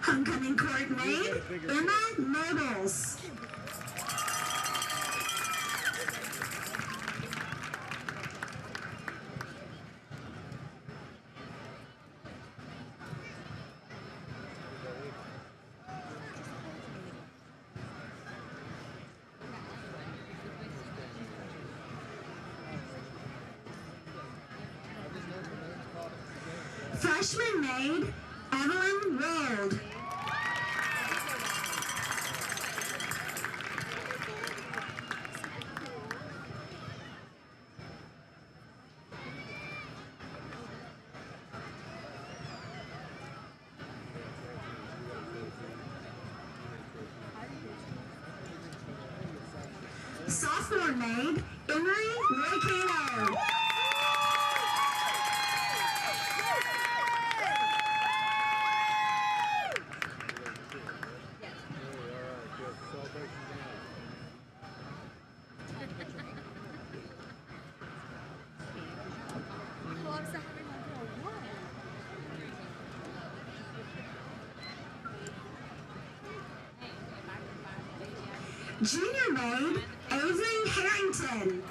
Homecoming court maid, Emma Nobles. Freshman maid, Evelyn Rold. Sophomore maid, Emery Roycano. Junior maid, Avery Harrington.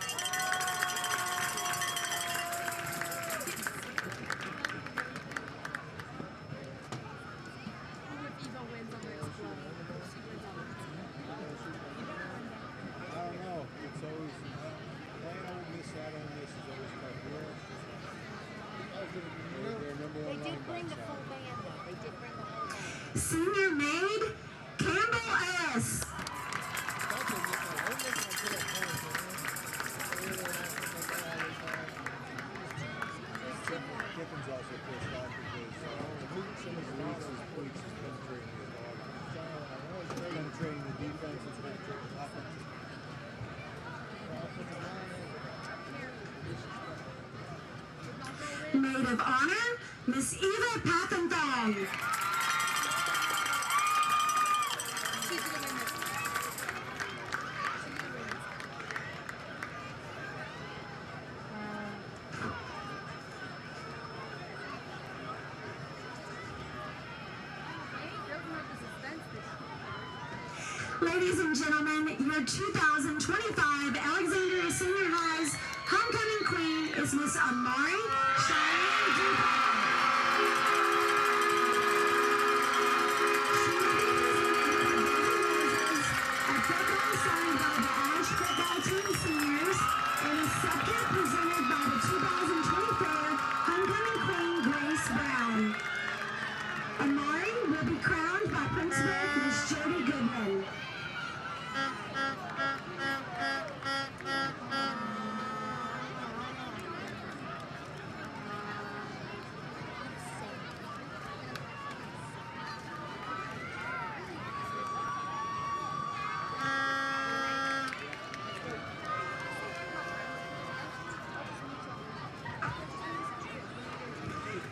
Senior maid, Campbell S. Maid of honor, Miss Eva Pappenthal. Ladies and gentlemen, your 2025 Alexandria Senior High's homecoming queen is Miss Amari Cheyenne Dupont. A football signed by the ASH Football Team Seniors and a scepter presented by the 2024 homecoming queen Grace Brown. Amari will be crowned by Principal Miss Jody Goodman.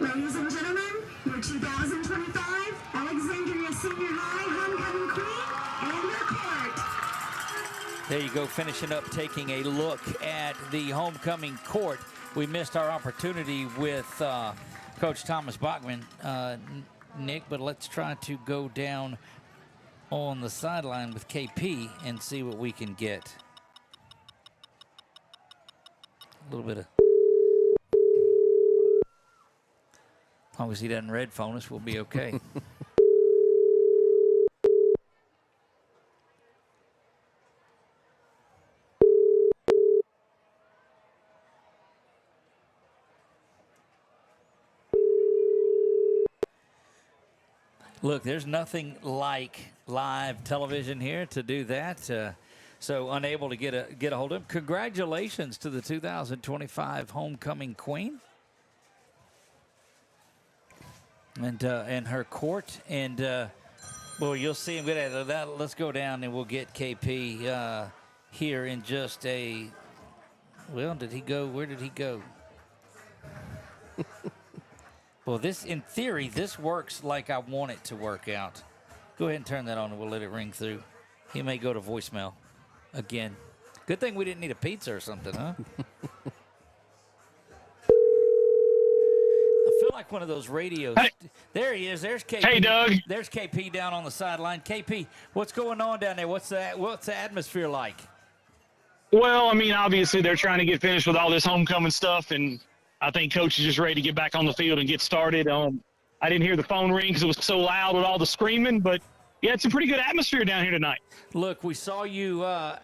Ladies and gentlemen, your 2025 Alexandria Senior High homecoming queen and their court. There you go, finishing up, taking a look at the homecoming court. We missed our opportunity with Coach Thomas Bachman, Nick, but let's try to go down on the sideline with KP and see what we can get. A little bit of... As long as he doesn't red phone us, we'll be okay. Look, there's nothing like live television here to do that. So unable to get a hold of him. Congratulations to the 2025 homecoming queen. And her court, and well, you'll see him get at that. Let's go down and we'll get KP here in just a. Well, did he go? Where did he go? Well, this, in theory, this works like I want it to work out. Go ahead and turn that on, and we'll let it ring through. He may go to voicemail again. Good thing we didn't need a pizza or something, huh? I feel like one of those radios. Hey. There he is. There's KP. Hey, Doug. There's KP down on the sideline. KP, what's going on down there? What's the atmosphere like? Well, I mean, obviously they're trying to get finished with all this homecoming stuff, and I think Coach is just ready to get back on the field and get started. I didn't hear the phone ring because it was so loud with all the screaming, but yeah, it's a pretty good atmosphere down here tonight. Look, we saw you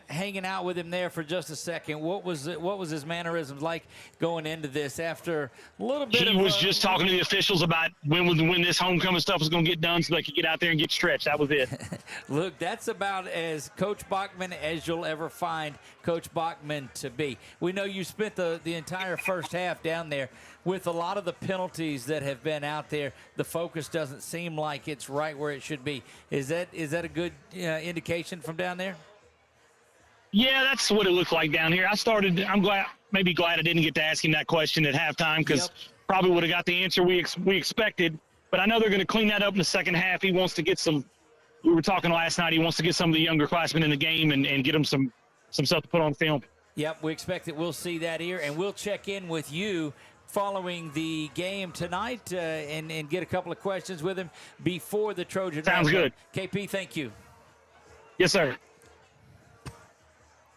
hanging out with him there for just a second. What was his mannerisms like going into this after a little bit He was just talking to the officials about when this homecoming stuff was going to get done so they could get out there and get stretched. That was it. Look, that's about as Coach Bachman as you'll ever find Coach Bachman to be. We know you spent the entire first half down there. With a lot of the penalties that have been out there, the focus doesn't seem like it's right where it should be. Is that a good indication from down there? Yeah, that's what it looked like down here. I'm glad I didn't get to ask him that question at halftime because probably would have got the answer we expected. But I know they're going to clean that up in the second half. He wants to get some. We were talking last night. He wants to get some of the younger classmen in the game and get them some stuff to put on film. Yep, we expect that we'll see that here, and we'll check in with you following the game tonight and get a couple of questions with him before the Trojan. Sounds good. KP, thank you. Yes, sir.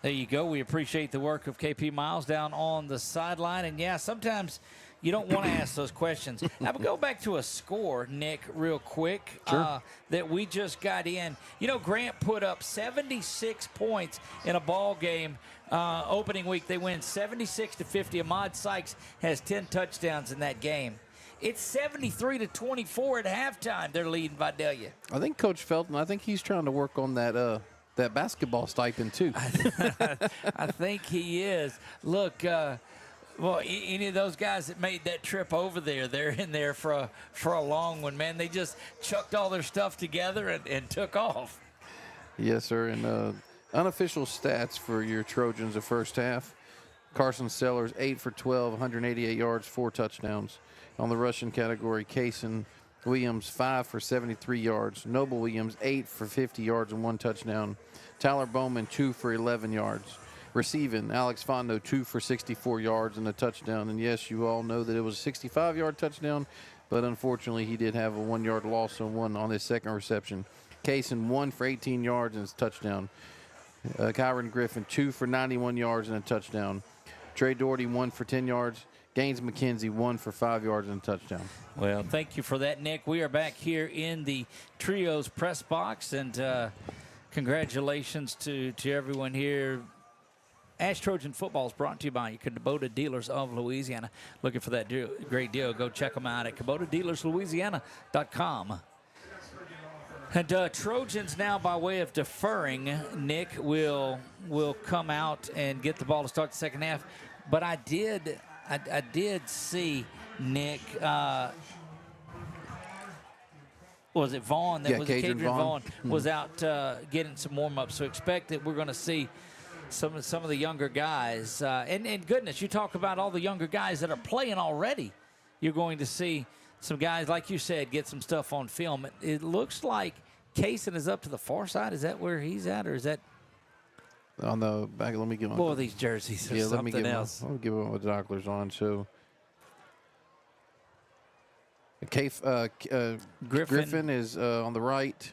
There you go. We appreciate the work of KP Miles down on the sideline. And, yeah, sometimes you don't want to ask those questions. Now, we'll go back to a score, Nick, real quick, that we just got in. You know, Grant put up 76 points in a ball game opening week. They win 76-50. Ahmad Sykes has 10 touchdowns in that game. It's 73-24 at halftime. They're leading Vidalia. I think Coach Felton, he's trying to work on that basketball stipend too. I think he is. Look, well, any of those guys that made that trip over there, they're in there for a long one, man. They just chucked all their stuff together and took off. Yes, sir. And unofficial stats for your Trojans the first half. Carson Sellers, 8 for 12, 188 yards, 4 touchdowns. On the rushing category, Kaysen Williams, 5 for 73 yards. Noble Williams, 8 for 50 yards and 1 touchdown. Tyler Bowman, 2 for 11 yards. Receiving, Alex Fondo, 2 for 64 yards and a touchdown. And yes, you all know that it was a 65-yard touchdown, but unfortunately he did have a 1-yard loss on his second reception. Kaysen, 1 for 18 yards and a touchdown. Kyron Griffin, 2 for 91 yards and a touchdown. Trey Doherty, 1 for 10 yards. Gaines McKenzie, 1 for 5 yards and a touchdown. Well, thank you for that, Nick. We are back here in the Trios press box, and congratulations to everyone here. ASH Trojan Football is brought to you by your Kubota Dealers of Louisiana. Looking for that great deal, go check them out at KubotaDealersLouisiana.com. And Trojans now, by way of deferring, Nick will come out and get the ball to start the second half. But I did see Nick. Was it Vaughn? That was Cadrian Vaughn was out getting some warm up. So expect that we're going to see some of the younger guys. And goodness, you talk about all the younger guys that are playing already. You're going to see some guys, like you said, get some stuff on film. It looks like Kaysen is up to the far side. Is that where he's at, or is that on the back? Let me give him. Boy, these jerseys are something else. Let me give him what the Docklers on. So, Griffin is on the right,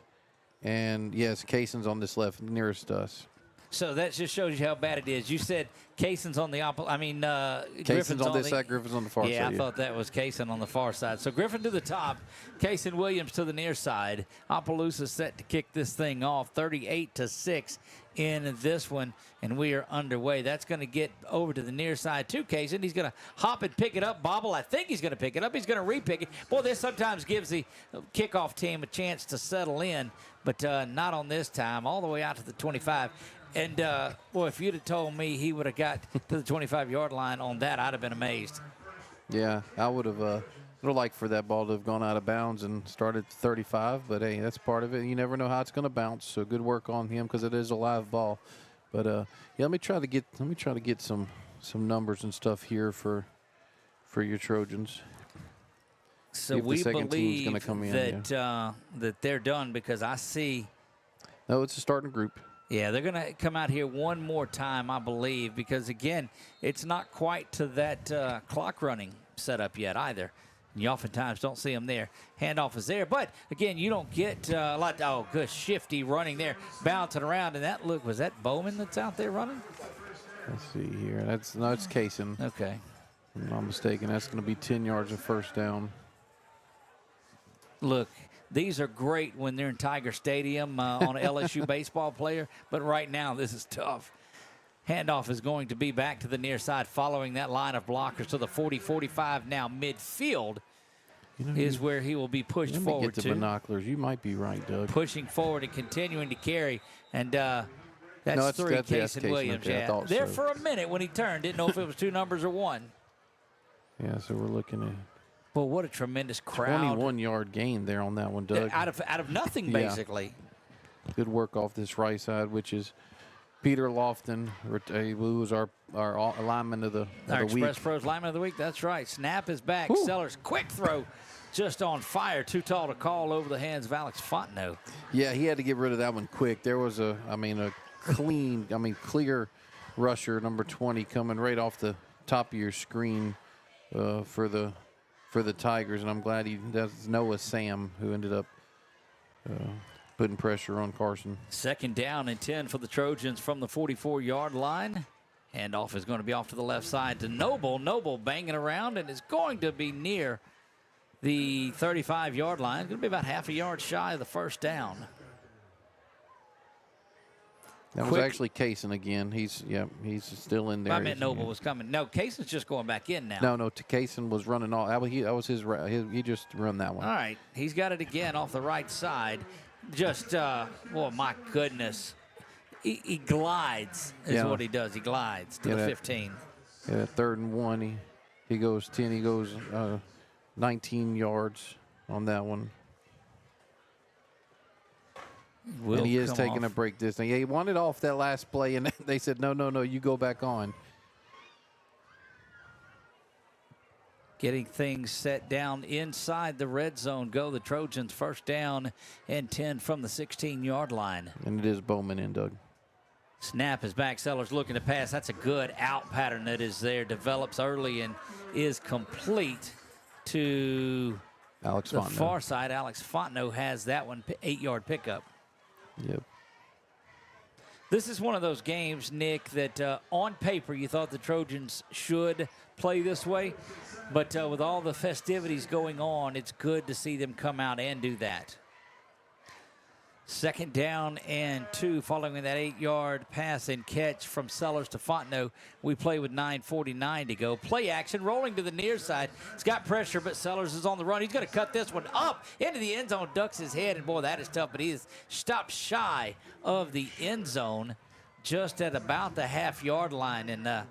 and yes, Kaysen's on this left, nearest us. So that just shows you how bad it is. You said Kaysen's on the opposite. I mean, Kaysen's on this side, Griffin's on the far side. Yeah, I thought that was Kaysen on the far side. So Griffin to the top, Kaysen Williams to the near side. Opelousas set to kick this thing off, 38-6 in this one, and we are underway. That's going to get over to the near side to Kaysen. He's going to hop and pick it up. Bobble, I think he's going to pick it up. He's going to re-pick it. Boy, this sometimes gives the kickoff team a chance to settle in, but not on this time. All the way out to the 25. And, boy, if you'd have told me he would have got to the 25-yard line on that, I'd have been amazed. Yeah, I would have liked for that ball to have gone out of bounds and started at 35. But, hey, that's part of it. You never know how it's going to bounce, so good work on him because it is a live ball. But, yeah, let me try to get some numbers and stuff here for your Trojans. So we believe that they're done because I see. No, it's a starting group. Yeah, they're going to come out here one more time, I believe, because, again, it's not quite to that clock running setup yet either. You oftentimes don't see them there. Handoff is there, but again, you don't get a lot. Oh, good shifty running there, bouncing around, and that look, was that Bowman that's out there running? Let's see here. It's Kaysen. Okay. If I'm not mistaken. That's going to be 10 yards of first down. Look, these are great when they're in Tiger Stadium on an LSU baseball player, but right now this is tough. Handoff is going to be back to the near side following that line of blockers to the 40-45 now midfield is where he will be pushed forward get the to. binoculars. You might be right, Doug. Pushing forward and continuing to carry. And that's Kaysen Williams. Okay, Yeah. There for a minute when he turned. Didn't know if it was 2 numbers or 1. Yeah, so we're looking at. Well, what a tremendous crowd. 21-yard gain there on that one, Doug. Out of nothing, basically. Good work off this right side, which is Peter Lofton, who was our lineman of the Our week. Express Pros lineman of the week. That's right. Snap is back. Woo. Sellers, quick throw, just on fire. Too tall to call over the hands of Alex Fontenot. Yeah, he had to get rid of that one quick. There was a clear rusher, number 20, coming right off the top of your screen for the Tigers, and I'm glad that's Noah Sam who ended up putting pressure on Carson. 2nd down and 10 for the Trojans from the 44-yard line. Handoff is going to be off to the left side to Noble. Noble banging around and is going to be near the 35-yard line. Going to be about half a yard shy of the first down. That was actually Kaysen again. He's still in there. I meant Noble was coming. No, Kaysen's just going back in now. No, Kaysen was running all. That was his. He just run that one. All right, he's got it again off the right side. Just, oh my goodness. He glides is what he does. He glides to the 15. Yeah, 3rd and 1. He goes 10. He goes 19 yards on that one. And he is taking a break this thing. Yeah, he wanted off that last play, and they said, no, you go back on. Getting things set down inside the red zone. Go the Trojans, 1st down and 10 from the 16-yard line. And it is Bowman in, Doug. Snap is back. Sellers looking to pass. That's a good out pattern that is there. Develops early and is complete to Alex the Fontenot. far side. Alex Fontenot has that one, 8-yard pickup. Yep. This is one of those games, Nick, that on paper you thought the Trojans should play this way. But with all the festivities going on, it's good to see them come out and do that. 2nd down and 2 following that 8-yard pass and catch from Sellers to Fontenot. We play with 9:49 to go. Play action, rolling to the near side. It's got pressure, but Sellers is on the run. He's going to cut this one up into the end zone, ducks his head, and boy, that is tough, but he is stopped shy of the end zone just at about the half-yard line. And,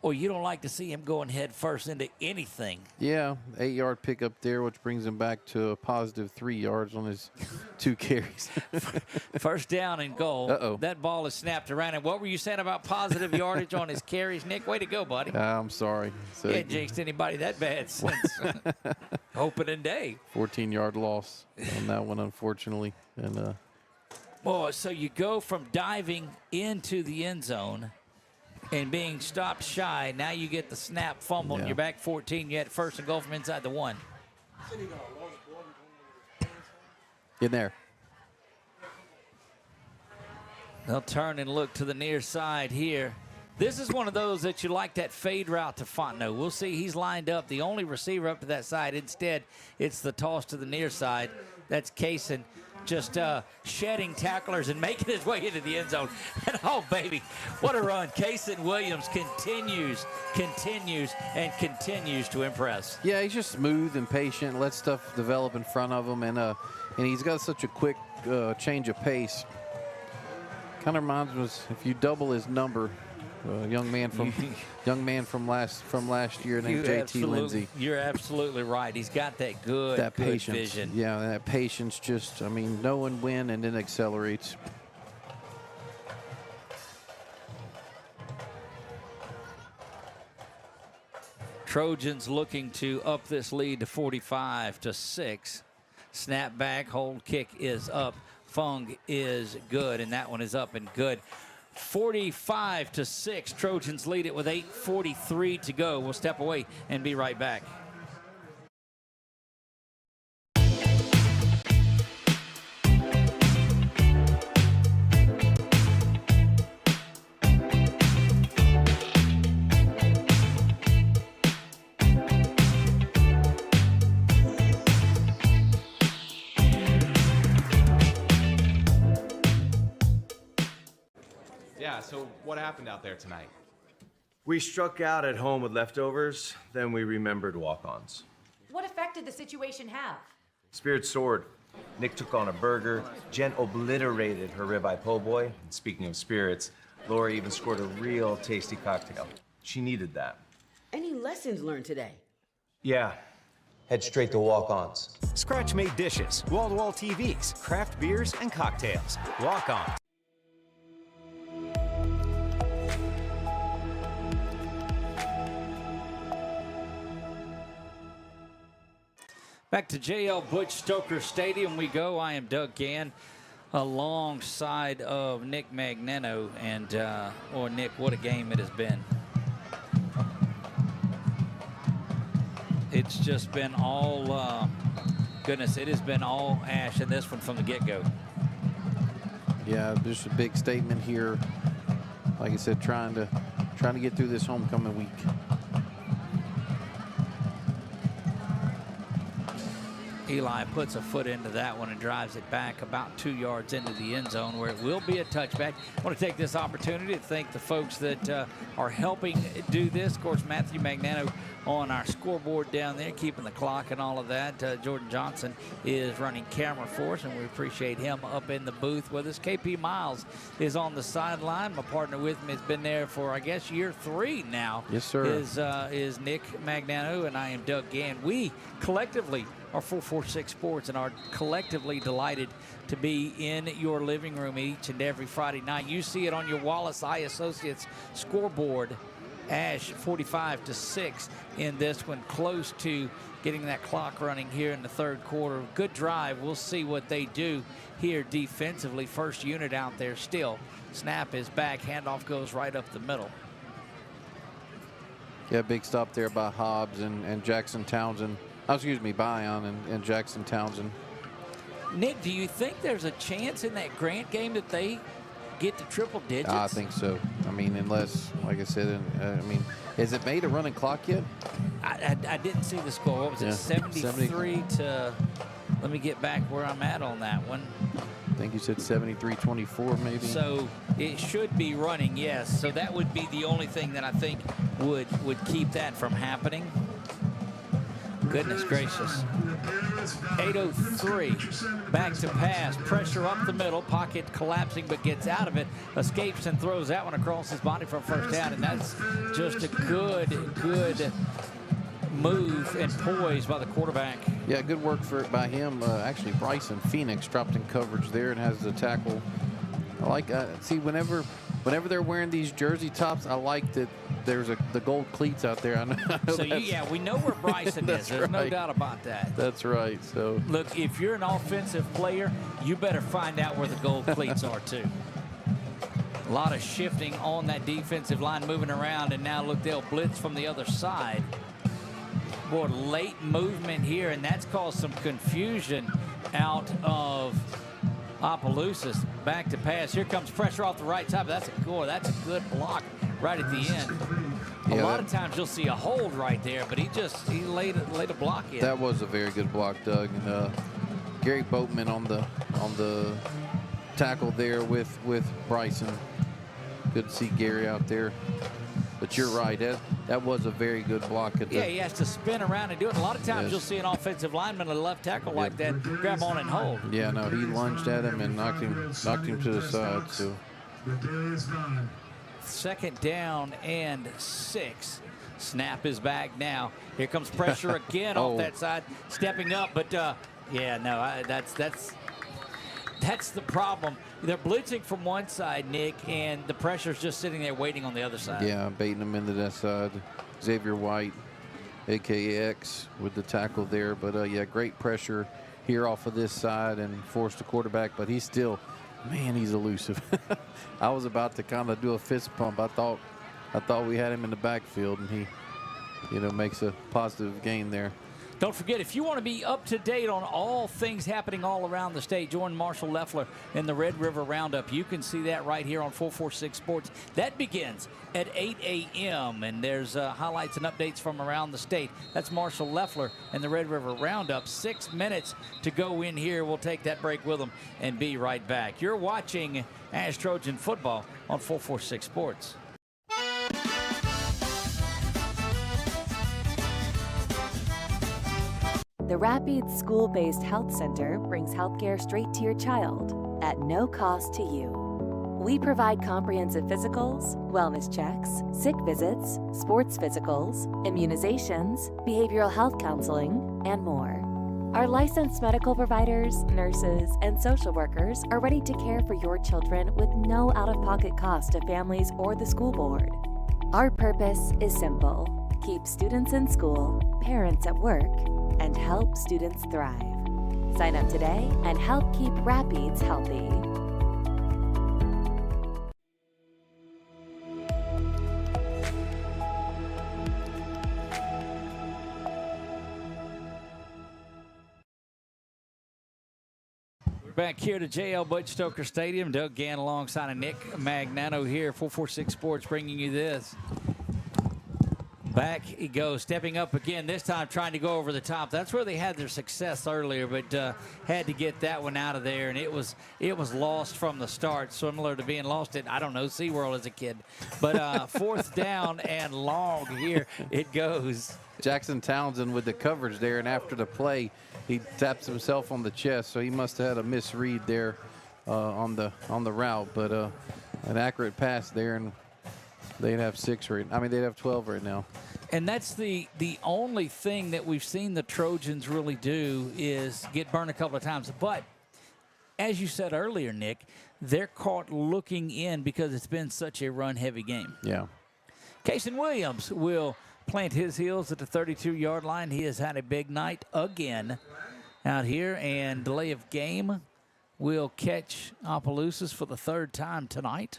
you don't like to see him going head first into anything. Yeah, 8-yard pickup there, which brings him back to a positive 3 yards on his 2 carries. 1st down and goal. Uh-oh. That ball is snapped around. And what were you saying about positive yardage on his carries, Nick? Way to go, buddy. I'm sorry. He hadn't jinxed anybody that bad since opening day. 14-yard loss on that one, unfortunately. And so you go from diving into the end zone and being stopped shy. Now you get the snap fumble, and you're back 14. You had 1st and goal from inside the 1. in there. They'll turn and look to the near side here. This is one of those that you like that fade route to Fontenot. We'll see he's lined up, the only receiver up to that side. Instead, it's the toss to the near side. That's Kaysen just shedding tacklers and making his way into the end zone. And oh, baby, what a run. Kaysen Williams continues to impress. Yeah, he's just smooth and patient, lets stuff develop in front of him, and he's got such a quick change of pace. Kind of reminds me, if you double his number, young man from last year named JT Lindsay. You're absolutely right. He's got that good patience. Vision. Yeah, that patience, just, knowing when and then accelerates. Trojans looking to up this lead to 45-6. Snap back, hold kick is up. Fung is good, and that one is up and good. 45-6. Trojans lead it with 8:43 to go. We'll step away and be right back. Yeah, so what happened out there tonight? We struck out at home with leftovers, then we remembered walk-ons. What effect did the situation have? Spirit soared. Nick took on a burger. Jen obliterated her ribeye po' boy. And speaking of spirits, Laura even scored a real tasty cocktail. She needed that. Any lessons learned today? Yeah. Head straight to walk-ons. Scratch-made dishes, wall-to-wall TVs, craft beers, and cocktails. Walk-ons. Back to J.L. Butch Stoker Stadium we go. I am Doug Gann alongside of Nick Magnano. And, Nick, what a game it has been. It's just been all, goodness, it has been all Ash in this one from the get-go. Yeah, just a big statement here. Like I said, trying to get through this homecoming week. Eli puts a foot into that one and drives it back about 2 yards into the end zone where it will be a touchback. I want to take this opportunity to thank the folks that are helping do this. Of course, Matthew Magnano on our scoreboard down there, keeping the clock and all of that. Jordan Johnson is running camera for us, and we appreciate him up in the booth with us. KP Miles is on the sideline. My partner with me has been there for, I guess, year 3 now. Yes, sir. Is Nick Magnano, and I am Doug Gann. We collectively are 446 Sports and are collectively delighted to be in your living room each and every Friday night. You see it on your Wallace Eye Associates scoreboard. Ash 45-6 in this one, close to getting that clock running here in the third quarter. Good drive. We'll see what they do here defensively. First unit out there still. Snap is back. Handoff goes right up the middle. Yeah, big stop there by Hobbs and Jackson Townsend. Oh, excuse me, Bion and Jackson Townsend. Nick, do you think there's a chance in that Grant game that they get to triple digits? I think so. I mean, unless, like I said, has it made a running clock yet? I didn't see the score. What was it, 73 to, let me get back where I'm at on that one. I think you said 73-24 maybe. So it should be running, yes. So that would be the only thing that I think would keep that from happening. Goodness gracious. 8:03, back to pass, pressure up the middle, pocket collapsing but gets out of it, escapes and throws that one across his body for a first down, and that's just a good move and poise by the quarterback. Yeah, good work by him. Actually, Bryson Phoenix dropped in coverage there and has the tackle. I like, see, whenever they're wearing these jersey tops, I like that there's the gold cleats out there. I know so we know where Bryson is. There's no doubt about that. That's right. So look, if you're an offensive player, you better find out where the gold cleats are too. A lot of shifting on that defensive line, moving around, and now look, they'll blitz from the other side. Boy, late movement here, and that's caused some confusion out of Opelousas. Back to pass. Here comes pressure off the right side, but that's a good block right at the end. A lot of times you'll see a hold right there, but he laid a block in. That was a very good block, Doug. And Gary Boatman on the tackle there with Bryson. Good to see Gary out there. But you're right, that was a very good block. He has to spin around and do it. A lot of times you'll see an offensive lineman at a left tackle like that grab on and hold. Yeah, no, he lunged at him and knocked him to the side. So. Second down and 6. Snap is back now. Here comes pressure again off that side, stepping up. But that's the problem. They're blitzing from one side, Nick, and the pressure's just sitting there waiting on the other side. Yeah, baiting them into that side. Xavier White, a.k.a. X, with the tackle there. But, great pressure here off of this side and forced the quarterback. But he's still, man, he's elusive. I was about to kind of do a fist pump. I thought we had him in the backfield, and he, makes a positive gain there. Don't forget, if you want to be up to date on all things happening all around the state, join Marshall Leffler in the Red River Roundup. You can see that right here on 446 Sports. That begins at 8 a.m., and there's highlights and updates from around the state. That's Marshall Leffler and the Red River Roundup. 6 minutes to go in here. We'll take that break with them and be right back. You're watching ASH Trojan Football on 446 Sports. The Rapides School-Based Health Center brings healthcare straight to your child at no cost to you. We provide comprehensive physicals, wellness checks, sick visits, sports physicals, immunizations, behavioral health counseling, and more. Our licensed medical providers, nurses, and social workers are ready to care for your children with no out-of-pocket cost to families or the school board. Our purpose is simple: keep students in school, parents at work, and help students thrive. Sign up today and help keep Rapides healthy. We're back here to JL Bud Stoker Stadium. Doug Gann alongside of Nick Magnano here. 446 Sports bringing you this. Back he goes, stepping up again, this time trying to go over the top. That's where they had their success earlier, but had to get that one out of there, and it was lost from the start, similar to being lost at, I don't know, SeaWorld as a kid. But fourth down and long here it goes. Jackson Townsend with the coverage there, and after the play, he taps himself on the chest, so he must have had a misread there on the route, but an accurate pass there, and they'd have 12 right now. And that's the only thing that we've seen the Trojans really do is get burned a couple of times. But as you said earlier, Nick, they're caught looking in because it's been such a run-heavy game. Yeah. Kason Williams will plant his heels at the 32-yard line. He has had a big night again out here, and delay of game will catch Opelousas for the third time tonight.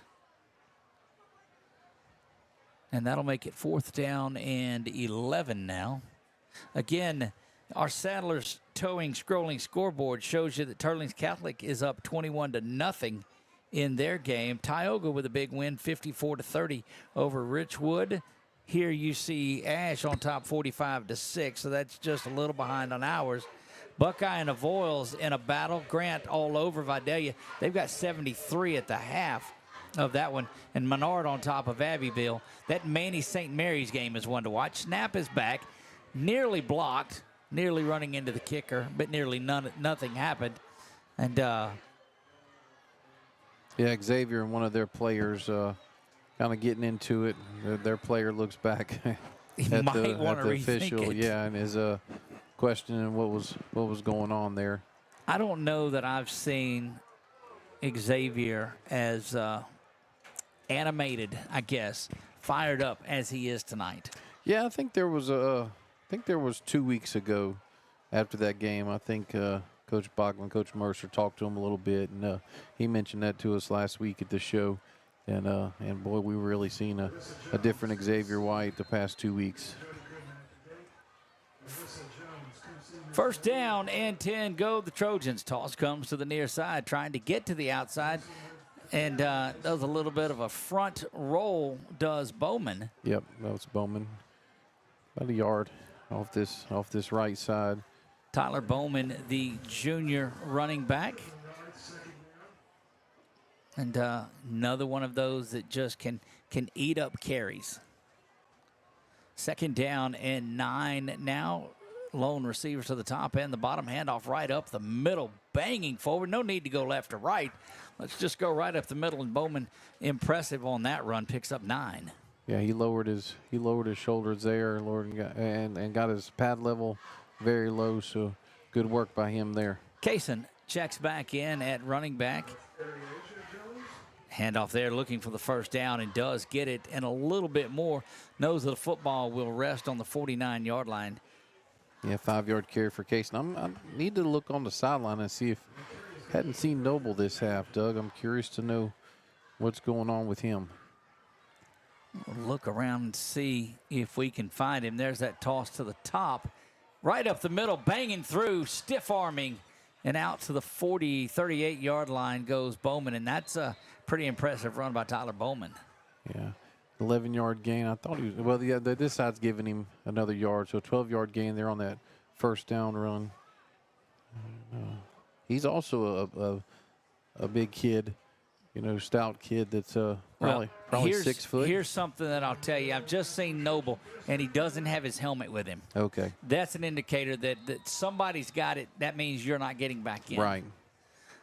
And that'll make it fourth down and 11 now. Again, our Saddlers towing scrolling scoreboard shows you that Turlings Catholic is up 21-0 in their game. Tioga with a big win, 54-30 over Richwood. Here you see Ash on top 45-6, so that's just a little behind on ours. Buckeye and Avoyles in a battle. Grant all over Vidalia. They've got 73 at the half of that one, and Menard on top of Abbeville. That Manny St. Mary's game is one to watch. Snap is back, nearly blocked, nearly running into the kicker, but nearly nothing happened. And yeah, Xavier and one of their players kind of getting into it. Their player looks back at the official, yeah, and is questioning what was going on there. I don't know that I've seen Xavier as animated, I guess, fired up as he is tonight. Yeah, I think there was 2 weeks ago after that game. I think Coach Bachman, Coach Mercer talked to him a little bit, and he mentioned that to us last week at the show. And boy, we really seen a different Xavier White the past 2 weeks. First down and 10, go the Trojans. Toss comes to the near side, trying to get to the outside, and does a little bit of a front roll, does Bowman. Yep, that was Bowman. About a yard off this right side. Tyler Bowman, the junior running back. And another one of those that just can eat up carries. Second down and 9 now. Lone receivers to the top end, the bottom handoff right up the middle, banging forward. No need to go left or right. Let's just go right up the middle, and Bowman, impressive on that run, picks up 9. Yeah, he lowered his shoulders there, and got his pad level very low. So good work by him there. Kason checks back in at running back. Handoff there, looking for the first down, and does get it, and a little bit more. Knows that the football will rest on the 49-yard line. Yeah, 5-yard carry for Kason. I need to look on the sideline and see if hadn't seen Noble this half, Doug. I'm curious to know what's going on with him. We'll look around and see if we can find him. There's that toss to the top, right up the middle, banging through, stiff-arming, and out to the 38-yard line goes Bowman, and that's a pretty impressive run by Tyler Bowman. Yeah, 11-yard gain. I thought he was, well, yeah, this side's giving him another yard, so 12-yard gain there on that first down run. He's also a big kid, stout kid that's probably 6 foot. Here's something that I'll tell you. I've just seen Noble, and he doesn't have his helmet with him. Okay. That's an indicator that somebody's got it. That means you're not getting back in. Right.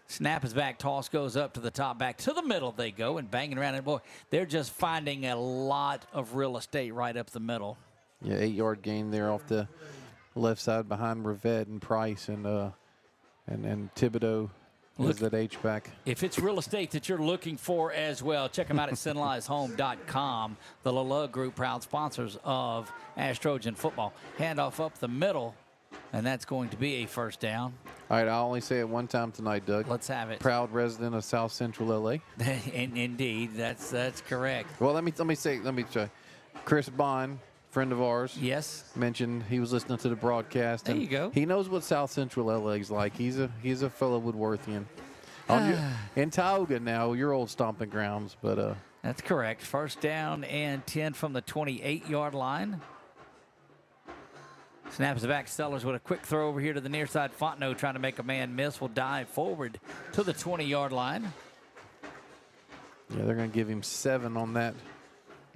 Snap is back. Toss goes up to the top. Back to the middle they go, and banging around. And boy, they're just finding a lot of real estate right up the middle. Yeah, 8-yard gain there off the left side behind Rivette and Price and Thibodeau. Look, that H-back. If it's real estate that you're looking for as well, check them out at SinLiesHome.com. The LaLug Group, proud sponsors of ASH Trojan Football. Handoff up the middle, and that's going to be a first down. All right, I'll only say it one time tonight, Doug. Let's have it. Proud resident of South Central L.A. Indeed, that's correct. Well, let me try. Chris Bond, friend of ours. Yes. Mentioned he was listening to the broadcast. There you go. He knows what South Central LA is like. He's a fellow Woodworthian. In Tioga now, your old stomping grounds, but that's correct. First down and 10 from the 28-yard line. Snaps it back. Sellers with a quick throw over here to the near side. Fontenot trying to make a man miss. Will dive forward to the 20-yard line. Yeah, they're going to give him 7 on that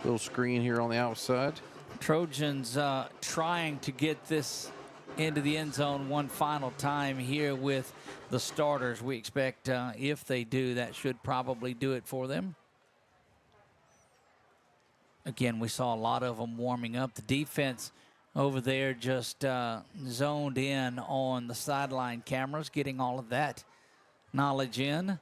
little screen here on the outside. Trojans trying to get this into the end zone one final time here with the starters. We expect if they do, that should probably do it for them. Again, we saw a lot of them warming up. The defense over there just zoned in on the sideline cameras, getting all of that knowledge in.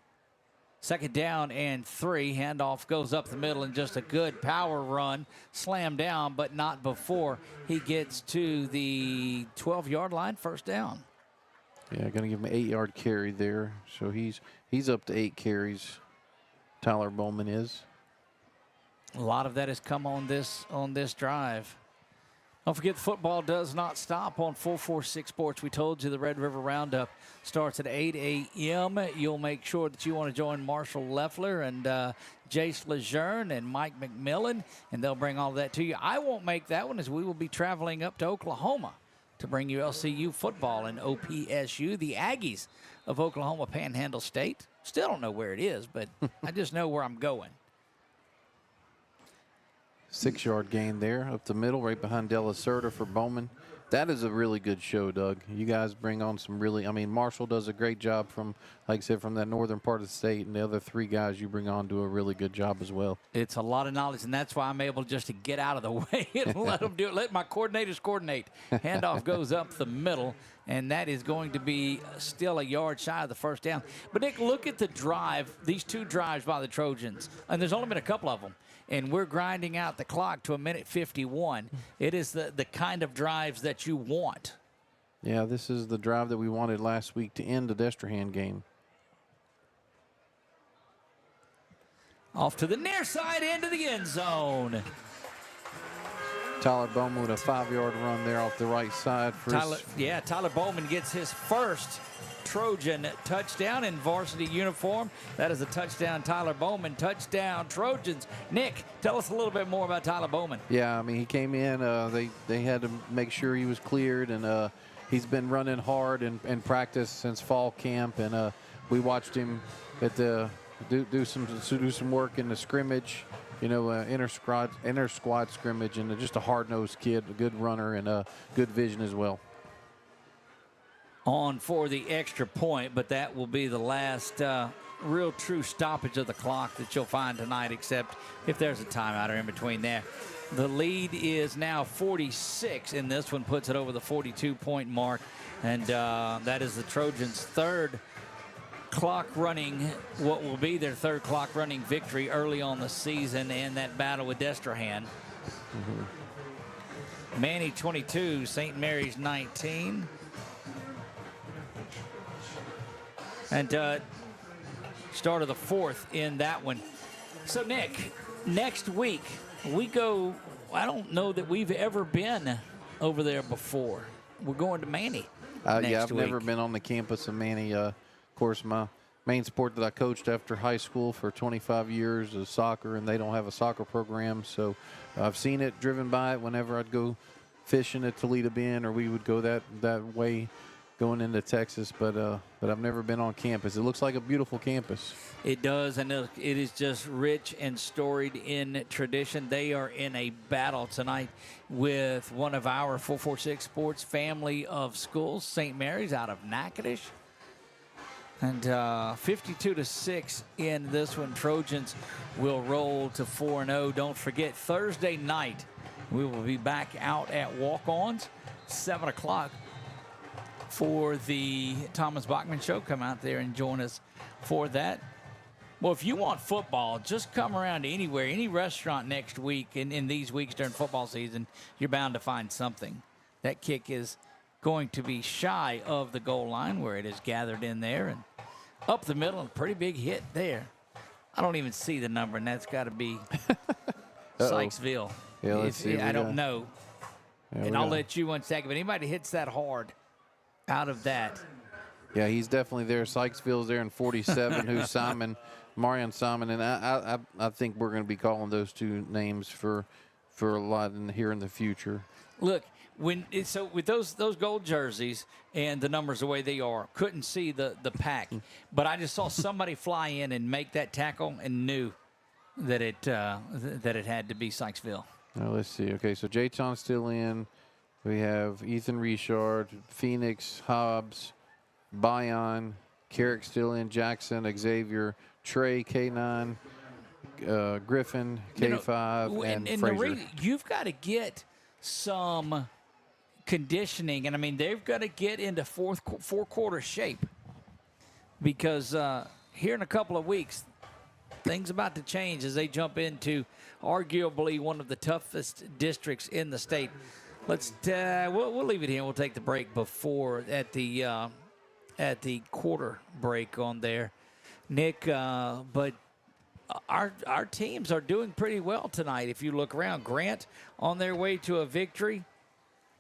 Second down and 3. Handoff goes up the middle and just a good power run. Slam down, but not before he gets to the 12-yard line. First down. Yeah, going to give him an 8-yard carry there. So he's up to 8 carries. Tyler Bowman is. A lot of that has come on this drive. Don't forget, football does not stop on 446 Sports. We told you the Red River Roundup starts at 8 a.m. You'll make sure that you want to join Marshall Leffler and Jace Lejeune and Mike McMillan, and they'll bring all of that to you. I won't make that one, as we will be traveling up to Oklahoma to bring you LCU football and OPSU, the Aggies of Oklahoma Panhandle State. Still don't know where it is, but I just know where I'm going. 6-yard gain there up the middle, right behind De La Cerda for Bowman. That is a really good show, Doug. You guys bring on some really, Marshall does a great job from, like I said, from that northern part of the state, and the other 3 guys you bring on do a really good job as well. It's a lot of knowledge, and that's why I'm able just to get out of the way and let them do it. Let my coordinators coordinate. Handoff goes up the middle, and that is going to be still a yard shy of the first down. But, Nick, look at the drive, these 2 drives by the Trojans, and there's only been a couple of them. And we're grinding out the clock to a minute 51. It is the kind of drives that you want. Yeah, this is the drive that we wanted last week to end the Destrehan game. Off to the near side, into the end zone. Tyler Bowman with a 5-yard run there off the right side. Tyler Bowman gets his first Trojan touchdown in varsity uniform. That is a touchdown, Tyler Bowman. Touchdown, Trojans. Nick, tell us a little bit more about Tyler Bowman. Yeah, he came in. They had to make sure he was cleared, and he's been running hard in practice since fall camp. And we watched him at do some work in the scrimmage. Inter squad scrimmage, and just a hard-nosed kid, a good runner, and a good vision as well. On for the extra point, but that will be the last real true stoppage of the clock that you'll find tonight, except if there's a timeout or in between there. The lead is now 46, and this one puts it over the 42-point mark, and that is the Trojans' third clock running, what will be their third clock running victory early on the season in that battle with Destrehan. Manny 22, St. Mary's 19. And start of the 4th in that one. So, Nick, next week we go, I don't know that we've ever been over there before. we're going to Manny Yeah, next I've week. never been on the campus of Manny. Of course, my main sport that I coached after high school for 25 years is soccer, and they don't have a soccer program. So I've seen it, driven by it whenever I'd go fishing at Toledo Bend, or we would go that way going into Texas. But I've never been on campus. It looks like a beautiful campus. It does, and it is just rich and storied in tradition. They are in a battle tonight with one of our 446 Sports family of schools, St. Mary's out of Natchitoches. And 52-6 in this one. Trojans will roll to 4-0. Don't forget, Thursday night, we will be back out at Walk-Ons, 7 o'clock for the Thomas Bachman Show. Come out there and join us for that. Well, if you want football, just come around to anywhere, any restaurant next week. In these weeks during football season, you're bound to find something. That kick is going to be shy of the goal line where it is gathered in there and up the middle, and a pretty big hit there. I don't even see the number, and that's got to be Sykesville. Yeah, let's see. I don't know. Yeah, and I'll let you one second, but anybody hits that hard out of that. Yeah, he's definitely there. Sykesville's there in 47, who's Marion Simon. And I think we're going to be calling those two names for a lot here in the future. Look, so with those gold jerseys and the numbers the way they are, couldn't see the pack, but I just saw somebody fly in and make that tackle and knew that it had to be Sykesville. Now let's see. Okay, so Jayton's still in. We have Ethan Richard, Phoenix, Hobbs, Bayon, Carrick still in, Jackson, Xavier, Trey, K9, Griffin, K5, and Fraser. You've got to get some conditioning, and I mean they've got to get into four-quarter shape, because here in a couple of weeks things about to change as they jump into arguably one of the toughest districts in the state. We'll leave it here. We'll take the break before at the quarter break on there, Nick. But our teams are doing pretty well tonight. If you look around, Grant on their way to a victory.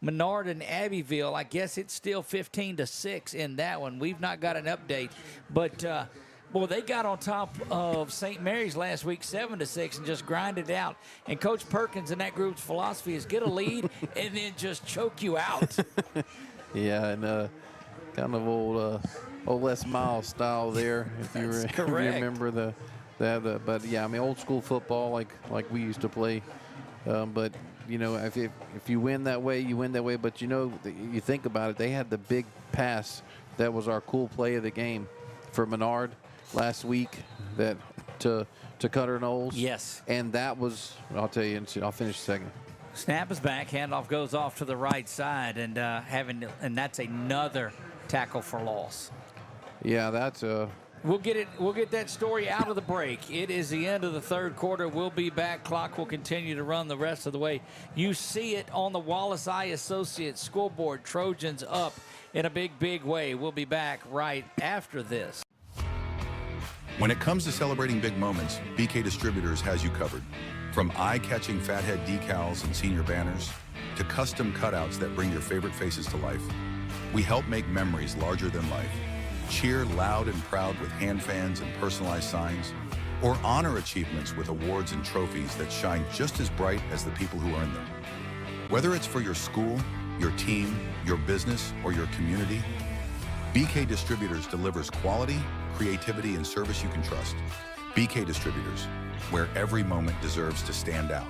Menard and Abbeville, I guess it's still 15-6 in that one. We've not got an update, but boy, they got on top of St. Mary's last week, 7-6, and just grinded out. And Coach Perkins and that group's philosophy is get a lead and then just choke you out. Yeah, and kind of old Les Miles style there, if you remember that. But yeah, I mean old school football like we used to play. But you know, if you win that way, you win that way. But you know, you think about it, they had the big pass that was our cool play of the game for Menard last week, that to Cutter Knowles. Yes. And that was, I'll tell you, I'll finish second. Snap is back. Handoff goes off to the right side, and that's another tackle for loss. Yeah, that's We'll get that story out of the break. It is the end of the third quarter. We'll be back. Clock will continue to run the rest of the way. You see it on the Wallace Eye Associates scoreboard. Trojans up in a big way. We'll be back right after this. When it comes to celebrating big moments, BK Distributors has you covered. From eye-catching fathead decals and senior banners to custom cutouts that bring your favorite faces to life, we help make memories larger than life. Cheer loud and proud with hand fans and personalized signs, or honor achievements with awards and trophies that shine just as bright as the people who earn them. Whether it's for your school, your team, your business, or your community, BK Distributors delivers quality, creativity, and service you can trust. BK Distributors, where every moment deserves to stand out.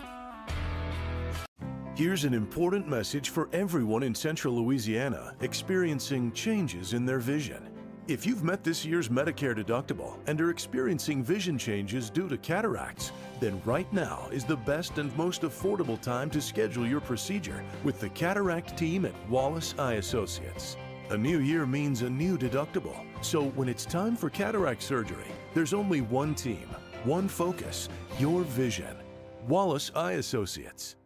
Here's an important message for everyone in Central Louisiana experiencing changes in their vision. If you've met this year's Medicare deductible and are experiencing vision changes due to cataracts, then right now is the best and most affordable time to schedule your procedure with the cataract team at Wallace Eye Associates. A new year means a new deductible, so when it's time for cataract surgery, there's only one team, one focus, your vision. Wallace Eye Associates.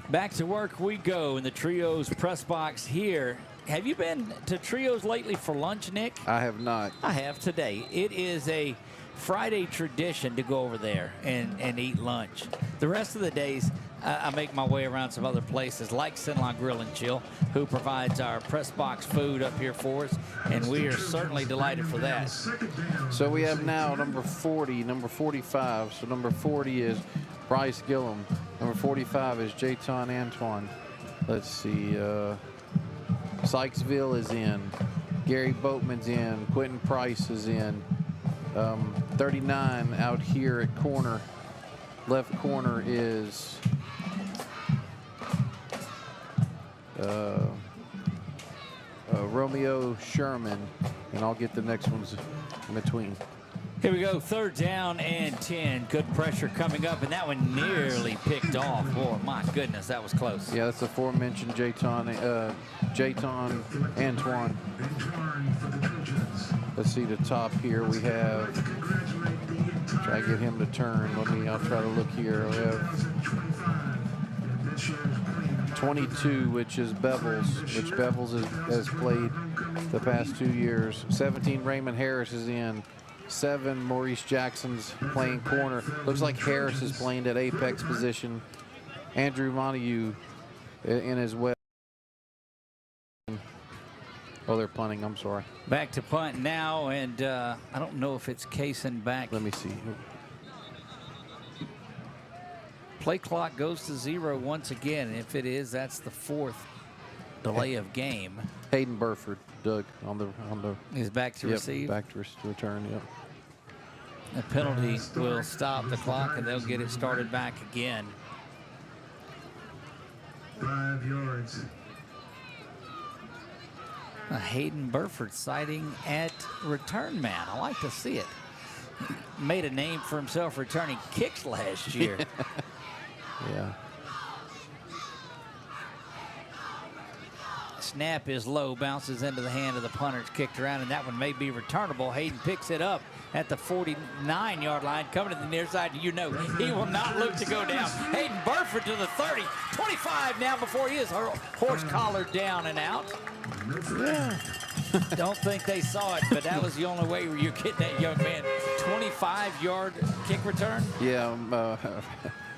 Back to work we go in the Trios press box here have you been to Trios lately for lunch, Nick? I have not. I have today. It is a Friday tradition to go over there and eat lunch. The rest of the days, I make my way around some other places like Sinlon Grill and Chill, who provides our press box food up here for us, and we are certainly delighted for that. So we have now number 40, number 45. So number 40 is Bryce Gillum. Number 45 is Jayton Antoine. Let's see. Sykesville is in. Gary Boatman's in. Quentin Price is in. 39 out here at corner. Left corner is Romeo Sherman, and I'll get the next ones in between. Here we go, 3rd down and 10. Good pressure coming up, and that one nearly picked off. Oh, my goodness, that was close. Yeah, that's the aforementioned Jayton Antoine. Let's see the top here. We have, try to get him to turn. I'll try to look here. We have 22, which is Bevels, which Bevels has played the past 2 years. 17, Raymond Harris is in. 7, Maurice Jackson's playing corner. Looks like Harris is playing at apex position. Andrew Montague in as well. Oh, they're punting. I'm sorry. Back to punt now, and I don't know if it's Kaysen back. Let me see. Play clock goes to 0 once again. If it is, that's the 4th delay of game. Hayden Burford, Doug, on the. He's back to receive. Back to return. Yep. The penalty will stop the clock, and they'll get it started back again. 5 yards. Hayden Burford sighting at return man. I like to see it. Made a name for himself returning kicks last year. Yeah. Snap is low, bounces into the hand of the punter. It's kicked around, and that one may be returnable. Hayden picks it up at the 49-yard line, coming to the near side. You know he will not look to go down. Hayden Burford to the 30, 25 now before he is horse collared down and out. Yeah. Don't think they saw it, but that was the only way you're getting that young man. 25-yard kick return. Yeah.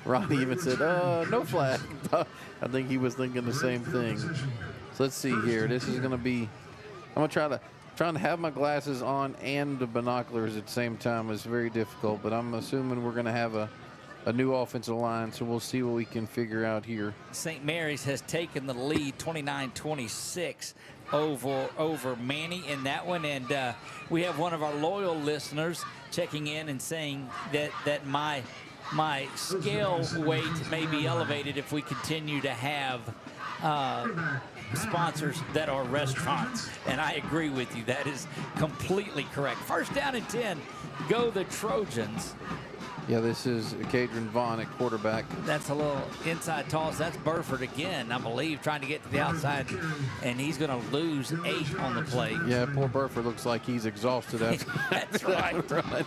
Ronnie even said, no flag. I think he was thinking the same thing. So let's see here. This is going to be, I'm going to trying to have my glasses on and the binoculars at the same time is very difficult, but I'm assuming we're going to have a new offensive line, so we'll see what we can figure out here. St. Mary's has taken the lead 29-26 over Manny in that one, and we have one of our loyal listeners checking in and saying that my scale weight may be elevated if we continue to have sponsors that are restaurants, and I agree with you. That is completely correct. 1st down and 10, go the Trojans. Yeah, this is Cadron Vaughn at quarterback. That's a little inside toss. That's Burford again, I believe, trying to get to the outside, and he's going to lose 8 on the play. Yeah, poor Burford looks like he's exhausted after That's right. that run.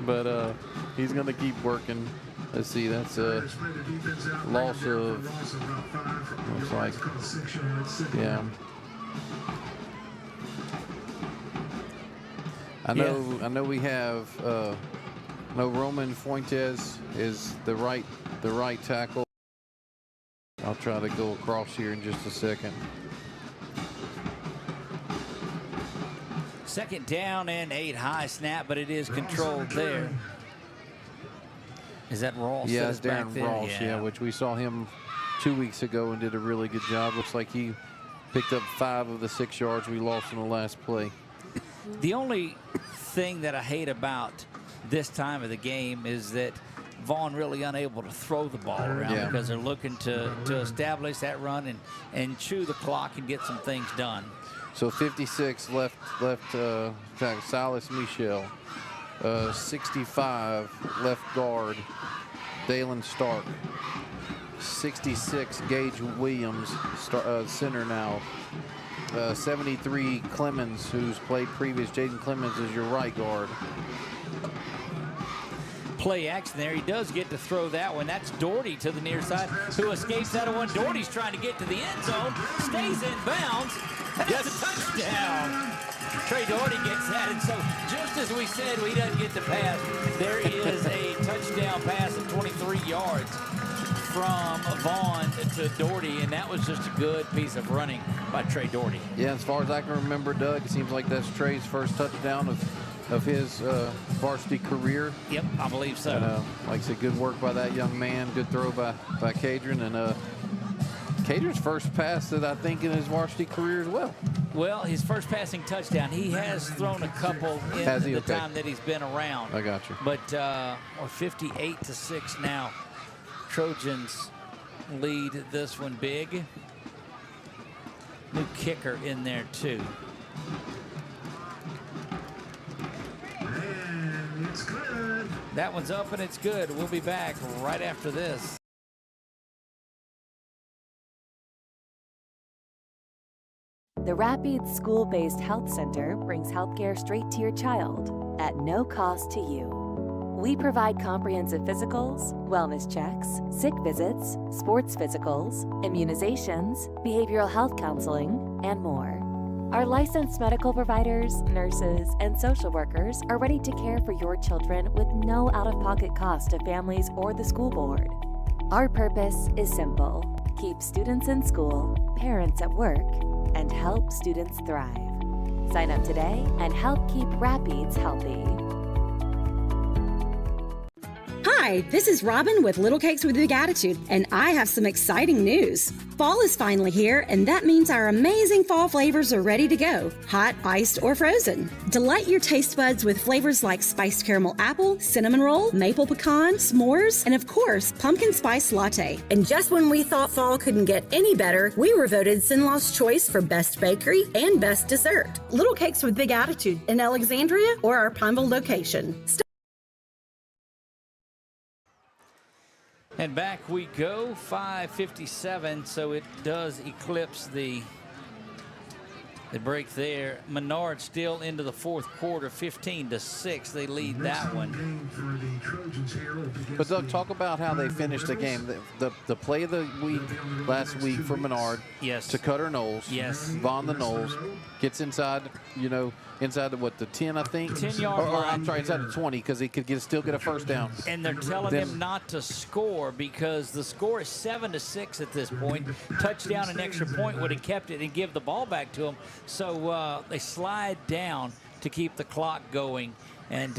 But he's going to keep working. Let's see, that's a loss of, looks like, yeah. I know we have, Roman Fuentes is the right tackle. I'll try to go across here in just a second. 2nd down and 8, high snap, but it is controlled there. Is that Ross? Yeah, it's Darren Ross, yeah, which we saw him 2 weeks ago and did a really good job. Looks like he picked up 5 of the 6 yards we lost in the last play. The only thing that I hate about this time of the game is that Vaughn really unable to throw the ball around because they're looking to establish that run and chew the clock and get some things done. So 56 left Silas Michel. 65 left guard Dalen Stark. 66 Gage Williams, center now. 73 Clemens, who's played previous. Jaden Clemens is your right guard. Play action there. He does get to throw that one. That's Doherty to the near side, who escapes out of one. Doherty's trying to get to the end zone, stays in bounds, That's a touchdown. Trey Doherty gets that, and so just as we said, he doesn't get the pass. There is a touchdown pass of 23 yards from Vaughn to Doherty, and that was just a good piece of running by Trey Doherty. Yeah, as far as I can remember, Doug, it seems like that's Trey's first touchdown of his varsity career. Yep, I believe so. And, like I said, good work by that young man. Good throw by Cadron, and Cadron's first pass that I think in his varsity career as well. Well, his first passing touchdown. He has thrown a couple in the time that he's been around. I got you. But we're 58-6 now. Trojans lead this one big. New kicker in there too. And it's good. That one's up and it's good. We'll be back right after this. The Rapides School-Based Health Center brings healthcare straight to your child at no cost to you. We provide comprehensive physicals, wellness checks, sick visits, sports physicals, immunizations, behavioral health counseling, and more. Our licensed medical providers, nurses, and social workers are ready to care for your children with no out-of-pocket cost to families or the school board. Our purpose is simple: keep students in school, parents at work, and help students thrive. Sign up today and help keep Rapides healthy. Hi, this is Robin with Little Cakes with Big Attitude, and I have some exciting news. Fall is finally here, and that means our amazing fall flavors are ready to go, hot, iced, or frozen. Delight your taste buds with flavors like spiced caramel apple, cinnamon roll, maple pecan, s'mores, and of course, pumpkin spice latte. And just when we thought fall couldn't get any better, we were voted Sinlaw's choice for best bakery and best dessert. Little Cakes with Big Attitude in Alexandria or our Pineville location. And back we go, 5:57, so it does eclipse the break there. Menard still into the fourth quarter, 15-6. They lead that one. But Doug, talk about how they finished the game. The play of the week last week for Menard. Yes. To Cutter Knowles. Yes. Vaughn the Knowles gets inside, inside the 10, I think. 10-yard line. Or I'm sorry, inside the 20, because he could still get a first down. And they're telling him not to score because the score is 7-6 at this point. Touchdown and extra point would have kept it and give the ball back to him. So they slide down to keep the clock going and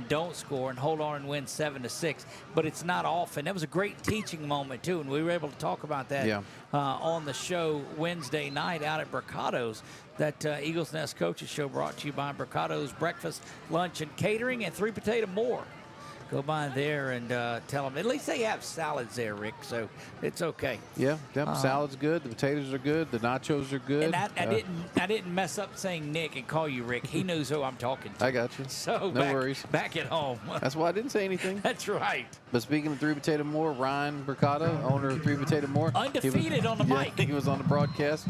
don't score and hold on and win 7-6. But it's not often. That was a great teaching moment too, and we were able to talk about that on the show Wednesday night out at Bricato's. That Eagles Nest Coaches Show brought to you by Bricato's Breakfast, Lunch, and Catering and 3 Potato More. Go by there and tell them. At least they have salads there, Rick, so it's okay. Yeah, salad's good. The potatoes are good. The nachos are good. And I didn't mess up saying Nick and call you Rick. He knows who I'm talking to. I got you. So no worries. Back at home. That's why I didn't say anything. That's right. But speaking of 3 Potato More, Ryan Bricato, owner of 3 Potato More, undefeated on the mic. He was on the broadcast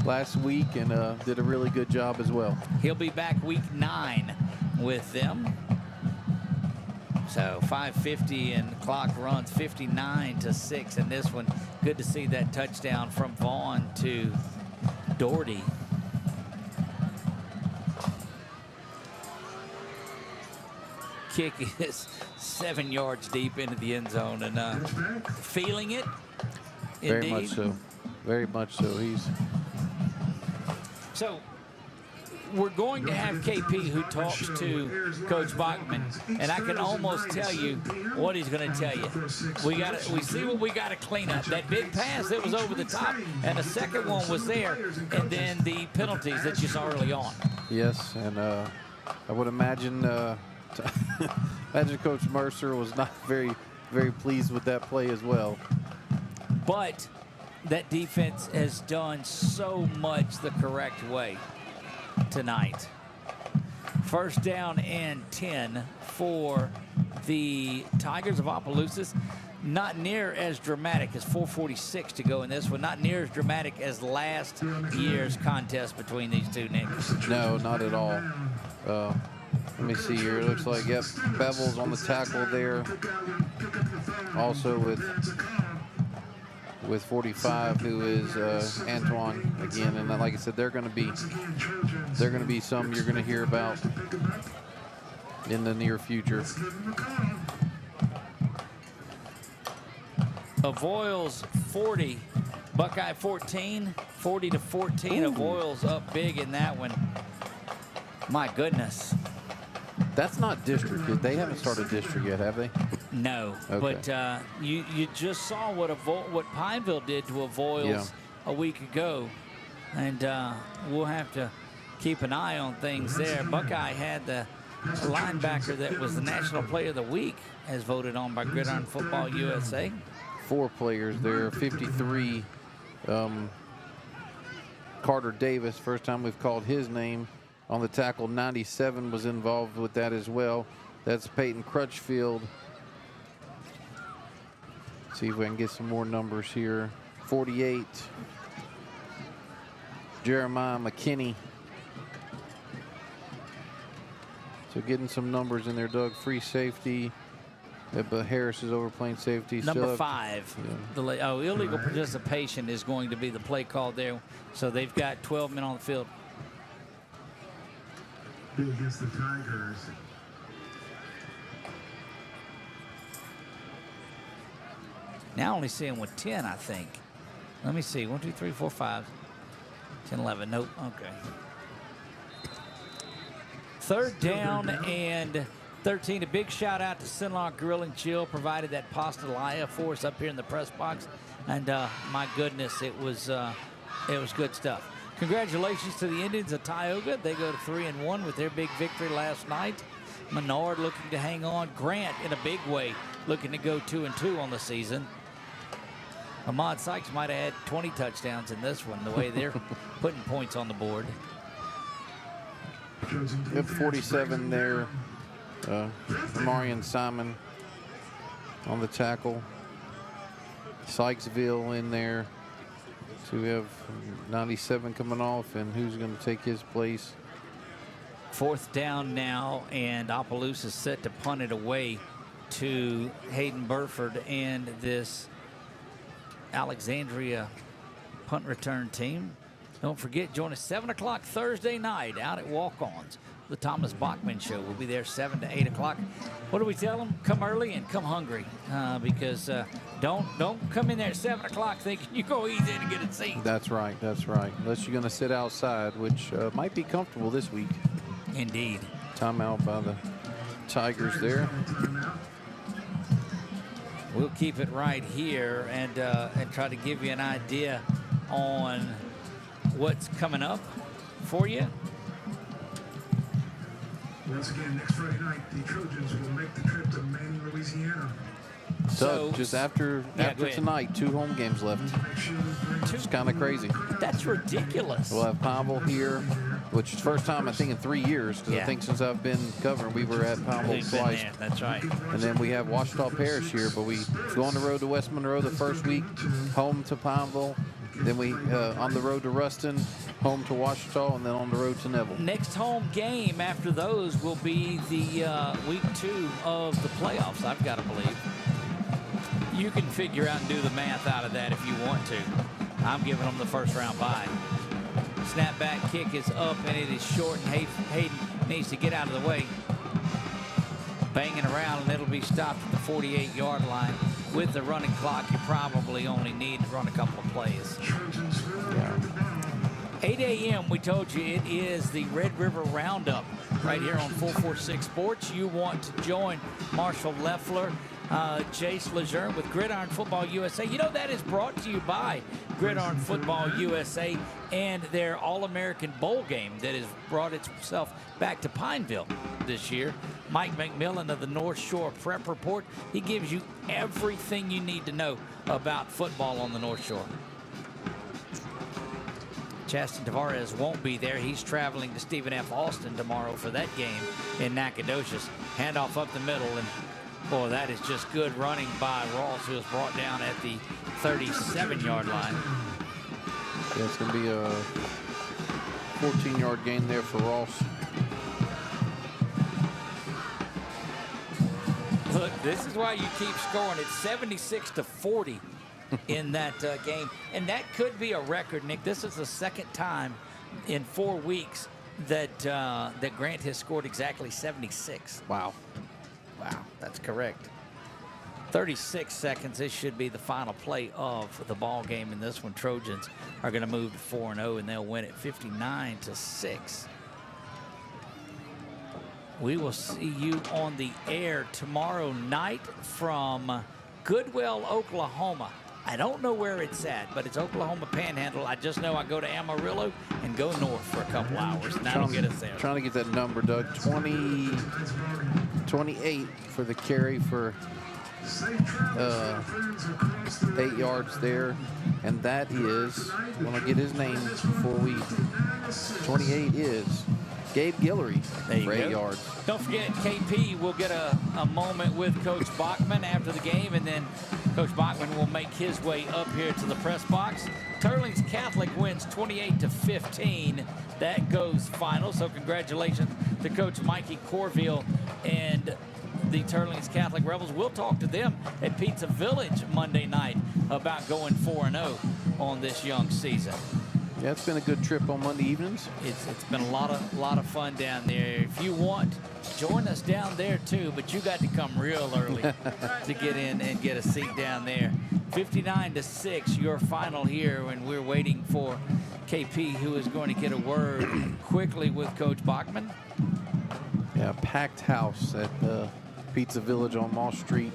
last week and did a really good job as well. He'll be back week 9 with them. So 5:50 and the clock runs 59-6 in this one. Good to see that touchdown from Vaughn to Doherty. Kick is 7 yards deep into the end zone and feeling it. Very much so. Very much so. So we're going to have KP who talks to Coach Bachman, and I can almost tell you what he's going to tell you. We see what we got to clean up. That big pass that was over the top, and the second one was there, and then the penalties that you saw early on. Yes, and I would imagine Coach Mercer was not very, very pleased with that play as well. But that defense has done so much the correct way tonight. First down and 10 for the Tigers of Opelousas. Not near as dramatic as 4:46 to go in this one. Not near as dramatic as last year's contest between these two, Nick. No, not at all. Let me see here. It looks like, yep, Bevel's on the tackle there. Also with with 45, who is Antoine again. And like I said, they're going to be some you're going to hear about in the near future. Avoyles 40, Buckeye 14, 40-14. Avoyles up big in that one. My goodness. That's not district. They haven't started district yet, have they? No, okay. But you just saw what Pineville did to Avoyles a week ago, and we'll have to keep an eye on things there. Buckeye had the linebacker that was the National Player of the Week, as voted on by Gridiron Football USA. 4 players there, 53. Carter Davis, first time we've called his name on the tackle. 97 was involved with that as well. That's Peyton Crutchfield. See if we can get some more numbers here. 48, Jeremiah McKinney. So getting some numbers in there, Doug. Free safety. But Harris is over playing safety. Number 5. Yeah. Illegal participation is going to be the play call there. So they've got 12 men on the field. Against the Tigers. Now only seeing with 10, I think. Let me see. 1, 2, 3, 4, 5, 10, 11. Nope. Okay. 3rd down and 13. A big shout out to Sinlock Grill and Chill, provided that pastelaya for us up here in the press box, and my goodness, it was good stuff. Congratulations to the Indians of Tioga. They go to 3-1 with their big victory last night. Menard looking to hang on. Grant in a big way looking to go 2-2 on the season. Ahmad Sykes might have had 20 touchdowns in this one, the way they're putting points on the board. Yep, 47 there. Marion Simon on the tackle. Sykesville in there. So we have 97 coming off, and who's going to take his place? 4th down now, and Opelousas set to punt it away to Hayden Burford and this Alexandria punt return team. Don't forget, join us 7 o'clock Thursday night out at Walk-Ons. The Thomas Bachman Show. We'll be there 7 to 8 o'clock. What do we tell them? Come early and come hungry, because don't come in there at 7 o'clock thinking you go easy and get a seat. That's right. That's right. Unless you're going to sit outside, which might be comfortable this week. Indeed. Timeout by the Tigers there. We'll keep it right here and try to give you an idea on what's coming up for you. Once again, next Friday night, the Trojans will make the trip to Maine, Louisiana. So just after tonight, 2 home games left. It's kind of crazy. That's ridiculous. We'll have Pineville here, which is first time I think in 3 years, because I think since I've been covering, we were at Pineville twice. That's right. And then we have Washita Parish here, but we go on the road to West Monroe the first week, home to Pineville. Then we on the road to Ruston, home to Washita, and then on the road to Neville. Next home game after those will be the week 2 of the playoffs, I've got to believe. You can figure out and do the math out of that if you want to. I'm giving them the first round bye. Snapback kick is up, and it is short, and Hayden needs to get out of the way. Banging around, and it'll be stopped at the 48-yard line. With the running clock, you probably only need to run a couple of plays. 8 a.m., we told you it is the Red River Roundup right here on 446 Sports. You want to join Marshall Leffler, Jace Lejeune with Gridiron Football USA. You know, that is brought to you by Gridiron Football USA and their All-American Bowl game that has brought itself back to Pineville this year. Mike McMillan of the North Shore Prep Report. He gives you everything you need to know about football on the North Shore. Chaston Tavares won't be there. He's traveling to Stephen F. Austin tomorrow for that game in Nacogdoches. Handoff up the middle, and boy, that is just good running by Ross, who was brought down at the 37-yard line. Yeah, it's going to be a 14-yard gain there for Ross. Look, this is why you keep scoring. It's 76-40 in that game. And that could be a record, Nick. This is the second time in 4 weeks that Grant has scored exactly 76. Wow. Wow, that's correct. 36 seconds. This should be the final play of the ball game in this one. Trojans are going to move to 4-0, and they'll win it 59-6. We will see you on the air tomorrow night from Goodwell, Oklahoma. I don't know where it's at, but it's Oklahoma Panhandle. I just know I go to Amarillo and go north for a couple hours, and that'll get us there. Trying to get that number, Doug. 28 for the carry for 8 yards there. And that is, I want to get his name before we, 28 is Gabe Guillory for 8 yards. Don't forget, KP will get a moment with Coach Bachman after the game, and then Coach Bachman will make his way up here to the press box. Turlings Catholic wins 28-15. That goes final. So congratulations to Coach Mikey Corville and the Turlings Catholic Rebels. We'll talk to them at Pizza Village Monday night about going 4-0 on this young season. Yeah, it's been a good trip on Monday evenings. It's been a lot of fun down there. If you want, join us down there too, but you got to come real early to get in and get a seat down there. 59-6, your final here, and we're waiting for KP, who is going to get a word quickly with Coach Bachman. Yeah, packed house at Pizza Village on Moss Street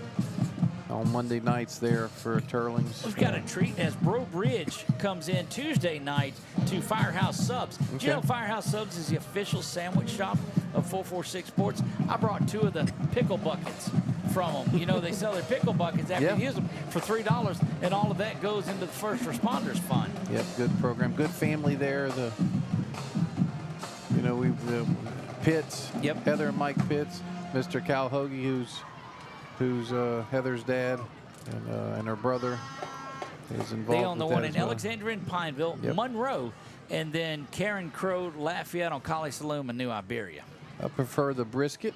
on Monday nights there for Turlings. We've got a treat as Bro Bridge comes in Tuesday night to Firehouse Subs. Okay. Do you know Firehouse Subs is the official sandwich shop of 446 Sports? I brought 2 of the pickle buckets from them. You know, they sell their pickle buckets after you use them for $3, and all of that goes into the First Responders Fund. Yep, good program. Good family there. The Pitts, Heather and Mike Pitts, Mr. Cal Hoagie, who's Heather's dad, and her brother is involved. They own the with one that in as well. Alexandria and Pineville, Monroe, and then Karen Crow, Lafayette on Collie Saloon and New Iberia. I prefer the brisket,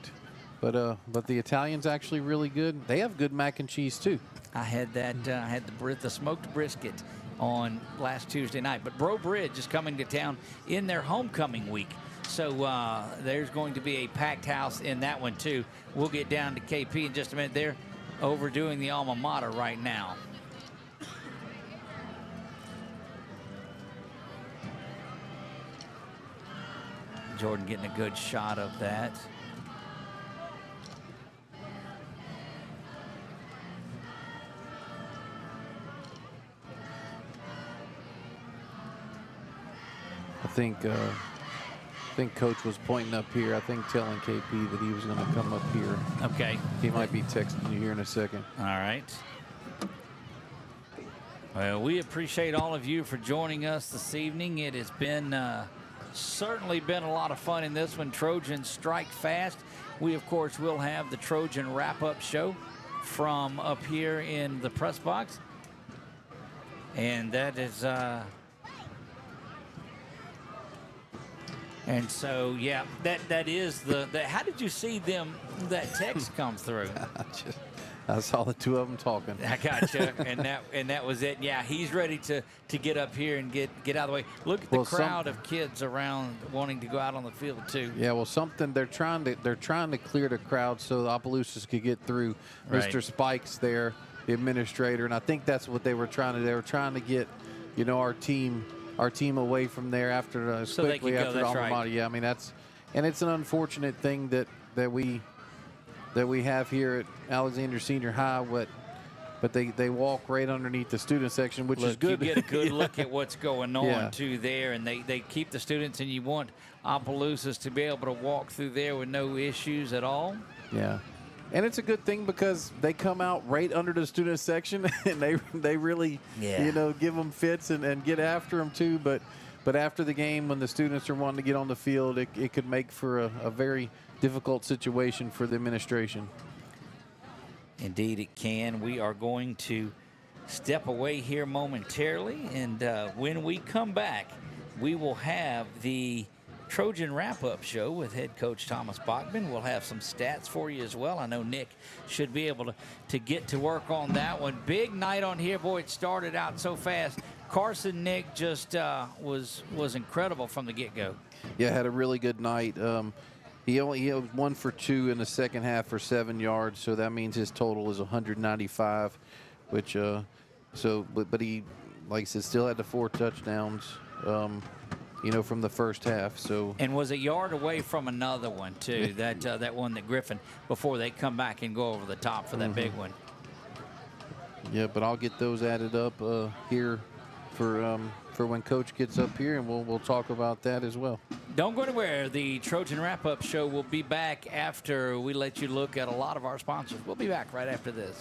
but the Italian's actually really good. They have good mac and cheese too. I had that. I had the smoked brisket on last Tuesday night. But Bro Bridge is coming to town in their homecoming week. So there's going to be a packed house in that one, too. We'll get down to KP in just a minute. They're overdoing the alma mater right now. Jordan getting a good shot of that. I think Coach was pointing up here. I think telling KP that he was going to come up here. Okay. He might be texting you here in a second. All right. Well, we appreciate all of you for joining us this evening. It has been certainly been a lot of fun in this one. Trojans strike fast. We, of course, will have the Trojan wrap-up show from up here in the press box. And that is... And so, yeah, that is the how did you see that text come through? I saw the 2 of them talking. I gotcha, and that was it. Yeah, he's ready to get up here and get out of the way. Look at the crowd of kids around wanting to go out on the field too. Yeah, well, they're trying to clear the crowd so the Opelousas could get through. Right. Mr. Spikes there, the administrator, and I think that's what they were trying to do. They were trying to get, our team away from there after so quickly after the alma mater. Right. Yeah, I mean it's an unfortunate thing that we have here at Alexandria Senior High. But they walk right underneath the student section, which is good. You get a good look at what's going on too there, and they keep the students, and you want Opelousas to be able to walk through there with no issues at all. Yeah. And it's a good thing because they come out right under the student section and they really, give them fits and get after them too. But after the game, when the students are wanting to get on the field, it could make for a very difficult situation for the administration. Indeed, it can. We are going to step away here momentarily, and when we come back, we will have the Trojan wrap-up show with head coach Thomas Bachman. We'll have some stats for you as well. I know Nick should be able to get to work on that one. Big night on here. Boy, it started out so fast. Carson Nick just was incredible from the get-go. Yeah, had a really good night. He was 1 for 2 in the second half for 7 yards, so that means his total is 195, which but he, like I said, still had the 4 touchdowns, from the first half. So and was a yard away from another one too. that one that Griffin, before they come back and go over the top for that big one. Yeah, but I'll get those added up here for when Coach gets up here, and we'll talk about that as well. Don't go anywhere. The Trojan Wrap-Up Show will be back after we let you look at a lot of our sponsors. We'll be back right after this.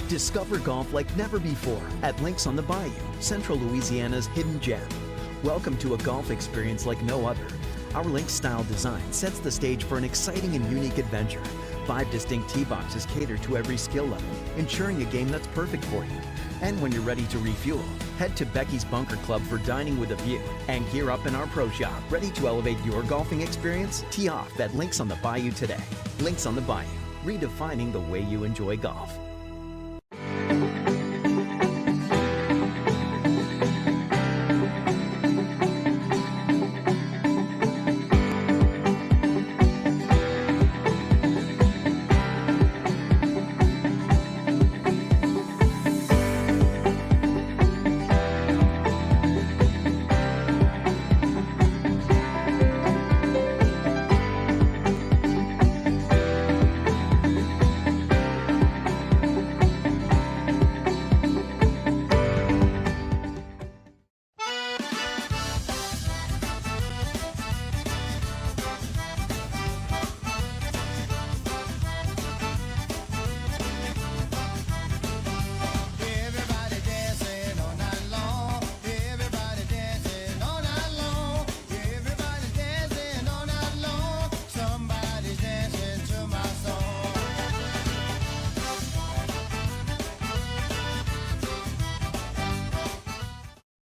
Discover golf like never before at Links on the Bayou, Central Louisiana's hidden gem. Welcome to a golf experience like no other. Our Links-style design sets the stage for an exciting and unique adventure. 5 distinct tee boxes cater to every skill level, ensuring a game that's perfect for you. And when you're ready to refuel, head to Becky's Bunker Club for dining with a view and gear up in our pro shop. Ready to elevate your golfing experience? Tee off at Links on the Bayou today. Links on the Bayou, redefining the way you enjoy golf.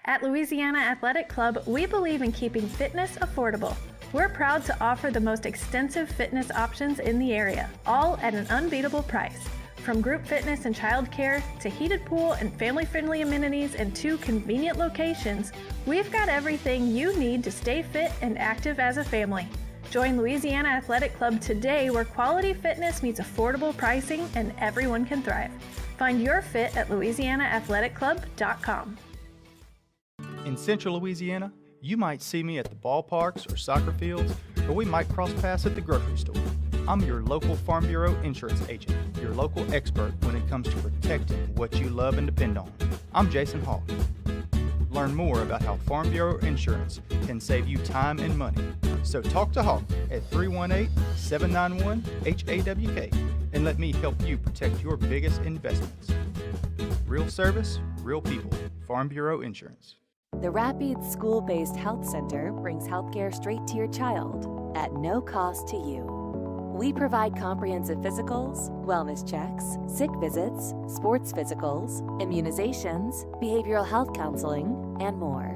At Louisiana Athletic Club, we believe in keeping fitness affordable. We're proud to offer the most extensive fitness options in the area, all at an unbeatable price. From group fitness and childcare to heated pool and family-friendly amenities in 2 convenient locations, we've got everything you need to stay fit and active as a family. Join Louisiana Athletic Club today, where quality fitness meets affordable pricing and everyone can thrive. Find your fit at louisianaathleticClub.com. In Central Louisiana, you might see me at the ballparks or soccer fields, or we might cross paths at the grocery store. I'm your local Farm Bureau insurance agent, your local expert when it comes to protecting what you love and depend on. I'm Jason Hawk. Learn more about how Farm Bureau insurance can save you time and money. So talk to Hawk at 318-791-HAWK and let me help you protect your biggest investments. Real service, real people. Farm Bureau Insurance. The Rapides School-Based Health Center brings healthcare straight to your child at no cost to you. We provide comprehensive physicals, wellness checks, sick visits, sports physicals, immunizations, behavioral health counseling, and more.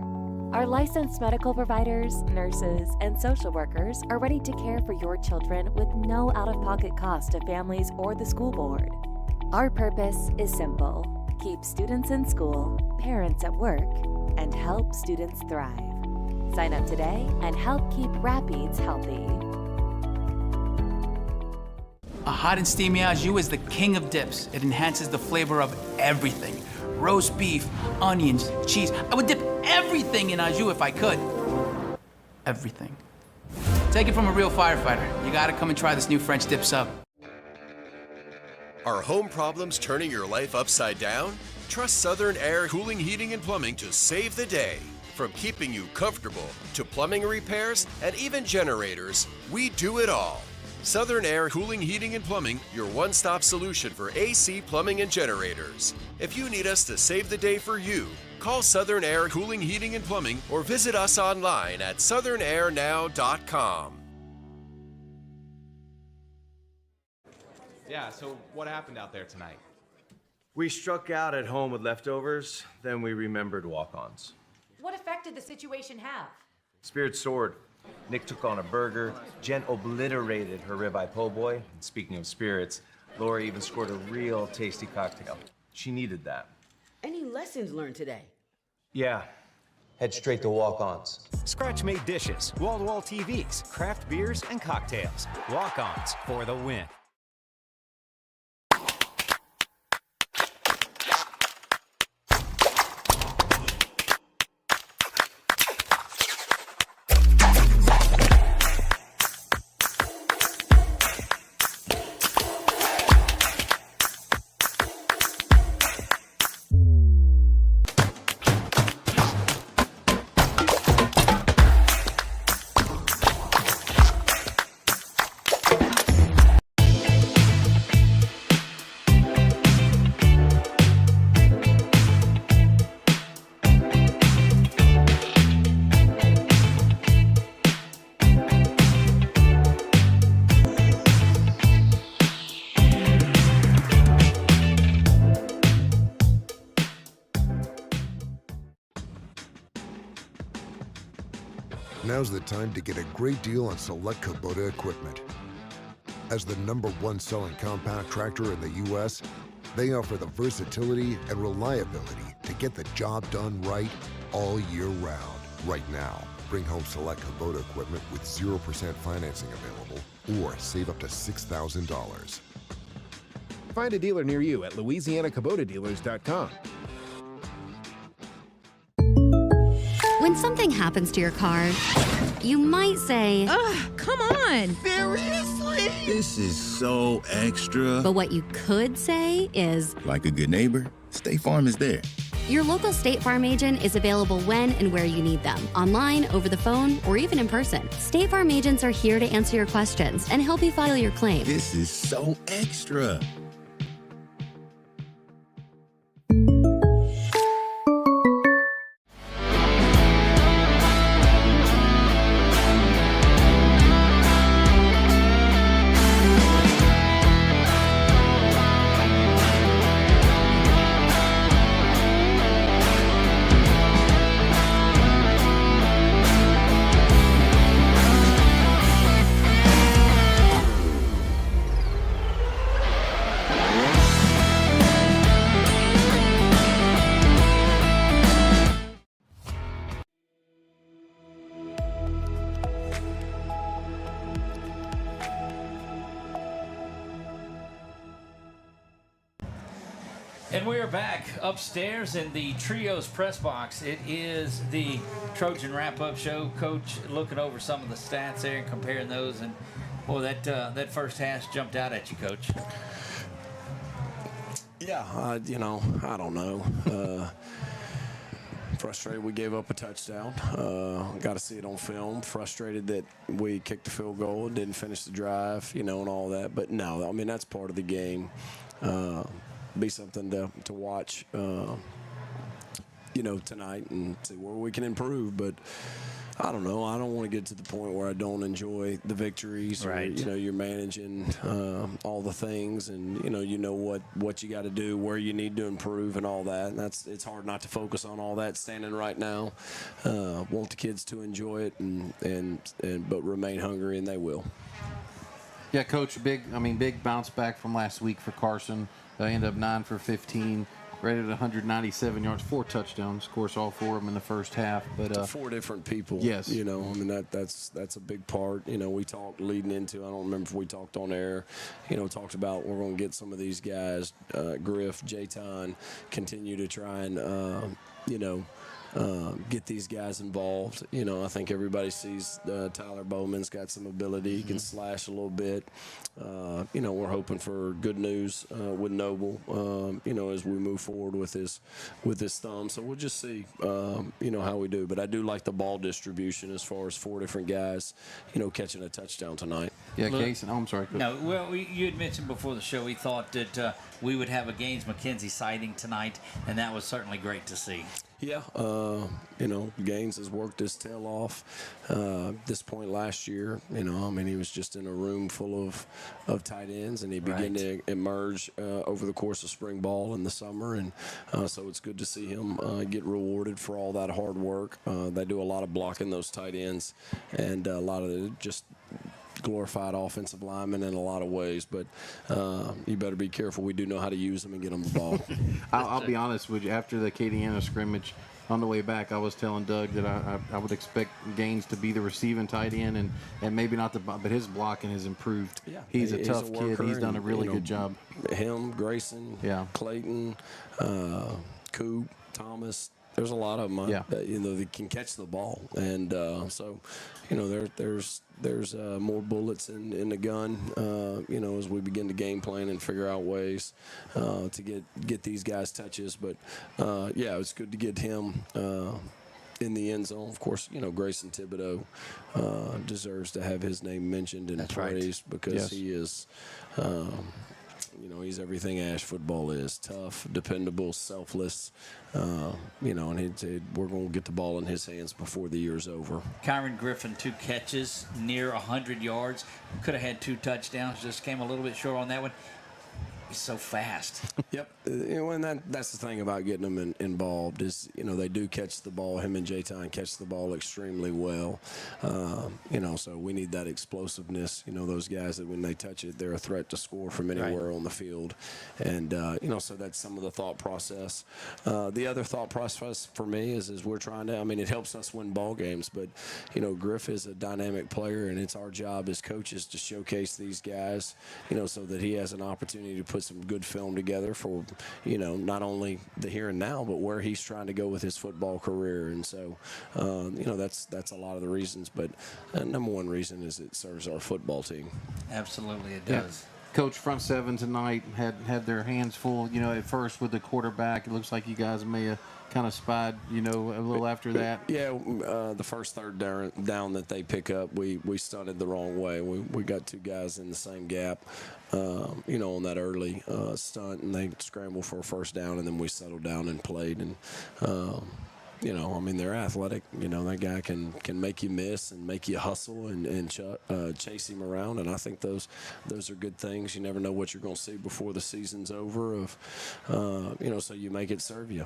Our licensed medical providers, nurses, and social workers are ready to care for your children with no out-of-pocket cost to families or the school board. Our purpose is simple: keep students in school, parents at work, and help students thrive. Sign up today and help keep Rapides healthy. A hot and steamy au jus is the king of dips. It enhances the flavor of everything. Roast beef, onions, cheese. I would dip everything in au jus if I could. Everything. Take it from a real firefighter. You gotta come and try this new French dip sub. Are home problems turning your life upside down? Trust Southern Air Cooling, Heating, and Plumbing to save the day. From keeping you comfortable to plumbing repairs and even generators, we do it all. Southern Air Cooling, Heating, and Plumbing, your one-stop solution for AC, plumbing, and generators. If you need us to save the day for you, call Southern Air Cooling, Heating, and Plumbing or visit us online at southernairnow.com. Yeah, so what happened out there tonight? We struck out at home with leftovers, then we remembered walk-ons. What effect did the situation have? Spirit soared. Nick took on a burger. Jen obliterated her ribeye po' boy. And speaking of spirits, Laura even scored a real tasty cocktail. She needed that. Any lessons learned today? Yeah. Head straight to walk-ons. Scratch-made dishes, wall-to-wall TVs, craft beers, and cocktails. Walk-ons for the win. Now's the time to get a great deal on select Kubota equipment. As the #1 selling compact tractor in the U.S., they offer the versatility and reliability to get the job done right all year round. Right now, bring home select Kubota equipment with 0% financing available or save up to $6,000. Find a dealer near you at LouisianaKubotaDealers.com. When something happens to your car, you might say, "Ugh, come on! Seriously? This is so extra." But what you could say is, like a good neighbor, State Farm is there. your local State Farm agent is available when and where you need them, online, over the phone, or even in person. State Farm agents are here to answer your questions and help you file your claim. This is so extra. And we are back upstairs in the Trios press box. It is the Trojan wrap-up show. Coach looking over some of the stats there and comparing those. And, boy, that first half jumped out at you, Coach. Yeah, I don't know. Frustrated we gave up a touchdown. Got to see it on film. Frustrated that we kicked the field goal, didn't finish the drive, and all that. But, no, I mean, that's part of the game. Be something to watch, tonight and see where we can improve. But I don't know. I don't want to get to the point where I don't enjoy the victories. Right. Or, you're managing all the things, and what you got to do, where you need to improve, and all that. And it's hard not to focus on all that standing right now. Want the kids to enjoy it but remain hungry, and they will. Yeah, Coach, big bounce back from last week for Carson. Ended up 9 for 15, rated 197 yards, 4 touchdowns. Of course, all 4 of them in the first half. But 4 different people. Yes. That's a big part. We talked leading into, I don't remember if we talked on air, talked about we're going to get some of these guys, Griff, Jayton, continue to try and, get these guys involved. You know, I think everybody sees Tyler Bowman's got some ability. He can slash a little bit. You know, we're hoping for good news with Noble, you know, as we move forward with his thumb. So we'll just see, you know, how we do. But I do like the ball distribution as far as 4 different guys, you know, catching a touchdown tonight. Yeah, Casey. I'm sorry. No, well, you had mentioned before the show we thought that we would have a Gaines McKenzie sighting tonight, and that was certainly great to see. Yeah, you know, Gaines has worked his tail off. This point last year, you know, I mean, he was just in a room full of tight ends, and he began to emerge over the course of spring ball in the summer, and so it's good to see him get rewarded for all that hard work. They do a lot of blocking, those tight ends, and a lot of just glorified offensive linemen in a lot of ways, but you better be careful. We do know how to use them and get them the ball. I'll be honest with you. After the Acadiana scrimmage, on the way back, I was telling Doug that I would expect Gaines to be the receiving tight end, and maybe not but his blocking has improved. Yeah, he's a tough kid. He's done a really good job. Him, Grayson, Clayton, Coop, Thomas. There's a lot of them, that, you know, that can catch the ball, and so, you know, there's more bullets in the gun, you know, as we begin to game plan and figure out ways to get these guys touches. But yeah, it's good to get him in the end zone. Of course, you know, Grayson Thibodeau deserves to have his name mentioned and praised because he is. You know, he's everything ASH football is: tough, dependable, selfless. You know, and we're going to get the ball in his hands before the year's over. Kyron Griffin, 2 catches, near 100 yards. Could have had 2 touchdowns. Just came a little bit short on that one. He's so fast. Yep. You know, and that's the thing about getting them involved is, you know, they do catch the ball. Him and J-Time catch the ball extremely well. You know, so we need that explosiveness. You know, those guys that when they touch it, they're a threat to score from anywhere on the field. And, you know, so that's some of the thought process. The other thought process for me is we're trying to, I mean, it helps us win ball games, but, you know, Griff is a dynamic player, and it's our job as coaches to showcase these guys, you know, so that he has an opportunity to put some good film together for, you know, not only the here and now, but where he's trying to go with his football career. And so, you know, that's a lot of the reasons. But number one reason is it serves our football team. Absolutely, it does. Coach, front seven tonight had their hands full, you know, at first with the quarterback. It looks like you guys may have kind of spied, you know, a little after that. Yeah, the first third down that they pick up, we stunted the wrong way. We got 2 guys in the same gap, you know, on that early stunt, and they scrambled for a first down, and then we settled down and played. And you know, I mean, they're athletic. You know, that guy can make you miss and make you hustle and chase him around. And I think those are good things. You never know what you're going to see before the season's over. You know, so you make it serve you.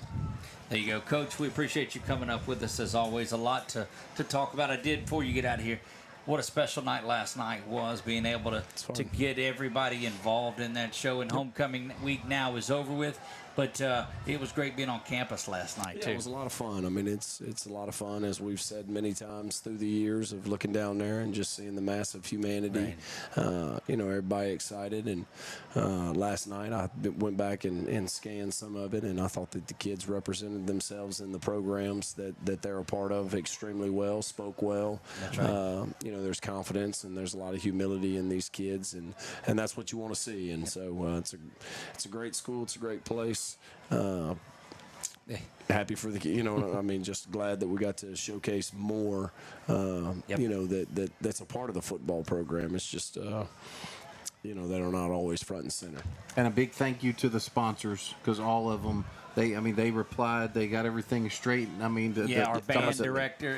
There you go, Coach. We appreciate you coming up with us as always. A lot to talk about. I did before you get out of here. What a special night last night was, being able to get everybody involved in that show. And homecoming week now is over with. But it was great being on campus last night, too. It was a lot of fun. I mean, it's a lot of fun, as we've said many times through the years, of looking down there and just seeing the massive humanity. You know, everybody excited. And last night I went back and scanned some of it, and I thought that the kids represented themselves in the programs that they're a part of extremely well, spoke well. That's right. You know, there's confidence and there's a lot of humility in these kids, and that's what you want to see. And so it's a great school. It's a great place. Happy for the, you know, I mean, just glad that we got to showcase more, you know, that's a part of the football program. It's just, you know, that are not always front and center. And a big thank you to the sponsors, because all of them, they replied, they got everything straight. I mean, our band director,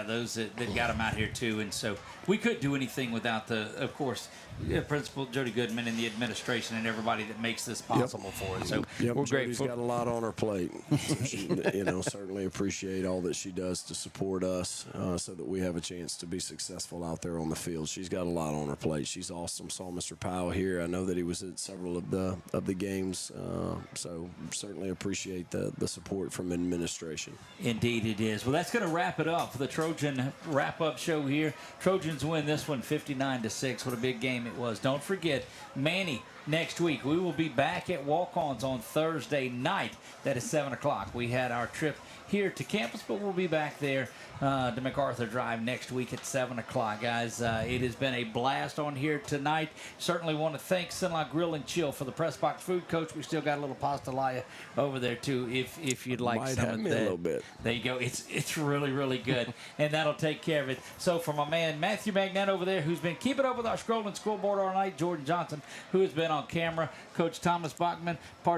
those that got them out here too. And so we couldn't do anything without of course, Principal Jody Goodman and the administration and everybody that makes this possible for us. So we're Jody's grateful. Got a lot on her plate. So she, you know, certainly appreciate all that she does to support us, so that we have a chance to be successful out there on the field. She's got a lot on her plate. She's awesome. Saw Mr. Powell here. I know that he was at several of the games. So certainly appreciate the support from administration. Indeed it is. Well, that's going to wrap it up for the Trojan wrap-up show here. Trojans win this one 59-6. What a big game it was. Don't forget, Manny, next week we will be back at Walk-Ons on Thursday night. That is 7 o'clock. We had our trip here to campus, but we'll be back there to MacArthur Drive next week at 7 o'clock, guys. It has been a blast on here tonight. Certainly want to thank Sinlock Grill and Chill for the press box food, Coach. We still got a little pastelaya over there too, if you'd like Might some have of me that. a little bit. There you go. It's really, really good, and that'll take care of it. So for my man Matthew Magnano over there, who's been keeping up with our scrolling scoreboard all night, Jordan Johnson, who has been on camera, Coach Thomas Bachman, part